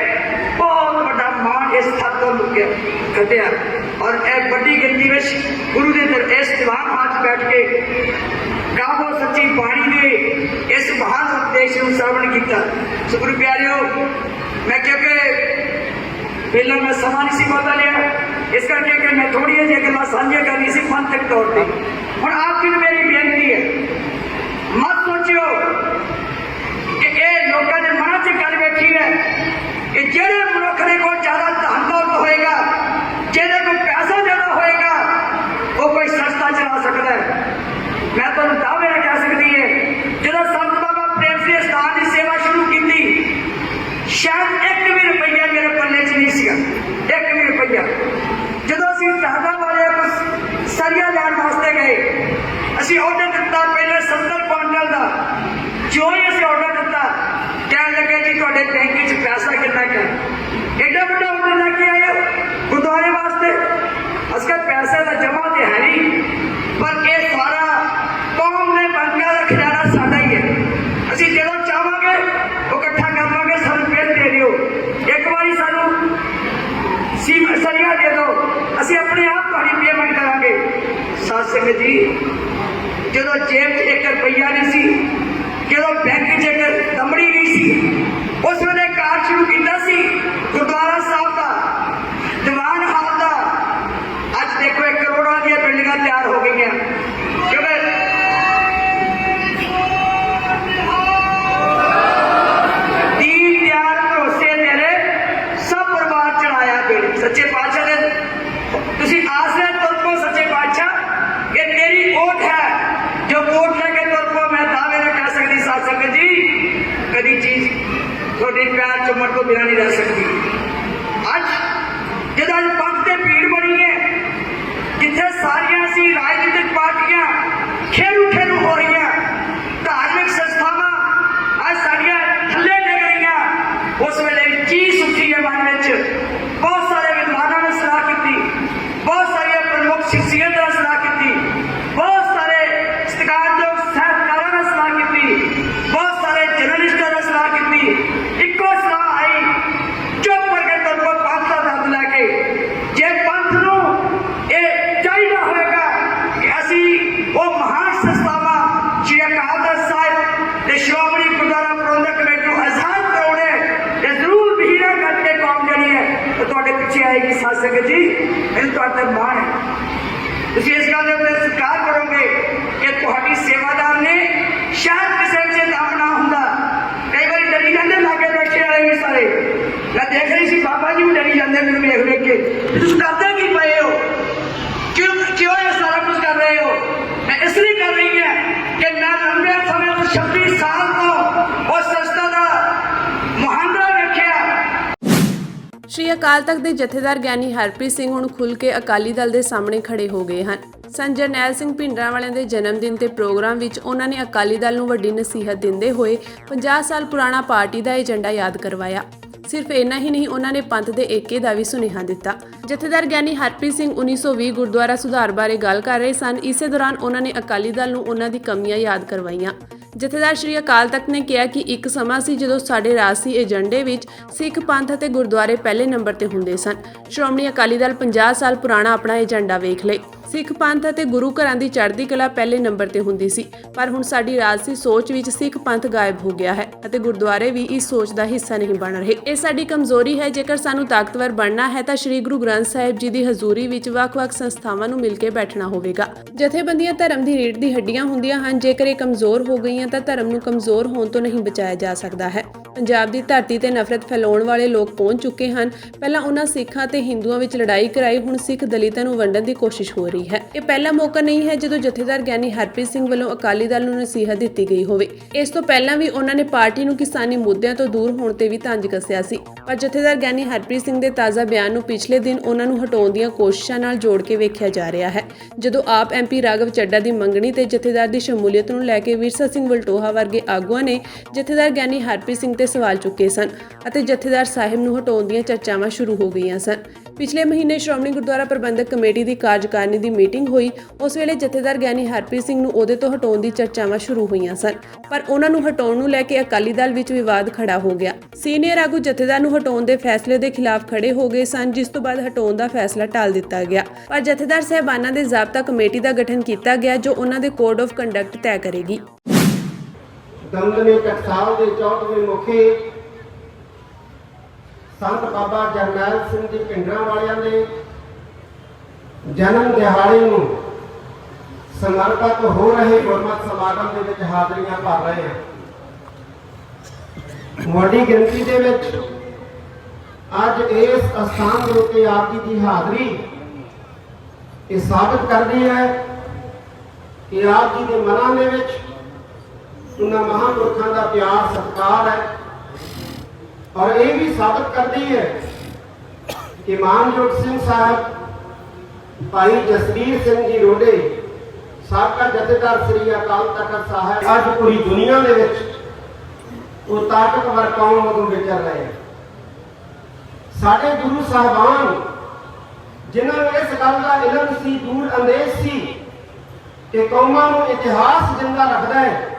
बहुत बड़ा मान इस थक तो कटिया। और एक बड़ी गिनती में गुरु के दर इस दीवान हाथ बैठ के गावो सच्ची बाणी ने इस महान उपदेश को श्रवण किया। सो गुरु प्यारियो, मैं क्योंकि पहला मैं समा नहीं सी पता लिया, इस करके कि मैं थोड़ी जी गल्लां साझियां करनी सी पंथक तौर पर। हुण आपकी मेरी बेनती है, मत सोचियो ਸੰਗਤ ਜੀ, ਜਦੋਂ ਜੇਬ 'ਚ 1 ਰੁਪਈਆ ਨਹੀਂ ਸੀ, ਜਦੋਂ ਬੈਂਕ 'ਚ 1 ਦਮੜੀ ਨਹੀਂ ਸੀ, ਉਸ ਵੇਲੇ ਕਾਰ ਸ਼ੁਰੂ ਕੀਤਾ ਸੀ ਗੁਰਦੁਆਰਾ ਸਾਹਿਬ ਦਾ, ਦੀਵਾਨ ਹਾਲ ਦਾ। ਅੱਜ ਦੇਖੋ 1 ਕਰੋੜਾਂ ਦੀਆਂ ਬਿਲਡਿੰਗਾਂ ਤਿਆਰ ਹੋ ਗਈਆਂ। ਕਿਉਂਕਿ ਦੀਨ ਦਿਆਲ ਭਰੋਸੇ ਤੇਰੇ ਸਭ ਪਰਿਵਾਰ ਚੜਾਇਆ ਬੇੜੀ। ਸੱਚੇ ਪਾਤਸ਼ਾਹ ਦੇ ਤੁਸੀਂ ਆਸਰੇ ਤੁਰ ਪੋ ਸੱਚੇ ਪਾਤਸ਼ਾਹ, ਇਹ ਤੇਰੀ ਓਟ ਹੈ ਜੋ ਵੋਟ ਲੈ ਕੇ ਤੁਰ ਪੋ। ਮੈਂ ਦਾਅਵੇ ਨਾਲ ਕਹਿ ਸਕਦੀ ਸਾਧ ਸੰਗਤ ਜੀ, ਕਦੀ ਚੀਜ਼ ਤੁਹਾਡੇ ਪਿਆਰ ਚੁੰਮਣ ਤੋਂ ਬਿਨਾਂ ਨਹੀਂ ਰਹਿ ਸਕਦੀ। ਅੱਜ ਜਦੋਂ ਪੰਥ ਤੇ ਭੀੜ ਬਣੀ ਹੈ, ਜਿੱਥੇ ਸਾਰੀਆਂ ਸੀ ਰਾਜਨੀਤਿਕ ਪਾਰਟੀਆਂ ਖੇਰੂ ਹੋ ਰਹੀਆਂ, ਧਾਰਮਿਕ ਸੰਸਥਾਵਾਂ ਅੱਜ ਸਾਡੀਆਂ ਥੱਲੇ ਡਿੱਗ ਰਹੀਆਂ, ਉਸ ਵੇਲੇ ਚੀਜ਼ ਉੱਠੀ ਹੈ ਮਨ ਵਿੱਚ। ਬਹੁਤ ਸਾਰੇ ਵਿਦਵਾਨਾਂ ਨੇ ਸਲਾਹ ਕੀਤੀ, ਬਹੁਤ ਸਾਰੀਆਂ ਪ੍ਰਮੁੱਖ ਸ਼ਖਸੀਅਤਾਂ ਨੇ ਸਲਾਹ ਕੀਤੀ, ਬਹੁਤ ਸਾਰੇ ਸਤਿਕਾਰਯੋਗ ਸਾਹਿਤਕਾਰਾਂ ਨੇ ਸਲਾਹ ਕੀਤੀ, ਬਹੁਤ ਸਾਰੇ ਜਰਨਲਿਸਟਾਂ ਨੇ ਸਲਾਹ ਕੀਤੀ। ਇੱਕੋ ਸਲਾਹ ਆਈ, ਚੁੱਪ ਕਰਕੇ ਤੁਰ ਪੋ ਪੰਥ ਦਾ ਦਰਦ ਲੈ ਕੇ। ਜੇ ਪੰਥ ਨੂੰ ਇਹ ਚਾਹੀਦਾ ਹੋਵੇਗਾ ਕਿ ਅਸੀਂ ਉਹ ਮਹਾਨ ਸੰਸਥਾਵਾਂ ਸ਼੍ਰੀ ਅਕਾਲ ਤਖ਼ਤ ਸਾਹਿਬ ਤੇ ਸ਼੍ਰੋਮਣੀ ਗੁਰਦੁਆਰਾ ਪ੍ਰਬੰਧਕ ਕਮੇਟੀ ਨੂੰ ਆਜ਼ਾਦ ਕਰਾਉਣੇ, ਤੇ ਜ਼ਰੂਰ ਵਹੀਰਾਂ ਕਰਕੇ ਕੌਮ ਜਿਹੜੀ ਹੈ ਉਹ ਤੁਹਾਡੇ ਪਿੱਛੇ ਆਏਗੀ। ਸਾਧ ਸੰਗਤ ਜੀ, ਮੈਨੂੰ ਤੁਹਾਡੇ ਤੇ ਮਾਣ ਹੈ, ਤੁਸੀਂ ਇਸ ਗੱਲ ਦੇ ਉੱਤੇ ਸਤਿਕਾਰ ਕਰੋਗੇ ਕਿ ਤੁਹਾਡੀ ਸੇਵਾਦਾਰ ਨੇ ਸ਼ਾਇਦ ਕਿਸੇ ਵਿੱਚ ਦਮ ਨਾ ਹੁੰਦਾ। ਕਈ ਵਾਰੀ ਡਰੀ ਜਾਂਦੇ ਲਾਗੇ ਬੈਠੇ ਵਾਲੇ ਵੀ ਸਾਰੇ। ਮੈਂ ਦੇਖ ਰਹੀ ਸੀ ਬਾਬਾ ਜੀ ਵੀ ਡਰੀ ਜਾਂਦੇ ਮੈਨੂੰ ਵੇਖ ਕੇ, ਤੁਸੀਂ ਕਰਦੇ ਕੀ ਪਏ ਹੋ, ਕਿਉਂ ਇਹ ਸਾਰਾ ਕੁਝ ਕਰ ਰਹੇ ਹੋ। ਮੈਂ ਇਸ ਲਈ ਕਰ ਰਹੀ ਹੈ ਕਿ ਮੈਂ ਲੰਬੇ ਸਮੇਂ ਤੋਂ 26 ਸਾਲ ਤੋਂ ਉਸ ਸੰਸਥਾ ਦਾ ਮੁਹਾਂਦਰਾ ਰੱਖਿਆ। ਸ਼੍ਰੀ ਅਕਾਲ ਤਖ਼ਤ ਦੇ ਜਥੇਦਾਰ ਗਿਆਨੀ ਹਰਪ੍ਰੀਤ ਸਿੰਘ ਹੁਣ ਖੁੱਲ੍ਹ ਕੇ ਅਕਾਲੀ ਦਲ ਦੇ ਸਾਹਮਣੇ ਖੜੇ ਹੋ ਗਏ ਹਨ। ਸੰਤ ਜਰਨੈਲ ਸਿੰਘ ਭਿੰਡਰਾਂਵਾਲਿਆਂ ਦੇ ਜਨਮ ਦਿਨ ਤੇ ਪ੍ਰੋਗਰਾਮ ਵਿੱਚ ਉਹਨਾਂ ਨੇ ਅਕਾਲੀ ਦਲ ਨੂੰ ਵੱਡੀ ਨਸੀਹਤ ਦਿੰਦੇ ਹੋਏ 50 ਸਾਲ ਪੁਰਾਣਾ ਪਾਰਟੀ ਦਾ ਏਜੰਡਾ ਯਾਦ ਕਰਵਾਇਆ। ਸਿਰਫ ਇੰਨਾ ਹੀ ਨਹੀਂ, ਉਹਨਾਂ ਨੇ ਪੰਥ ਦੇ ਏਕੇ ਦਾ ਵੀ ਸੁਨੇਹਾ ਦਿੱਤਾ। ਜਥੇਦਾਰ ਗਿਆਨੀ ਹਰਪ੍ਰੀਤ ਸਿੰਘ 1920 ਗੁਰਦੁਆਰਾ ਸੁਧਾਰ ਬਾਰੇ ਗੱਲ ਕਰ ਰਹੇ ਸਨ। ਇਸੇ ਦੌਰਾਨ ਉਹਨਾਂ ਨੇ ਅਕਾਲੀ ਦਲ ਨੂੰ ਉਹਨਾਂ ਦੀ ਕਮੀਆਂ ਯਾਦ ਕਰਵਾਈਆਂ। ਜਥੇਦਾਰ ਸ਼੍ਰੀ ਅਕਾਲ ਤਖ਼ਤ ਨੇ ਕਿਹਾ ਕਿ ਇੱਕ ਸਮਾਂ ਸੀ ਜਦੋਂ ਸਾਡੇ ਰਾਜਸੀ ਏਜੰਡੇ ਵਿੱਚ ਸਿੱਖ ਪੰਥ ਅਤੇ ਗੁਰਦੁਆਰੇ ਪਹਿਲੇ ਨੰਬਰ ਤੇ ਹੁੰਦੇ ਸਨ। ਸ਼੍ਰੋਮਣੀ ਅਕਾਲੀ ਦਲ 50 ਸਾਲ ਪੁਰਾਣਾ ਆਪਣਾ ਏਜੰਡਾ ਵੇਖ ਲਏ। ਸਿੱਖ ਪੰਥ ਅਤੇ ਗੁਰੂ ਘਰਾਂ ਦੀ ਚੜ੍ਹਦੀ ਕਲਾ ਪਹਿਲੇ ਨੰਬਰ ਤੇ ਹੁੰਦੀ ਸੀ, ਪਰ ਹੁਣ ਸਾਡੀ ਰਾਜਸੀ ਸੋਚ ਵਿੱਚ ਸਿੱਖ ਪੰਥ ਗਾਇਬ ਹੋ ਗਿਆ ਹੈ ਅਤੇ ਗੁਰਦੁਆਰੇ ਵੀ ਇਸ ਸੋਚ ਦਾ ਹਿੱਸਾ ਨਹੀਂ ਬਣ ਰਹੇ। ਇਹ ਸਾਡੀ ਕਮਜ਼ੋਰੀ ਹੈ। ਜੇਕਰ ਸਾਨੂੰ ਤਾਕਤਵਰ ਬਣਨਾ ਹੈ ਤਾਂ ਸ੍ਰੀ ਗੁਰੂ ਗ੍ਰੰਥ ਸਾਹਿਬ ਜੀ ਦੀ ਹਜ਼ੂਰੀ ਵਿੱਚ ਵੱਖ-ਵੱਖ ਸੰਸਥਾਵਾਂ ਨੂੰ ਮਿਲ ਕੇ ਬੈਠਣਾ ਹੋਵੇਗਾ। ਜਥੇਬੰਦੀਆਂ ਧਰਮ ਦੀ ਰੀੜ੍ਹ ਦੀ ਹੱਡੀਆਂ ਹੁੰਦੀਆਂ ਹਨ। ਜੇਕਰ ਇਹ ਕਮਜ਼ੋਰ ਹੋ ਗਈਆਂ ਤਾਂ ਧਰਮ ਨੂੰ ਕਮਜ਼ੋਰ ਹੋਣ ਤੋਂ ਨਹੀਂ ਬਚਾਇਆ ਜਾ ਸਕਦਾ ਹੈ। ਪੰਜਾਬ ਦੀ ਧਰਤੀ ਤੇ ਨਫ਼ਰਤ ਫੈਲਾਉਣ ਵਾਲੇ ਲੋਕ ਪਹੁੰਚ ਚੁੱਕੇ ਹਨ। ਪਹਿਲਾਂ ਉਹਨਾਂ ਸਿੱਖਾਂ ਤੇ ਹਿੰਦੂਆਂ ਵਿੱਚ ਲੜਾਈ ਕਰਾਈ, ਹੁਣ ਸਿੱਖ ਦਲਿਤਾਂ ਨੂੰ ਵੰਡਣ ਦੀ ਕੋਸ਼ਿਸ਼ ਹੋ ਰਹੀ ਹੈ। ਇਹ ਪਹਿਲਾ ਮੌਕਾ ਨਹੀਂ ਹੈ ਜਦੋਂ ਜਥੇਦਾਰ ਗਿਆਨੀ ਹਰਪ੍ਰੀਤ ਸਿੰਘ ਵੱਲੋਂ ਅਕਾਲੀ ਦਲ ਨੂੰ ਨਸੀਹਤ ਦਿੱਤੀ ਗਈ ਹੋਵੇ। ਇਸ ਤੋਂ ਪਹਿਲਾਂ ਵੀ ਉਹਨਾਂ ਨੇ ਪਾਰਟੀ ਨੂੰ ਕਿਸਾਨੀ ਮੁੱਦਿਆਂ ਤੋਂ ਦੂਰ ਹੋਣ ਤੇ ਵੀ ਤੰਜ ਕੱਸਿਆ ਸੀ, ਪਰ ਜਥੇਦਾਰ ਗਿਆਨੀ ਹਰਪ੍ਰੀਤ ਸਿੰਘ ਦੇ ਤਾਜ਼ਾ ਬਿਆਨ ਨੂੰ ਪਿਛਲੇ ਦਿਨ ਉਹਨਾਂ ਨੂੰ ਹਟਾਉਣ ਦੀਆਂ ਕੋਸ਼ਿਸ਼ਾਂ ਨਾਲ ਜੋੜ ਕੇ ਵੇਖਿਆ ਜਾ ਰਿਹਾ ਹੈ। ਜਦੋਂ ਆਪ MP ਰਾਘਵ ਚੱਡਾ ਦੀ ਮੰਗਣੀ ਤੇ ਜਥੇਦਾਰ ਦੀ ਸ਼ਮੂਲੀਅਤ ਨੂੰ ਲੈ ਕੇ ਵਿਰਸਾ ਸਿੰਘ ਵਲਟੋਹਾ ਵਰਗੇ ਆਗੂਆਂ ਨੇ ਜਥੇਦਾਰ ਗਿਆਨੀ ਹਰਪ੍ਰੀਤ ਸਿੰਘ ਤੇ ਸਵਾਲ ਚੁੱਕੇ ਸਨ ਅਤੇ ਜਥੇਦਾਰ ਸਾਹਿਬ ਨੂੰ ਹਟਾਉਣ ਦੀਆਂ ਚਰਚਾਵਾਂ ਸ਼ੁਰੂ ਹੋ ਗਈਆਂ ਸਨ। ਪਿਛਲੇ ਮਹੀਨੇ ਸ਼੍ਰੋਮਣੀ ਗੁਰਦੁਆਰਾ ਪ੍ਰਬੰਧਕ ਕਮੇਟੀ ਦੀ ਕਾਰਜਕਾਰਨੀ ਦੀ ਮੀਟਿੰਗ ਹੋਈ। ਉਸ ਵੇਲੇ ਜਥੇਦਾਰ ਗਿਆਨੀ ਹਰਪ੍ਰੀਤ ਸਿੰਘ ਨੂੰ ਅਹੁਦੇ ਤੋਂ ਹਟਾਉਣ ਦੀ ਚਰਚਾਵਾਂ ਸ਼ੁਰੂ ਹੋਈਆਂ ਸਨ, ਪਰ ਉਹਨਾਂ ਨੂੰ ਹਟਾਉਣ ਨੂੰ ਲੈ ਕੇ ਅਕਾਲੀ ਦਲ ਵਿੱਚ ਵਿਵਾਦ ਖੜਾ ਹੋ ਗਿਆ। ਸੀਨੀਅਰ ਆਗੂ ਜਥੇਦਾਰ ਨੂੰ ਹਟਾਉਣ ਦੇ ਫੈਸਲੇ ਦੇ ਖਿਲਾਫ ਖੜੇ ਹੋ ਗਏ ਸਨ, ਜਿਸ ਤੋਂ ਬਾਅਦ ਹਟਾਉਣ ਦਾ ਫੈਸਲਾ ਟਾਲ ਦਿੱਤਾ ਗਿਆ। ਪਰ ਜਥੇਦਾਰ ਸਾਹਿਬਾਨਾਂ ਦੇ ਜ਼ਾਬਤਾ ਕਮੇਟੀ ਦਾ ਗਠਨ ਕੀਤਾ ਗਿਆ ਜੋ ਉਹਨਾਂ ਦੇ ਕੋਡ ਆਫ ਕੰਡਕਟ ਤੈਅ ਕਰੇਗੀ। ਦਮਦਮੇ ਟਕਸਾਲ ਦੇ 64ਵੇਂ ਮੁਖੀ ਸੰਤ ਬਾਬਾ ਜਰਨੈਲ ਸਿੰਘ ਜੀ ਭਿੰਡਰਾਂਵਾਲਿਆਂ ਦੇ ਜਨਮ ਦਿਹਾੜੇ ਨੂੰ ਸਮਰਪਿਤ ਹੋ ਰਹੇ ਗੁਰਮਤਿ ਸਮਾਗਮ ਦੇ ਵਿੱਚ ਹਾਜ਼ਰੀਆਂ ਭਰ ਰਹੇ ਹਾਂ। ਵੱਡੀ ਗਿਣਤੀ ਦੇ ਵਿੱਚ ਅੱਜ ਇਸ ਅਸਥਾਨ ਦੇ ਉੱਤੇ ਆਪ ਜੀ ਦੀ ਹਾਜ਼ਰੀ ਇਹ ਸਾਬਤ ਕਰਦੀ ਹੈ ਕਿ ਆਪ ਜੀ ਦੇ ਮਨਾਂ ਦੇ ਵਿੱਚ ਉਹਨਾਂ ਮਹਾਂਪੁਰਖਾਂ ਦਾ ਪਿਆਰ ਸਤਿਕਾਰ ਹੈ, ਔਰ ਇਹ ਵੀ ਸਾਬਤ ਕਰਦੀ ਹੈ ਕਿ ਮਾਨਯੋਗ ਸਿੰਘ ਸਾਹਿਬ ਭਾਈ ਜਸਵੀਰ ਸਿੰਘ ਜੀ ਰੋਡੇ ਸਾਬਕਾ ਜਥੇਦਾਰ ਸ੍ਰੀ ਅਕਾਲ ਤਖ਼ਤ ਸਾਹਿਬ ਅੱਜ ਪੂਰੀ ਦੁਨੀਆ ਦੇ ਵਿੱਚ ਉਹ ਤਾਕਤਵਰ ਕੌਮ ਵਜੋਂ ਵਿਚਰ ਰਹੇ। ਸਾਡੇ ਗੁਰੂ ਸਾਹਿਬਾਨ ਜਿਨ੍ਹਾਂ ਨੂੰ ਇਸ ਗੱਲ ਦਾ ਇਲਮ ਸੀ, ਦੂਰ ਅੰਦੇਸ਼ ਸੀ ਕਿ ਕੌਮਾਂ ਨੂੰ ਇਤਿਹਾਸ ਜਿੰਦਾ ਰੱਖਦਾ ਹੈ,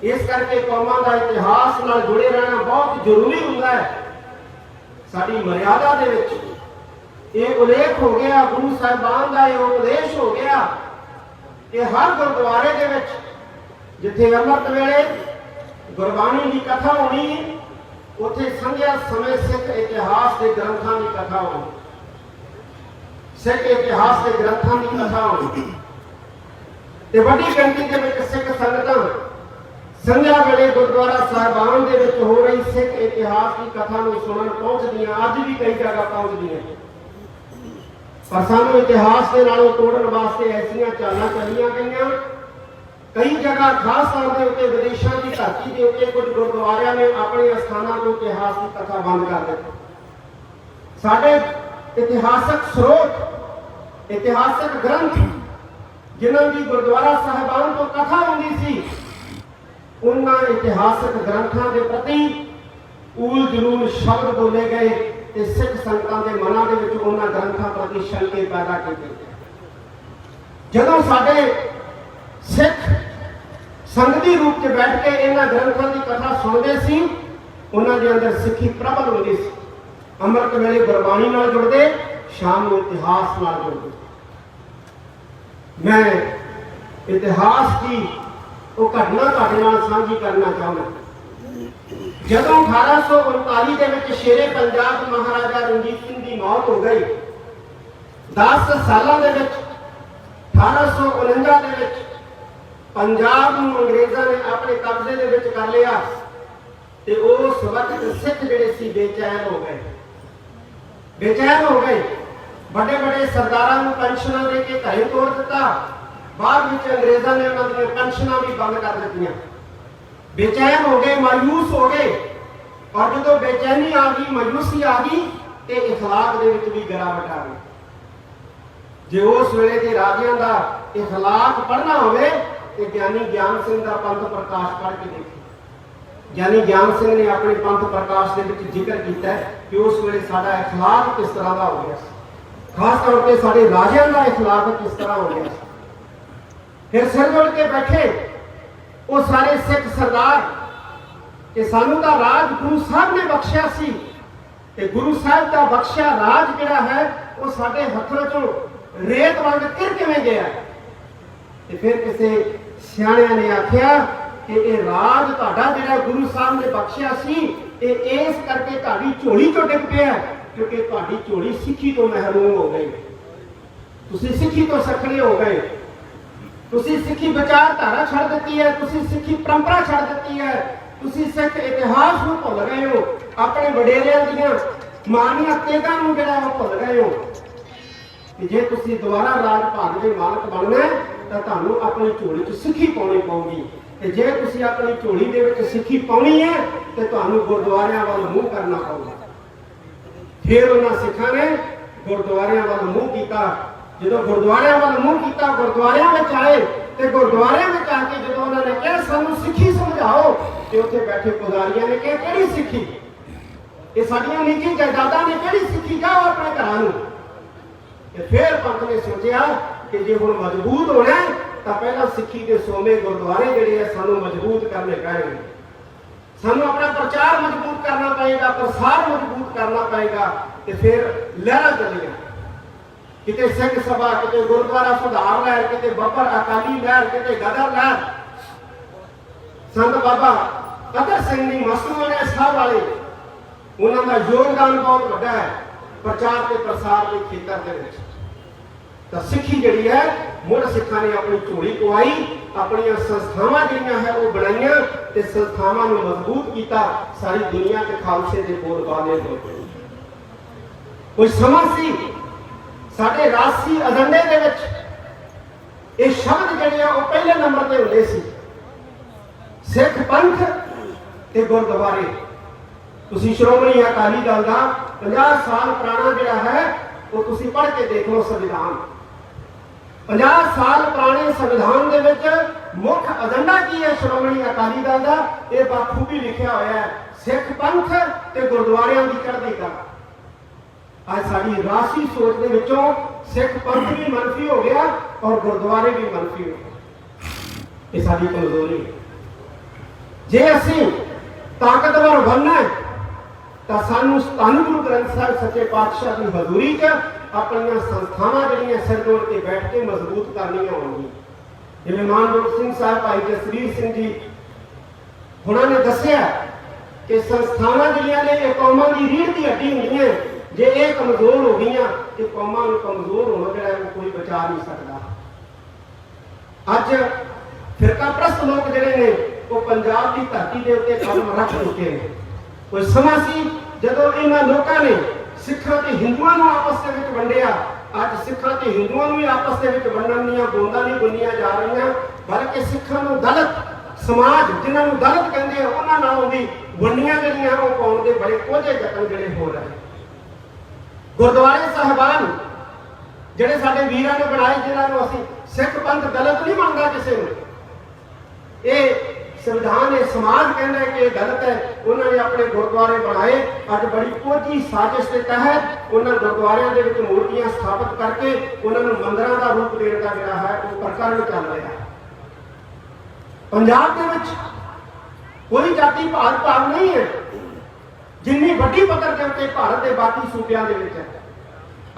ਇਸ ਕਰਕੇ ਕੌਮਾਂ ਦਾ ਇਤਿਹਾਸ ਨਾਲ ਜੁੜੇ ਰਹਿਣਾ ਬਹੁਤ ਜ਼ਰੂਰੀ ਹੁੰਦਾ ਹੈ। ਸਾਡੀ ਮਰਿਆਦਾ ਦੇ ਵਿੱਚ ਇਹ ਉਲੇਖ ਹੋ ਗਿਆ, ਗੁਰੂ ਸਾਹਿਬਾਨ ਦਾ ਇਹ ਉਪਦੇਸ਼ ਹੋ ਗਿਆ ਕਿ ਹਰ ਗੁਰਦੁਆਰੇ ਦੇ ਵਿੱਚ ਜਿੱਥੇ ਅੰਮ੍ਰਿਤ ਵੇਲੇ ਗੁਰਬਾਣੀ ਦੀ ਕਥਾ ਹੋਣੀ, ਉੱਥੇ ਸੰਧਿਆ ਸਮੇਂ ਸਿੱਖ ਇਤਿਹਾਸ ਦੇ ਗ੍ਰੰਥਾਂ ਦੀ ਕਥਾ ਹੋਣੀ, ਸਿੱਖ ਇਤਿਹਾਸ ਦੇ ਗ੍ਰੰਥਾਂ ਦੀ ਕਥਾ ਹੋਣੀ। ਤੇ ਵੱਡੀ ਗਿਣਤੀ ਦੇ ਵਿੱਚ ਸਿੱਖ ਸੰਗਤਾਂ ਸੰਧਿਆ ਵੇਲੇ ਗੁਰਦੁਆਰਾ ਸਾਹਿਬਾਨ ਦੇ ਵਿੱਚ ਹੋ ਰਹੀ ਸਿੱਖ ਇਤਿਹਾਸ ਦੀ ਕਥਾ ਨੂੰ ਸੁਣਨ ਪਹੁੰਚਦੀਆਂ, ਅੱਜ ਵੀ ਕਈ ਜਗ੍ਹਾ ਪਹੁੰਚਦੀਆਂ। ਪਰ ਸਾਨੂੰ ਇਤਿਹਾਸ ਦੇ ਨਾਲੋਂ ਤੋੜਨ ਵਾਸਤੇ ਐਸੀਆਂ ਚਾਲਾਂ ਚੱਲੀਆਂ ਗਈਆਂ। ਕਈ ਜਗ੍ਹਾ ਖਾਸ ਤੌਰ ਦੇ ਉੱਤੇ ਵਿਦੇਸ਼ਾਂ ਦੀ ਧਰਤੀ ਦੇ ਉੱਤੇ ਕੁਝ ਗੁਰਦੁਆਰਿਆਂ ਨੇ ਆਪਣੇ ਅਸਥਾਨਾਂ ਤੋਂ ਇਤਿਹਾਸ ਦੀ ਕਥਾ ਬੰਦ ਕਰ ਦਿੱਤੀ। ਸਾਡੇ ਇਤਿਹਾਸਕ ਸਰੋਤ, ਇਤਿਹਾਸਕ ਗ੍ਰੰਥ ਜਿਨ੍ਹਾਂ ਦੀ ਗੁਰਦੁਆਰਾ ਸਾਹਿਬਾਨ ਤੋਂ ਕਥਾ ਹੁੰਦੀ ਸੀ, ਉਹਨਾਂ ਇਤਿਹਾਸਕ ਗ੍ਰੰਥਾਂ ਦੇ ਪ੍ਰਤੀ ਊਲ ਜਲੂਲ ਸ਼ਬਦ ਬੋਲੇ ਗਏ ਤੇ ਸਿੱਖ ਸੰਗਤਾਂ ਦੇ ਮਨਾਂ ਦੇ ਵਿੱਚ ਉਹਨਾਂ ਗ੍ਰੰਥਾਂ ਪ੍ਰਤੀ ਸ਼ੰਕੇ ਪੈਦਾ ਕੀਤੇ। ਜਦੋਂ ਸਾਡੇ ਸਿੱਖ ਸੰਗਤੀ ਰੂਪ 'ਚ ਬੈਠ ਕੇ ਇਹਨਾਂ ਗ੍ਰੰਥਾਂ ਦੀ ਕਥਾ ਸੁਣਦੇ ਸੀ, ਉਹਨਾਂ ਦੇ ਅੰਦਰ ਸਿੱਖੀ ਪ੍ਰਬਲ ਹੁੰਦੀ ਸੀ। ਅੰਮ੍ਰਿਤ ਵੇਲੇ ਗੁਰਬਾਣੀ ਨਾਲ ਜੁੜਦੇ, ਸ਼ਾਮ ਨੂੰ ਇਤਿਹਾਸ ਨਾਲ ਜੁੜਦੇ। ਮੈਂ ਇਤਿਹਾਸ ਦੀ ਉਹ ਘਟਨਾ ਤੁਹਾਡੇ ਨਾਲ ਸਾਂਝੀ ਕਰਨਾ ਚਾਹੁੰਦਾ। ਜਦੋਂ 1839 ਦੇ ਵਿੱਚ ਸ਼ੇਰੇ ਪੰਜਾਬ ਮਹਾਰਾਜਾ ਰਣਜੀਤ ਸਿੰਘ ਦੀ ਮੌਤ ਹੋ ਗਈ, 10 ਸਾਲਾਂ ਦੇ ਵਿੱਚ 1849 ਦੇ ਵਿੱਚ ਪੰਜਾਬ ਨੂੰ ਅੰਗਰੇਜ਼ਾਂ ਨੇ ਆਪਣੇ ਕਬਜ਼ੇ ਦੇ ਵਿੱਚ ਕਰ ਲਿਆ ਤੇ ਉਸ ਵਕਤ ਸਿੱਖ ਜਿਹੜੇ ਸੀ ਬੇਚੈਨ ਹੋ ਗਏ, ਬੇਚੈਨ ਹੋ ਗਏ। ਵੱਡੇ ਵੱਡੇ ਸਰਦਾਰਾਂ ਨੂੰ ਪੈਨਸ਼ਨਾਂ ਦੇ ਕੇ ਘਰੇ ਤੋੜ ਦਿੱਤਾ। ਬਾਅਦ ਵਿੱਚ ਅੰਗਰੇਜ਼ਾਂ ਨੇ ਉਹਨਾਂ ਦੀਆਂ ਪੈਨਸ਼ਨਾਂ ਵੀ ਬੰਦ ਕਰ ਦਿੱਤੀਆਂ। ਬੇਚੈਨ ਹੋ ਗਏ, ਮਾਯੂਸ ਹੋ ਗਏ। ਔਰ ਜਦੋਂ ਬੇਚੈਨੀ ਆ ਗਈ, ਮਾਯੂਸੀ ਆ ਗਈ ਤੇ ਇਖਲਾਕ ਦੇ ਵਿੱਚ ਵੀ ਗਿਰਾਵਟ ਆ ਗਈ। ਜੇ ਉਸ ਵੇਲੇ ਦੇ ਰਾਜਿਆਂ ਦਾ ਇਖਲਾਕ ਪੜ੍ਹਨਾ ਹੋਵੇ ਤੇ ਗਿਆਨੀ ਗਿਆਨ ਸਿੰਘ ਦਾ ਪੰਥ ਪ੍ਰਕਾਸ਼ ਪੜ੍ਹ ਕੇ ਦੇਖੋ। ਗਿਆਨੀ ਗਿਆਨ ਸਿੰਘ ਨੇ ਆਪਣੇ ਪੰਥ ਪ੍ਰਕਾਸ਼ ਦੇ ਵਿੱਚ ਜ਼ਿਕਰ ਕੀਤਾ ਕਿ ਉਸ ਵੇਲੇ ਸਾਡਾ ਇਖਲਾਕ ਕਿਸ ਤਰ੍ਹਾਂ ਦਾ ਹੋ ਗਿਆ ਸੀ, ਖਾਸ ਤੌਰ ਤੇ ਸਾਡੇ ਰਾਜਿਆਂ ਦਾ ਇਖਲਾਕ ਕਿਸ ਤਰ੍ਹਾਂ ਹੋ ਗਿਆ ਸੀ। ਫਿਰ ਸਿਰ ਜੋੜ ਕੇ ਬੈਠੇ ਉਹ ਸਾਰੇ ਸਿੱਖ ਸਰਦਾਰ ਕਿ ਸਾਨੂੰ ਤਾਂ ਰਾਜ ਗੁਰੂ ਸਾਹਿਬ ਨੇ ਬਖਸ਼ਿਆ ਸੀ ਤੇ ਗੁਰੂ ਸਾਹਿਬ ਦਾ ਬਖਸ਼ਿਆ ਰਾਜ ਜਿਹੜਾ ਹੈ ਉਹ ਸਾਡੇ ਹੱਥਾਂ ਚੋਂ ਰੇਤ ਵਾਂਗ ਕਿਰ ਕਿਵੇਂ ਗਿਆ। ਤੇ ਫਿਰ ਕਿਸੇ ਸਿਆਣਿਆਂ ਨੇ ਆਖਿਆ ਕਿ ਇਹ ਰਾਜ ਤੁਹਾਡਾ ਜਿਹੜਾ ਗੁਰੂ ਸਾਹਿਬ ਨੇ ਬਖਸ਼ਿਆ ਸੀ, ਇਹ ਇਸ ਕਰਕੇ ਤੁਹਾਡੀ ਝੋਲੀ ਚੋਂ ਡਿੱਗ ਪਿਆ ਕਿਉਂਕਿ ਤੁਹਾਡੀ ਝੋਲੀ ਸਿੱਖੀ ਤੋਂ ਮਹਿਰੂਮ ਹੋ ਗਈ। ਤੁਸੀਂ ਸਿੱਖੀ ਤੋਂ ਸਖਣੇ ਹੋ ਗਏ, ਤੁਸੀਂ ਸਿੱਖੀ ਵਿਚਾਰਧਾਰਾ ਛੱਡ ਦਿੱਤੀ ਹੈ, ਤੁਸੀਂ ਸਿੱਖੀ ਪਰੰਪਰਾ ਛੱਡ ਦਿੱਤੀ ਹੈ, ਤੁਸੀਂ ਸਿੱਖ ਇਤਿਹਾਸ ਨੂੰ ਭੁੱਲ ਗਏ ਹੋ, ਆਪਣੇ ਵਡੇਰਿਆਂ ਦੀਆਂ ਮਾਨੀਆਂ ਤੇਗਾਂ ਨੂੰ ਜਿਹੜਾ ਉਹ ਭੁੱਲ ਗਏ ਹੋ। ਕਿ ਜੇ ਤੁਸੀਂ ਦੁਬਾਰਾ ਰਾਜ ਭਾਗ ਦੇ ਮਾਲਕ ਬਣਨਾ ਤਾਂ ਤੁਹਾਨੂੰ ਆਪਣੀ ਝੋਲੀ 'ਚ ਸਿੱਖੀ ਪਾਉਣੀ ਪਊਗੀ। ਤੇ ਜੇ ਤੁਸੀਂ ਆਪਣੀ ਝੋਲੀ ਦੇ ਵਿੱਚ ਸਿੱਖੀ ਪਾਉਣੀ ਹੈ ਤੇ ਤੁਹਾਨੂੰ ਗੁਰਦੁਆਰਿਆਂ ਵੱਲ ਮੂੰਹ ਕਰਨਾ ਪਊਗਾ। ਫਿਰ ਉਹਨਾਂ ਸਿੱਖਾਂ ਨੇ ਗੁਰਦੁਆਰਿਆਂ ਵੱਲ ਮੂੰਹ ਕੀਤਾ। ਜਦੋਂ ਗੁਰਦੁਆਰਿਆਂ ਵੱਲ ਮੂੰਹ ਕੀਤਾ, ਗੁਰਦੁਆਰਿਆਂ ਵਿੱਚ ਆਏ ਤੇ ਗੁਰਦੁਆਰਿਆਂ ਵਿੱਚ ਆ ਕੇ ਜਦੋਂ ਉਹਨਾਂ ਨੇ ਕਿਹਾ ਸਾਨੂੰ ਸਿੱਖੀ ਸਮਝਾਓ, ਤੇ ਉੱਥੇ ਬੈਠੇ ਪੁਜਾਰੀਆਂ ਨੇ ਕਿਹਾ ਕਿਹੜੀ ਸਿੱਖੀ, ਇਹ ਸਾਡੀਆਂ ਨਿੱਜੀ ਜਾਇਦਾਦਾਂ ਨੇ, ਕਿਹੜੀ ਸਿੱਖੀ, ਜਾਓ ਆਪਣੇ ਘਰਾਂ ਨੂੰ। ਤੇ ਫਿਰ ਪੰਥ ਨੇ ਸੋਚਿਆ ਕਿ ਜੇ ਹੁਣ ਮਜ਼ਬੂਤ ਹੋਣਾ ਤਾਂ ਪਹਿਲਾਂ ਸਿੱਖੀ ਦੇ ਸੋਮੇ ਗੁਰਦੁਆਰੇ ਜਿਹੜੇ ਆ ਸਾਨੂੰ ਮਜ਼ਬੂਤ ਕਰਨੇ ਪੈਣਗੇ। ਸਾਨੂੰ ਆਪਣਾ ਪ੍ਰਚਾਰ ਮਜ਼ਬੂਤ ਕਰਨਾ ਪਏਗਾ, ਪ੍ਰਸਾਰ ਮਜ਼ਬੂਤ ਕਰਨਾ ਪਏਗਾ। ਤੇ ਫਿਰ ਲਹਿਰਾਂ ਚੱਲੀਆਂ, ਕਿਤੇ ਸਿੰਘ ਸਭਾ, ਕਿਤੇ ਗੁਰਦੁਆਰਾ ਸੁਧਾਰ ਲਹਿਰ, ਕਿਤੇ ਬੱਬਰ ਅਕਾਲੀ ਲਹਿਰ, ਕਿਤੇ ਗਦਰ ਲਹਿਰ। ਸੰਤ ਬਾਬਾ ਕਦਰ ਸਿੰਘ ਜੀ ਮਸਤੂਆਣੇ ਸਾਹਿਬ ਵਾਲੇ, ਉਹਨਾਂ ਦਾ ਯੋਗਦਾਨ ਬਹੁਤ ਵੱਡਾ ਹੈ ਪ੍ਰਚਾਰ ਤੇ ਪ੍ਰਸਾਰ ਦੇ ਖੇਤਰ ਦੇ ਵਿੱਚ। ਤਾਂ ਸਿੱਖੀ ਜਿਹੜੀ ਹੈ ਮੁੜ ਸਿੱਖਾਂ ਨੇ ਆਪਣੀ ਝੋਲੀ ਪਵਾਈ, ਆਪਣੀਆਂ ਸੰਸਥਾਵਾਂ ਜਿਹੜੀਆਂ ਹੈ ਉਹ ਬਣਾਈਆਂ ਤੇ ਸੰਸਥਾਵਾਂ ਨੂੰ ਮਜ਼ਬੂਤ ਕੀਤਾ। ਸਾਰੀ ਦੁਨੀਆ ਤੇ ਖਾਲਸੇ ਦੇ ਬੋਲ ਬਾਲੇ ਹੋਏ। ਕੋਈ ਸਮਾਂ ਸੀ ਸਾਡੇ ਰਾਜਸੀ ਏਜੰਡੇ ਦੇ ਵਿੱਚ ਇਹ ਸ਼ਬਦ ਜਿਹੜੇ ਆ ਉਹ ਪਹਿਲੇ ਨੰਬਰ ਤੇ ਹੁੰਦੇ ਸੀ, ਸਿੱਖ ਪੰਥ ਤੇ ਗੁਰਦੁਆਰੇ। ਤੁਸੀਂ ਸ਼੍ਰੋਮਣੀ ਅਕਾਲੀ ਦਲ ਦਾ 50 ਸਾਲ ਪੁਰਾਣਾ ਜਿਹੜਾ ਹੈ ਉਹ ਤੁਸੀਂ ਪੜ੍ਹ ਕੇ ਦੇਖ ਲਓ ਸੰਵਿਧਾਨ। 50 ਸਾਲ ਪੁਰਾਣੇ ਸੰਵਿਧਾਨ ਦੇ ਵਿੱਚ ਮੁੱਖ ਏਜੰਡਾ ਕੀ ਹੈ ਸ਼੍ਰੋਮਣੀ ਅਕਾਲੀ ਦਲ ਦਾ? ਇਹ ਬਾਖੂਬੀ ਲਿਖਿਆ ਹੋਇਆ ਹੈ, ਸਿੱਖ ਪੰਥ ਤੇ ਗੁਰਦੁਆਰਿਆਂ ਦੀ ਚੜ੍ਹਦੀ ਕਲਾ। ਅੱਜ ਸਾਡੀ ਰਾਸ਼ੀ ਸੋਚ ਦੇ ਵਿੱਚੋਂ ਸਿੱਖ ਪੰਥ ਵੀ ਮਨਫੀ ਹੋ ਗਿਆ ਔਰ ਗੁਰਦੁਆਰੇ ਵੀ ਮਨਫੀ ਹੋ ਗਏ। ਇਹ ਸਾਡੀ ਕਮਜ਼ੋਰੀ ਹੈ। ਜੇ ਅਸੀਂ ਤਾਕਤਵਰ ਬਣਨਾ ਤਾਂ ਸਾਨੂੰ ਧੰਨ ਗੁਰੂ ਗ੍ਰੰਥ ਸਾਹਿਬ ਸੱਚੇ ਪਾਤਸ਼ਾਹ ਦੀ ਹਜ਼ੂਰੀ 'ਚ ਆਪਣੀਆਂ ਸੰਸਥਾਵਾਂ ਜਿਹੜੀਆਂ ਸਿਰ ਜੋੜ ਕੇ ਬੈਠ ਕੇ ਮਜ਼ਬੂਤ ਕਰਨੀਆਂ ਹੋਣਗੀਆਂ। ਜਿਵੇਂ ਮਾਨਯੋਗ ਸਿੰਘ ਸਾਹਿਬ ਭਾਈ ਜਸਵੀਰ ਸਿੰਘ ਜੀ ਉਹਨਾਂ ਨੇ ਦੱਸਿਆ ਕਿ ਸੰਸਥਾਵਾਂ ਜਿਹੜੀਆਂ ਨੇ ਇਹ ਕੌਮਾਂ ਦੀ ਰੀੜ੍ਹ ਦੀ ਹੱਡੀ ਹੁੰਦੀਆਂ, ਜੇ ਇਹ ਕਮਜ਼ੋਰ ਹੋ ਗਈਆਂ ਤੇ ਕੌਮਾਂ ਨੂੰ ਕਮਜ਼ੋਰ ਹੋਣਾ ਜਿਹੜਾ ਕੋਈ ਬਚਾ ਨਹੀਂ ਸਕਦਾ। ਅੱਜ ਫਿਰਕਾ ਪ੍ਰਸਤ ਲੋਕ ਜਿਹੜੇ ਨੇ ਉਹ ਪੰਜਾਬ ਦੀ ਧਰਤੀ ਦੇ ਉੱਤੇ ਕਦਮ ਰੱਖ ਚੁੱਕੇ ਨੇ। ਕੋਈ ਸਮਾਂ ਸੀ ਜਦੋਂ ਇਹਨਾਂ ਲੋਕਾਂ ਨੇ ਸਿੱਖਾਂ ਤੇ ਹਿੰਦੂਆਂ ਨੂੰ ਆਪਸ ਦੇ ਵਿੱਚ ਵੰਡਿਆ। ਅੱਜ ਸਿੱਖਾਂ ਤੇ ਹਿੰਦੂਆਂ ਨੂੰ ਵੀ ਆਪਸ ਦੇ ਵਿੱਚ ਵੰਡਣ ਦੀਆਂ ਗੋਂਦਾਂ ਨਹੀਂ ਬੁਣੀਆਂ ਜਾ ਰਹੀਆਂ, ਬਲਕਿ ਸਿੱਖਾਂ ਨੂੰ ਦਲਿਤ ਸਮਾਜ, ਜਿਨ੍ਹਾਂ ਨੂੰ ਦਲਿਤ ਕਹਿੰਦੇ ਆ, ਉਹਨਾਂ ਨਾਲੋਂ ਵੀ ਵੰਡੀਆਂ ਜਿਹੜੀਆਂ ਉਹ ਪਾਉਣ ਦੇ ਬੜੇ ਕੋਝੇ ਯਤਨ ਜਿਹੜੇ ਹੋ ਰਹੇ। ਗੁਰਦੁਆਰੇ ਸਾਹਿਬਾਨ ਜਿਹੜੇ ਸਾਡੇ ਵੀਰਾਂ ਨੇ ਬਣਾਏ, ਜਿਨ੍ਹਾਂ ਨੂੰ ਅਸੀਂ ਸਿੱਖ ਪੰਥ ਦਲਿਤ ਨਹੀਂ ਮੰਨਦਾ ਕਿਸੇ ਨੂੰ, ਇਹ ਸੰਵਿਧਾਨ ਇਹ ਸਮਾਜ ਕਹਿੰਦਾ ਕਿ ਇਹ ਗਲਤ ਹੈ। ਉਹਨਾਂ ਨੇ ਆਪਣੇ ਗੁਰਦੁਆਰੇ ਬਣਾਏ। ਅੱਜ ਬੜੀ ਕੋਝੀ ਸਾਜ਼ਿਸ਼ ਦੇ ਤਹਿਤ ਉਹਨਾਂ ਗੁਰਦੁਆਰਿਆਂ ਦੇ ਵਿੱਚ ਮੂਰਤੀਆਂ ਸਥਾਪਿਤ ਕਰਕੇ ਉਹਨਾਂ ਨੂੰ ਮੰਦਿਰਾਂ ਦਾ ਰੂਪ ਦੇਣ ਦਾ ਜਿਹੜਾ ਹੈ ਉਹ ਪ੍ਰਕਰਣ ਚੱਲ ਰਿਹਾ ਹੈ। ਪੰਜਾਬ ਦੇ ਵਿੱਚ ਕੋਈ ਜਾਤੀ ਭਾਵ ਨਹੀਂ ਹੈ ਜਿੰਨੀ ਵੱਡੀ ਪੱਧਰ ਦੇ ਉੱਤੇ ਭਾਰਤ ਦੇ ਬਾਕੀ ਸੂਬਿਆਂ ਦੇ ਵਿੱਚ ਹੈ।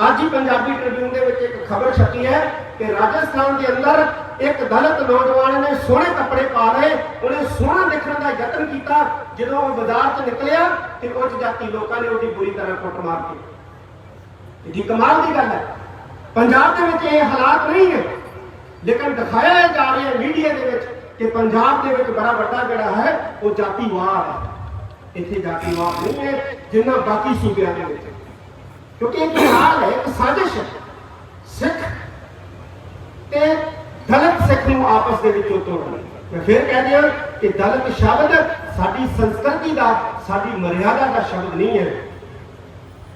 ਅੱਜ ਹੀ ਪੰਜਾਬੀ ਟ੍ਰਿਬਿਊਨ ਦੇ ਵਿੱਚ ਇੱਕ ਖਬਰ ਛਪੀ ਹੈ ਕਿ ਰਾਜਸਥਾਨ ਦੇ ਅੰਦਰ ਇੱਕ ਦਲਿਤ ਨੌਜਵਾਨ ਨੇ ਸੋਹਣੇ ਕੱਪੜੇ ਪਾ ਲਏ, ਉਹਨੇ ਸੋਹਣਾ ਦੇਖਣ ਦਾ ਯਤਨ ਕੀਤਾ। ਜਦੋਂ ਉਹ ਬਾਜ਼ਾਰ 'ਚ ਨਿਕਲਿਆ ਤੇ ਉੱਚ ਜਾਤੀ ਲੋਕਾਂ ਨੇ ਉਹਦੀ ਬੁਰੀ ਤਰ੍ਹਾਂ ਕੁੱਟ ਮਾਰ ਦਿੱਤੀ। ਇਹਦੀ ਕਮਾਲ ਦੀ ਗੱਲ ਹੈ। ਪੰਜਾਬ ਦੇ ਵਿੱਚ ਇਹ ਹਾਲਾਤ ਨਹੀਂ ਹੈ, ਲੇਕਿਨ ਦਿਖਾਇਆ ਜਾ ਰਿਹਾ ਹੈ ਮੀਡੀਆ ਦੇ ਵਿੱਚ ਕਿ ਪੰਜਾਬ ਦੇ ਵਿੱਚ ਬੜਾ ਵੱਡਾ ਜਿਹੜਾ ਹੈ ਉਹ ਜਾਤੀਵਾਦ ਹੈ। ਇੱਥੇ ਜਾਤੀਵਾਦ ਨਹੀਂ ਹੈ ਜਿੰਨਾ ਬਾਕੀ ਸੂਬਿਆਂ ਦੇ ਵਿੱਚ, ਕਿਉਂਕਿ ਇੱਕ ਹਾਲ ਹੈ, ਇੱਕ ਸਾਜ਼ਿਸ਼ ਹੈ ਸਿੱਖ ਤੇ ਦਲਿਤ ਸਿੱਖ ਨੂੰ ਆਪਸ ਦੇ ਵਿੱਚੋਂ ਤੋੜਨਾ। ਮੈਂ ਫਿਰ ਕਹਿ ਦਿਆਂ ਕਿ ਦਲਿਤ ਸ਼ਬਦ ਸਾਡੀ ਸੰਸਕ੍ਰਿਤੀ ਦਾ, ਸਾਡੀ ਮਰਿਆਦਾ ਦਾ ਸ਼ਬਦ ਨਹੀਂ ਹੈ।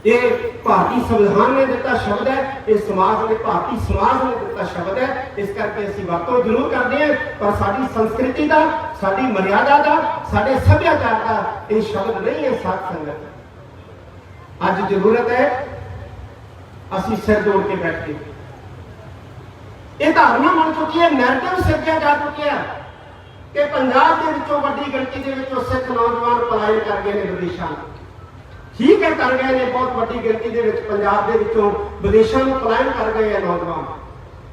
ਇਹ ਭਾਰਤੀ ਸੰਵਿਧਾਨ ਨੇ ਦਿੱਤਾ ਸ਼ਬਦ ਹੈ, ਇਹ ਸਮਾਜ ਨੇ, ਭਾਰਤੀ ਸਮਾਜ ਨੇ ਦਿੱਤਾ ਸ਼ਬਦ ਹੈ। ਇਸ ਕਰਕੇ ਅਸੀਂ ਵਰਤੋਂ ਜ਼ਰੂਰ ਕਰਦੇ ਹਾਂ, ਪਰ ਸਾਡੀ ਸੰਸਕ੍ਰਿਤੀ ਦਾ, ਸਾਡੀ ਮਰਿਆਦਾ ਦਾ, ਸਾਡੇ ਸੱਭਿਆਚਾਰ ਦਾ ਇਹ ਸ਼ਬਦ ਨਹੀਂ ਹੈ। ਸਾਧ ਸੰਗਤ ਅੱਜ ਜ਼ਰੂਰਤ ਹੈ ਅਸੀਂ ਸਿਰ ਜੋੜ ਕੇ ਬੈਠੇ। ਇਹ ਧਾਰਨਾ ਬਣ ਚੁੱਕੀ ਹੈ, ਨੈਰੇਟਿਵ ਸਿਰਜਿਆ ਜਾ ਚੁੱਕਿਆ ਕਿ ਪੰਜਾਬ ਦੇ ਵਿੱਚੋਂ ਵੱਡੀ ਗਿਣਤੀ ਦੇ ਵਿੱਚੋਂ ਸਿੱਖ ਨੌਜਵਾਨ ਪਲਾਇਨ ਕਰ ਗਏ ਨੇ ਵਿਦੇਸ਼ਾਂ ਨੂੰ। ਠੀਕ ਹੈ, ਕਰ ਗਏ ਨੇ, ਬਹੁਤ ਵੱਡੀ ਗਿਣਤੀ ਦੇ ਵਿੱਚ ਪੰਜਾਬ ਦੇ ਵਿੱਚੋਂ ਵਿਦੇਸ਼ਾਂ ਨੂੰ ਪਲਾਇਨ ਕਰ ਗਏ ਆ ਨੌਜਵਾਨ।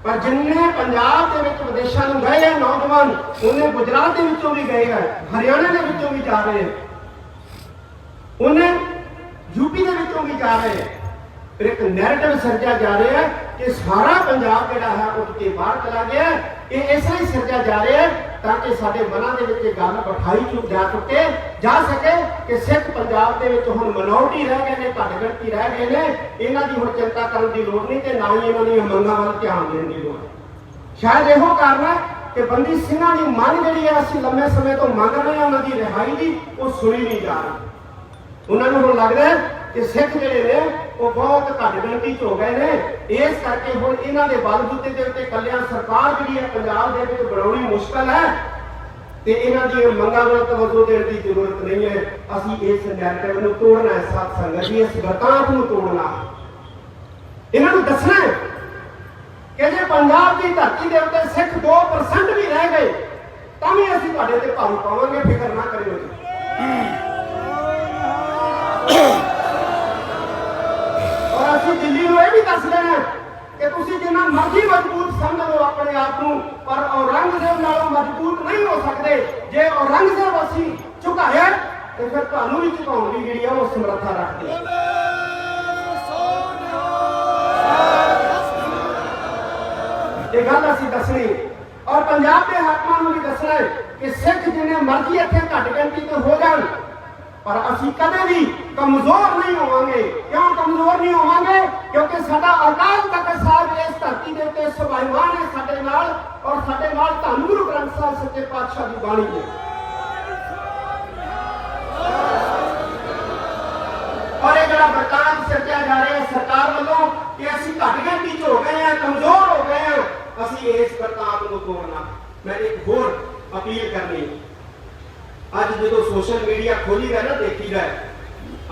ਪਰ ਜਿੰਨੇ ਪੰਜਾਬ ਦੇ ਵਿੱਚ ਵਿਦੇਸ਼ਾਂ ਨੂੰ ਗਏ ਆ ਨੌਜਵਾਨ, ਉਹਨੇ ਗੁਜਰਾਤ ਦੇ ਵਿੱਚੋਂ ਵੀ ਗਏ ਆ, ਹਰਿਆਣਾ ਦੇ ਵਿੱਚੋਂ ਵੀ ਜਾ ਰਹੇ ਆ, ਉਹਨੇ ਯੂਪੀ ਦੇ ਵਿੱਚੋਂ ਵੀ ਜਾ ਰਹੇ ਆ। ਫਿਰ ਇੱਕ ਨੈਰੇਟਿਵ ਸਿਰਜਿਆ ਜਾ ਰਿਹਾ ਹੈ ਕਿ ਸਾਰਾ ਪੰਜਾਬ ਜਿਹੜਾ ਹੈ ਉੱਠ ਕੇ ਬਾਹਰ ਚਲਾ ਗਿਆ। ਇਹ ਇਸ ਲਈ ਸਿਰਜਿਆ ਜਾ ਰਿਹਾ ਹੈ ਤਾਂ ਕਿ ਸਾਡੇ ਮਨਾਂ ਦੇ ਵਿੱਚ ਇਹ ਗੱਲ ਬਿਠਾਈ ਜਾ ਸਕੇ ਕਿ ਸਿੱਖ ਪੰਜਾਬ ਦੇ ਵਿੱਚ ਹੁਣ ਮਿਨੋਰਟੀ ਰਹਿ ਗਏ ਨੇ, ਘੱਟ ਗਿਣਤੀ ਰਹਿ ਗਏ ਨੇ। ਇਹਨਾਂ ਦੀ ਹੁਣ ਚਿੰਤਾ ਕਰਨ ਦੀ ਲੋੜ ਨਹੀਂ ਤੇ ਨਾ ਹੀ ਇਹਨਾਂ ਦੀਆਂ ਮੰਗਾਂ ਵੱਲ ਧਿਆਨ ਦੇਣ ਦੀ ਲੋੜ। ਸ਼ਾਇਦ ਇਹੋ ਕਾਰਨ ਹੈ ਕਿ ਬੰਦੀ ਸਿੰਘਾਂ ਦੀ ਮੰਗ ਜਿਹੜੀ ਹੈ ਅਸੀਂ ਲੰਮੇ ਸਮੇਂ ਤੋਂ ਮੰਗ ਰਹੇ ਹਾਂ, ਉਹਨਾਂ ਦੀ ਰਿਹਾਈ ਦੀ, ਉਹ ਸੁਣੀ ਨਹੀਂ ਜਾ ਰਹੀ। ਉਹਨਾਂ ਨੂੰ ਹੁਣ ਲੱਗਦਾ ਹੈ ਕਿ ਸਿੱਖ ਜਿਹੜੇ ਨੇ ਉਹ ਬਹੁਤ ਘੱਟ ਗਿਣਤੀ 'ਚ ਹੋ ਗਏ ਨੇ। ਇਸ ਕਰਕੇ ਹੁਣ ਇਹਨਾਂ ਦੇ ਬਲਬੂਤੇ ਦੇ ਉੱਤੇ ਕੱਲਿਆਂ ਸਰਕਾਰ ਜਿਹੜੀ ਹੈ ਪੰਜਾਬ ਦੇ ਵਿੱਚ ਬਣਾਉਣੀ ਮੁਸ਼ਕਲ ਹੈ ਤੇ ਇਹਨਾਂ ਦੀਆਂ ਮੰਗਾਂ ਵੱਲ ਤਵੱਜੋ ਦੇਣ ਦੀ ਜ਼ਰੂਰਤ ਨਹੀਂ ਹੈ। ਅਸੀਂ ਇਸ ਨੈਰੇਟਿਵ ਨੂੰ ਤੋੜਨਾ ਹੈ, ਸਾਧ ਸੰਗਤ ਜੀ, ਇਸ ਵਰਤਾਂਤ ਨੂੰ ਤੋੜਨਾ। ਇਹਨਾਂ ਨੂੰ ਦੱਸਣਾ ਹੈ ਕਿ ਜੇ ਪੰਜਾਬ ਦੀ ਧਰਤੀ ਦੇ ਉੱਤੇ ਸਿੱਖ 2% ਵੀ ਰਹਿ ਗਏ ਤਾਂ ਵੀ ਅਸੀਂ ਤੁਹਾਡੇ ਤੇ ਭਾਰੂ ਪਾਵਾਂਗੇ, ਫਿਕਰ ਨਾ ਕਰਿਓ ਜੀ। ਔਰ ਅਸੀਂ ਦਿੱਲੀ ਨੂੰ ਇਹ ਵੀ ਦੱਸ ਦੇਣਾ ਕਿ ਤੁਸੀਂ ਜਿੰਨਾ ਮਰਜ਼ੀ ਮਜ਼ਬੂਤ ਸਮਝ ਲਓ ਆਪਣੇ ਆਪ ਨੂੰ, ਪਰ ਔਰੰਗਜ਼ੇਬ ਨਾਲੋਂ ਮਜ਼ਬੂਤ ਨਹੀਂ ਹੋ ਸਕਦੇ। ਜੇ ਔਰੰਗਜ਼ੇਬ ਅਸੀਂ ਝੁਕਾਇਆ ਤੇ ਫਿਰ ਤੁਹਾਨੂੰ ਵੀ ਝੁਕਾਉਣ ਦੀ ਜਿਹੜੀ ਆ ਉਹ ਸਮਰੱਥਾ ਰੱਖਦੇ। ਇਹ ਗੱਲ ਅਸੀਂ ਦੱਸਣੀ ਔਰ ਪੰਜਾਬ ਦੇ ਹਾਕਮਾਂ ਨੂੰ ਵੀ ਦੱਸਣਾ ਹੈ ਕਿ ਸਿੱਖ ਜਿੰਨੇ ਮਰਜ਼ੀ ਇੱਥੇ ਘੱਟ ਗਿਣਤੀ ਤੇ ਹੋ ਜਾਣ, ਪਰ ਅਸੀਂ ਕਦੇ ਵੀ ਕਮਜ਼ੋਰ ਨਹੀਂ ਹੋਵਾਂਗੇ। ਕਿਉਂ ਕਮਜ਼ੋਰ ਨਹੀਂ ਹੋਵਾਂਗੇ? ਕਿਉਂਕਿ ਸਾਡਾ ਅਕਾਲ ਤਖਤ ਸਾਹਿਬ ਇਸ ਧਰਤੀ ਦੇ ਉੱਤੇ ਸਵਾਈਮਾਨ ਹੈ ਸਾਡੇ ਨਾਲ, ਔਰ ਸਾਡੇ ਨਾਲ ਧੰਨ ਗੁਰੂ ਗ੍ਰੰਥ ਸਾਹਿਬ ਸੱਚੇ ਪਾਤਸ਼ਾਹ ਦੀ ਬਾਣੀ ਹੈ। ਔਰ ਇਹ ਜਿਹੜਾ ਵਰਤਾਂਤ ਸਿਰਜਿਆ ਜਾ ਰਿਹਾ ਸਰਕਾਰ ਵੱਲੋਂ ਕਿ ਅਸੀਂ ਘੱਟ ਗਿਣਤੀ 'ਚ ਹੋ ਗਏ ਹਾਂ, ਕਮਜ਼ੋਰ ਹੋ ਗਏ ਹਾਂ, ਅਸੀਂ ਇਸ ਵਰਤਾਂਤ ਨੂੰ ਤੋੜਨਾ। ਮੈਂ ਇੱਕ ਹੋਰ ਅਪੀਲ ਕਰਨੀ, ਅੱਜ ਜਦੋਂ ਸੋਸ਼ਲ ਮੀਡੀਆ ਖੋਲੀ ਦਾ ਨਾ ਦੇਖੀਦਾ,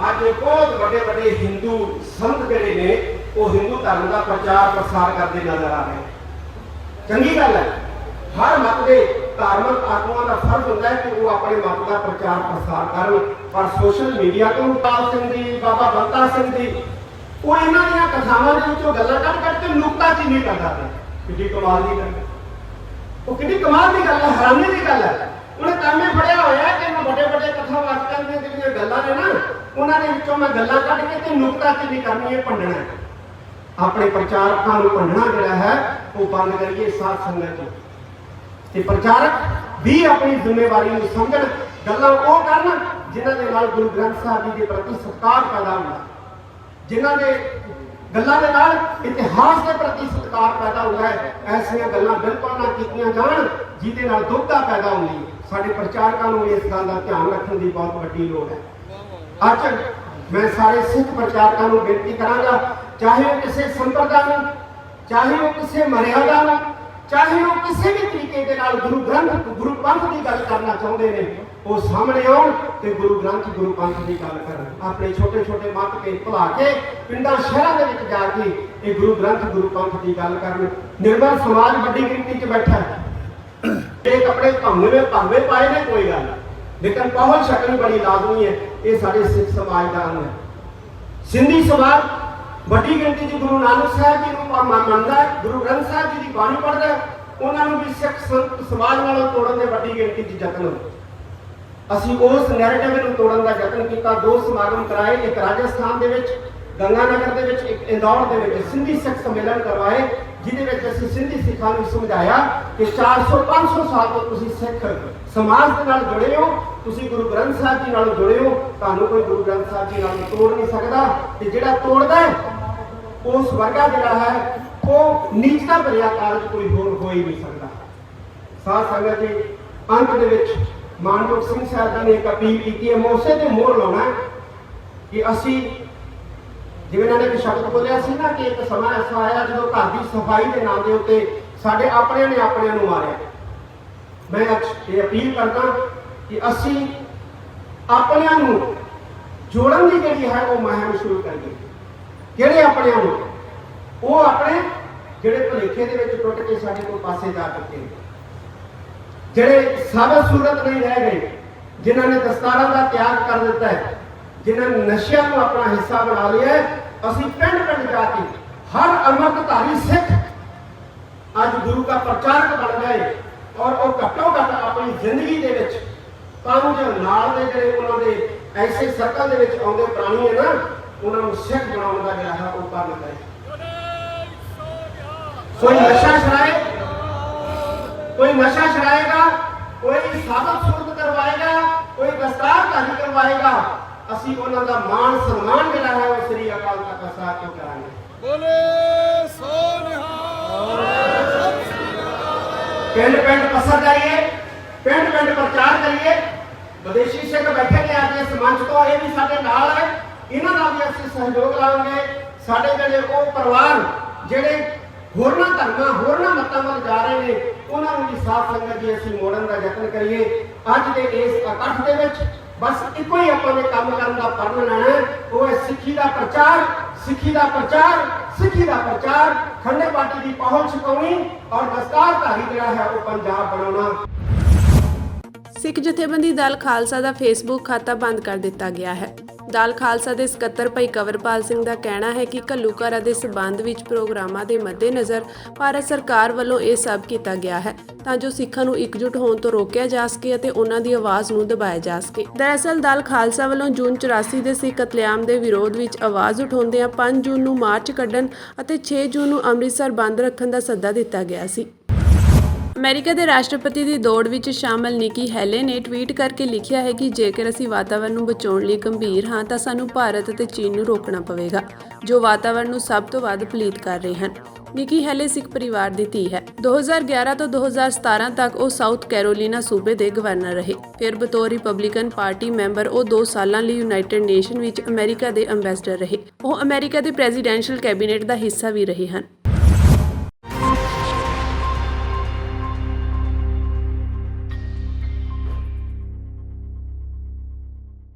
ਅੱਜ ਬਹੁਤ ਵੱਡੇ ਵੱਡੇ ਹਿੰਦੂ ਸੰਤ ਜਿਹੜੇ ਨੇ ਉਹ ਹਿੰਦੂ ਧਰਮ ਦਾ ਪ੍ਰਚਾਰ ਪ੍ਰਸਾਰ ਕਰਦੇ ਨਜ਼ਰ ਆ ਰਹੇ। ਚੰਗੀ ਗੱਲ ਹੈ, ਹਰ ਮਤ ਦੇ ਧਾਰਮਿਕ ਆਗੂਆਂ ਦਾ ਫਰਜ਼ ਹੁੰਦਾ ਹੈ ਕਿ ਉਹ ਆਪਣੇ ਮਤ ਦਾ ਪ੍ਰਚਾਰ ਪ੍ਰਸਾਰ ਕਰਨ, ਪਰ ਸੋਸ਼ਲ ਮੀਡੀਆ ਤੋਂ ਪਾਲ ਸਿੰਘ ਦੀ, ਬਾਬਾ ਬੰਤਾ ਸਿੰਘ ਦੀ, ਉਹ ਇਹਨਾਂ ਦੀਆਂ ਕਥਾਵਾਂ ਦੇ ਵਿੱਚੋਂ ਗੱਲਾਂ ਕੱਢ ਕੇ ਨੁਕਤਾਚੀਨੀ ਕਰਦਾ ਹੈ। ਕਿੰਨੀ ਕਮਾਲ ਦੀ ਗੱਲ। ਉਹ ਕਿੰਨੀ ਕਮਾਲ ਦੀ ਗੱਲ ਹੈ, ਹੈਰਾਨੀ ਦੀ ਗੱਲ ਹੈ। ਉਹਨੇ ਕੰਮ ਇਹ ਫੜਿਆ ਹੋਇਆ ਕਿ ਮੈਂ ਵੱਡੇ ਕਥਾਵਾਚਕਾਂ ਦੀਆਂ ਜਿਹੜੀਆਂ ਗੱਲਾਂ ਨੇ ਨਾ, ਉਹਨਾਂ ਦੇ ਵਿੱਚੋਂ ਮੈਂ ਗੱਲਾਂ ਕੱਢ ਕੇ ਤੇ ਨੁਕਤਾ ਚੀਨੀ ਕਰਨੀ ਹੈ, ਭੰਡਣਾ ਹੈ। ਆਪਣੇ ਪ੍ਰਚਾਰਕਾਂ ਨੂੰ ਭੰਡਣਾ ਜਿਹੜਾ ਹੈ ਉਹ ਬੰਦ ਕਰੀਏ ਸਾਧ ਸੰਗਤ ਜੀ। ਤੇ ਪ੍ਰਚਾਰਕ ਵੀ ਆਪਣੀ ਜ਼ਿੰਮੇਵਾਰੀ ਨੂੰ ਸਮਝਣ, ਗੱਲਾਂ ਉਹ ਕਰਨ ਜਿਨ੍ਹਾਂ ਦੇ ਨਾਲ ਗੁਰੂ ਗ੍ਰੰਥ ਸਾਹਿਬ ਜੀ ਦੇ ਪ੍ਰਤੀ ਸਤਿਕਾਰ ਪੈਦਾ ਹੁੰਦਾ, ਜਿਨ੍ਹਾਂ ਦੇ ਗੱਲਾਂ ਦੇ ਨਾਲ ਇਤਿਹਾਸ ਦੇ ਪ੍ਰਤੀ ਸਤਿਕਾਰ ਪੈਦਾ ਹੁੰਦਾ ਹੈ। ਐਸੀਆਂ ਗੱਲਾਂ ਬਿਲਕੁਲ ਨਾ ਕੀਤੀਆਂ ਜਾਣ ਜਿਹਦੇ ਨਾਲ ਦੁਬਦਾ ਪੈਦਾ ਹੁੰਦੀ ਹੈ। ਸਾਡੇ ਪ੍ਰਚਾਰਕਾਂ ਨੂੰ ਇਸ ਗੱਲ ਦਾ ਧਿਆਨ ਰੱਖਣ ਦੀ ਬਹੁਤ ਵੱਡੀ ਲੋੜ ਹੈ। ਅੱਜ ਮੈਂ ਸਾਰੇ ਸਿੱਖ ਪ੍ਰਚਾਰਕਾਂ ਨੂੰ ਬੇਨਤੀ ਕਰਾਂਗਾ, ਚਾਹੇ ਉਹ ਕਿਸੇ ਸੰਪਰਦਾ ਨੂੰ, ਚਾਹੇ ਉਹ ਕਿਸੇ ਮਰਿਆਦਾ ਨੂੰ, ਚਾਹੇ ਉਹ ਕਿਸੇ ਵੀ ਤਰੀਕੇ ਦੇ ਨਾਲ ਗੁਰੂ ਗ੍ਰੰਥ ਗੁਰੂ ਪੰਥ ਦੀ ਗੱਲ ਕਰਨਾ ਚਾਹੁੰਦੇ ਨੇ, ਉਹ ਸਾਹਮਣੇ ਆਉਣ ਤੇ ਗੁਰੂ ਗ੍ਰੰਥ ਗੁਰੂ ਪੰਥ ਦੀ ਗੱਲ ਕਰਨ। ਆਪਣੇ ਛੋਟੇ ਮਤਭੇਦ ਭੁਲਾ ਕੇ ਪਿੰਡਾਂ ਸ਼ਹਿਰਾਂ ਦੇ ਵਿੱਚ ਜਾ ਕੇ ਇਹ ਗੁਰੂ ਗ੍ਰੰਥ ਗੁਰੂ ਪੰਥ ਦੀ ਗੱਲ ਕਰਨ। ਨਿਰਮਲ ਸਮਾਜ ਵੱਡੀ ਗਿਣਤੀ 'ਚ ਬੈਠਾ ਹੈ। ਇਹ ਕੱਪੜੇ ਭਾਵੇਂ ਪਾਏ ਨੇ ਕੋਈ ਗੱਲ, ਲੇਕਿਨ ਪਹੁਲ ਸ਼ਕਲ ਬੜੀ ਲਾਜ਼ਮੀ ਹੈ। ਇਹ ਸਾਡੇ ਸਿੱਖ ਸਮਾਜ ਦਾ ਅੰਗ ਹੈ। ਸਿੰਧੀ ਸਮਾਜ ਵੱਡੀ ਗਿਣਤੀ 'ਚ ਗੁਰੂ ਨਾਨਕ ਸਾਹਿਬ ਜੀ ਨੂੰ ਮੰਨਦਾ ਹੈ, ਗੁਰੂ ਗ੍ਰੰਥ ਸਾਹਿਬ ਜੀ ਦੀ ਬਾਣੀ ਪੜ੍ਹਦਾ ਹੈ। ਉਹਨਾਂ ਨੂੰ ਵੀ ਸਿੱਖ ਸੰਤ ਸਮਾਜ ਨਾਲੋਂ ਤੋੜਨ ਦੇ ਵੱਡੀ ਗਿਣਤੀ 'ਚ ਯਤਨ। ਅਸੀਂ ਉਸ ਨੈਰੇਟਿਵ ਨੂੰ ਤੋੜਨ ਦਾ ਯਤਨ ਕੀਤਾ। 2 ਸਮਾਗਮ ਕਰਾਏ, ਇੱਕ ਰਾਜਸਥਾਨ ਦੇ ਵਿੱਚ ਗੰਗਾਨਗਰ ਦੇ ਵਿੱਚ, ਇੱਕ ਇੰਦੌਰ ਦੇ ਵਿੱਚ ਸਿੰਧੀ ਸਿੱਖ ਸੰਮੇਲਨ ਕਰਵਾਏ, ਜਿਹਦੇ ਵਿੱਚ ਅਸੀਂ ਸਿੰਧੀ ਸਿੱਖਾਂ ਨੂੰ ਸਮਝਾਇਆ ਕਿ 400-500 ਸਾਲ ਤੋਂ ਤੁਸੀਂ ਸਿੱਖ ਸਮਾਜ ਦੇ ਨਾਲ ਜੁੜੇ ਹੋ, ਤੁਸੀਂ ਗੁਰੂ ਗ੍ਰੰਥ ਸਾਹਿਬ ਜੀ ਨਾਲ ਜੁੜੇ ਹੋ, ਤੁਹਾਨੂੰ ਕੋਈ ਗੁਰੂ ਗ੍ਰੰਥ ਸਾਹਿਬ ਜੀ ਨਾਲ ਤੋੜ ਨਹੀਂ ਸਕਦਾ। ਤੇ ਜਿਹੜਾ ਤੋੜਦਾ ਹੈ ਉਸ ਵਰਗਾ ਜਿਹੜਾ ਹੈ ਉਹ ਨੀਚਤਾ ਭਰਿਆ ਕਾਰਜ ਕੋਈ ਹੋਰ ਹੋ ਹੀ ਨਹੀਂ ਸਕਦਾ। ਸਾਧ ਸੰਗਤ ਜੀ, ਅੰਤ ਦੇ ਵਿੱਚ ਮਾਨਯੋਗ ਸਿੰਘ ਸਾਹਿਬ ਨੇ ਇੱਕ ਅਪੀਲ ਕੀਤੀ ਹੈ। ਮੈਂ ਉਸੇ ਤੇ ਮੋਹਰ ਲਾਉਣਾ ਕਿ ਅਸੀਂ, ਜਿਵੇਂ ਇਹਨਾਂ ਨੇ ਇੱਕ ਸ਼ਬਦ ਬੋਲਿਆ ਸੀ ਨਾ ਕਿ ਇੱਕ ਸਮਾਂ ਐਸਾ ਆਇਆ ਜਦੋਂ ਘਰ ਦੀ ਸਫਾਈ ਦੇ ਨਾਂ ਦੇ ਉੱਤੇ ਸਾਡੇ ਆਪਣਿਆਂ ਨੇ ਆਪਣਿਆਂ ਨੂੰ ਮਾਰਿਆ। ਮੈਂ ਅੱਜ ਇਹ ਅਪੀਲ ਕਰਦਾ ਕਿ ਅਸੀਂ ਆਪਣਿਆਂ ਨੂੰ ਜੋੜਨ ਦੀ ਜਿਹੜੀ ਹੈ ਉਹ ਮੁਹਿੰਮ ਸ਼ੁਰੂ ਕਰੀਏ। ਕਿਹੜੇ ਆਪਣਿਆਂ ਨੂੰ? ਉਹ ਆਪਣੇ ਜਿਹੜੇ ਭੁਲੇਖੇ ਦੇ ਵਿੱਚ ਟੁੱਟ ਕੇ ਸਾਡੇ ਕੋਲ ਪਾਸੇ ਜਾ ਚੁੱਕੇ ਨੇ, ਜਿਹੜੇ ਸਾਬਤ ਸੂਰਤ ਨਹੀਂ ਰਹਿ ਗਏ, ਜਿਨ੍ਹਾਂ ਨੇ ਦਸਤਾਰਾਂ ਦਾ ਤਿਆਗ ਕਰ ਦਿੱਤਾ ਹੈ, ਜਿਨ੍ਹਾਂ ਨੇ ਨਸ਼ਿਆਂ ਨੂੰ ਆਪਣਾ ਹਿੱਸਾ ਬਣਾ ਲਿਆ ਹੈ। ਅਸੀਂ ਪਿੰਡ ਜਾ ਕੇ ਹਰ ਅੰਮ੍ਰਿਤਧਾਰੀ ਸਿੱਖ ਅੱਜ ਗੁਰੂ ਦਾ ਪ੍ਰਚਾਰਕ ਬਣ ਗਏ ਔਰ ਉਹ ਘੱਟੋ ਘੱਟ ਆਪਣੀ ਜ਼ਿੰਦਗੀ ਦੇ ਵਿੱਚ 5 ਨਾਲ ਦੇ ਜਿਹੜੇ ਉਹਨਾਂ ਦੇ ਐਸੇ ਸਰਕਲ ਦੇ ਵਿੱਚ ਆਉਂਦੇ ਪ੍ਰਾਣੀ ਹੈ ਨਾ, ਉਹਨਾਂ ਨੂੰ ਸਿੱਖ ਬਣਾਉਣ ਦਾ ਜਿਹੜਾ ਹੈ ਉਹ ਕੰਮ ਕਰੇ। ਕੋਈ ਨਸ਼ਾ ਛੜਾਏਗਾ, ਕੋਈ ਸਾਬਤ ਸੂਰਤ ਕਰਵਾਏਗਾ, ਕੋਈ ਦਸਤਾਰਧਾਰੀ ਕਰਵਾਏਗਾ, ਅਸੀਂ ਉਹਨਾਂ ਦਾ ਮਾਣ ਸਨਮਾਨ ਜਿਹੜਾ ਹੈ ਉਹ ਸ੍ਰੀ ਅਕਾਲ ਤਖਤ ਸਾਹਿਬ ਤੋਂ ਕਰਾਂਗੇ। ਬੋਲੇ ਸੋ ਨਿਹਾਲ। ਪਿੰਡ ਪਸਰ ਜਾਈਏ, ਪਿੰਡ ਪ੍ਰਚਾਰ ਕਰੀਏ। ਵਿਦੇਸ਼ੀ ਸਿੱਖ ਬੈਠੇ ਨੇ ਅੱਜ ਇਸ ਮੰਚ ਤੋਂ, ਇਹ ਵੀ ਸਾਡੇ ਨਾਲ ਹੈ, ਇਹਨਾਂ ਦਾ ਵੀ ਅਸੀਂ ਸਹਿਯੋਗ ਲਾਵਾਂਗੇ। ਸਾਡੇ ਜਿਹੜੇ ਉਹ ਪਰਿਵਾਰ ਜਿਹੜੇ ਹੋਰਨਾਂ ਧਰਮਾਂ ਹੋਰਨਾਂ ਮਤਾਂ ਵੱਲ ਜਾ ਰਹੇ ਨੇ, ਉਹਨਾਂ ਨੂੰ ਵੀ ਸਾਧ ਸੰਗਤ ਜੀ ਅਸੀਂ ਮੋੜਨ ਦਾ ਯਤਨ ਕਰੀਏ। ਅੱਜ ਦੇ ਇਸ ਇਕੱਠ ਦੇ ਵਿੱਚ ਬਸ ਇੱਕੋ ਹੀ ਆਪਾਂ ਨੇ ਕੰਮ ਕਰਨ ਦਾ ਪਰਨ ਲੈਣਾ, ਉਹ ਹੈ ਸਿੱਖੀ ਦਾ ਪ੍ਰਚਾਰ, ਸਿੱਖੀ ਦਾ ਪ੍ਰਚਾਰ, ਸਿੱਖੀ ਦਾ ਪ੍ਰਚਾਰ, ਖੰਡੇ ਬਾਟੀ ਦੀ ਪਹੁੰਚ ਛੁਪਾਉਣੀ ਔਰ ਦਸਤਾਰਧਾਰੀ ਜਿਹੜਾ ਹੈ ਉਹ ਪੰਜਾਬ ਬਣਾਉਣਾ। ਸਿੱਖ ਜਥੇਬੰਦੀ ਦਲ ਖਾਲਸਾ ਦਾ ਫੇਸਬੁੱਕ ਖਾਤਾ ਬੰਦ ਕਰ ਦਿੱਤਾ ਗਿਆ ਹੈ। ਦਲ ਖਾਲਸਾ ਦੇ ਸਕੱਤਰ ਭਾਈ ਕੰਵਰਪਾਲ ਸਿੰਘ ਦਾ ਕਹਿਣਾ ਹੈ ਕਿ ਘੱਲੂਘਾਰਾ ਦੇ ਸਬੰਧ ਵਿੱਚ ਪ੍ਰੋਗਰਾਮਾਂ ਦੇ ਮੱਦੇਨਜ਼ਰ ਭਾਰਤ ਸਰਕਾਰ ਵੱਲੋਂ ਇਹ ਸਭ ਕੀਤਾ ਗਿਆ ਹੈ ਤਾਂ ਜੋ ਸਿੱਖਾਂ ਨੂੰ ਇਕਜੁੱਟ ਹੋਣ ਤੋਂ ਰੋਕਿਆ ਜਾ ਸਕੇ ਅਤੇ ਉਹਨਾਂ ਦੀ ਆਵਾਜ਼ ਨੂੰ ਦਬਾਇਆ ਜਾ ਸਕੇ। ਦਰਅਸਲ ਦਲ ਖਾਲਸਾ ਵੱਲੋਂ ਜੂਨ 84 ਦੇ ਸਿੱਖ ਕਤਲੇਆਮ ਦੇ ਵਿਰੋਧ ਵਿੱਚ ਆਵਾਜ਼ ਉਠਾਉਂਦਿਆਂ 5 ਜੂਨ ਨੂੰ ਮਾਰਚ ਕੱਢਣ ਅਤੇ 6 ਜੂਨ ਨੂੰ ਅੰਮ੍ਰਿਤਸਰ ਬੰਦ ਰੱਖਣ ਦਾ ਸੱਦਾ ਦਿੱਤਾ ਗਿਆ ਸੀ। ਅਮਰੀਕਾ ਦੇ ਰਾਸ਼ਟਰਪਤੀ ਦੀ ਦੌੜ ਵਿੱਚ ਸ਼ਾਮਲ ਨਿੱਕੀ ਹੈਲੇ ਨੇ ਟਵੀਟ ਕਰਕੇ ਲਿਖਿਆ ਹੈ ਕਿ ਜੇਕਰ ਅਸੀਂ ਵਾਤਾਵਰਣ ਨੂੰ ਬਚਾਉਣ ਲਈ ਗੰਭੀਰ ਹਾਂ ਤਾਂ ਸਾਨੂੰ ਭਾਰਤ ਅਤੇ ਚੀਨ ਨੂੰ ਰੋਕਣਾ ਪਵੇਗਾ, ਜੋ ਵਾਤਾਵਰਣ ਨੂੰ ਸਭ ਤੋਂ ਵੱਧ ਪਲੀਤ ਕਰ ਰਹੇ ਹਨ। ਨਿੱਕੀ ਹੈਲੇ ਸਿੱਖ ਪਰਿਵਾਰ ਦੀ ਧੀ ਹੈ। 2011 ਤੋਂ 2017 ਤੱਕ ਉਹ ਸਾਊਥ ਕੈਰੋਲੀਨਾ ਸੂਬੇ ਦੇ ਗਵਰਨਰ ਰਹੇ। ਫਿਰ ਬਤੌਰ ਰਿਪਬਲਿਕਨ ਪਾਰਟੀ ਮੈਂਬਰ ਉਹ 2 ਸਾਲਾਂ ਲਈ ਯੂਨਾਈਟਿਡ ਨੇਸ਼ਨ ਵਿੱਚ ਅਮਰੀਕਾ ਦੇ ਅੰਬੈਸਡਰ ਰਹੇ। ਉਹ ਅਮਰੀਕਾ ਦੇ ਪ੍ਰੈਜ਼ੀਡੈਂਸ਼ੀਅਲ ਕੈਬਨਿਟ ਦਾ ਹਿੱਸਾ ਵੀ ਰਹੇ ਹਨ।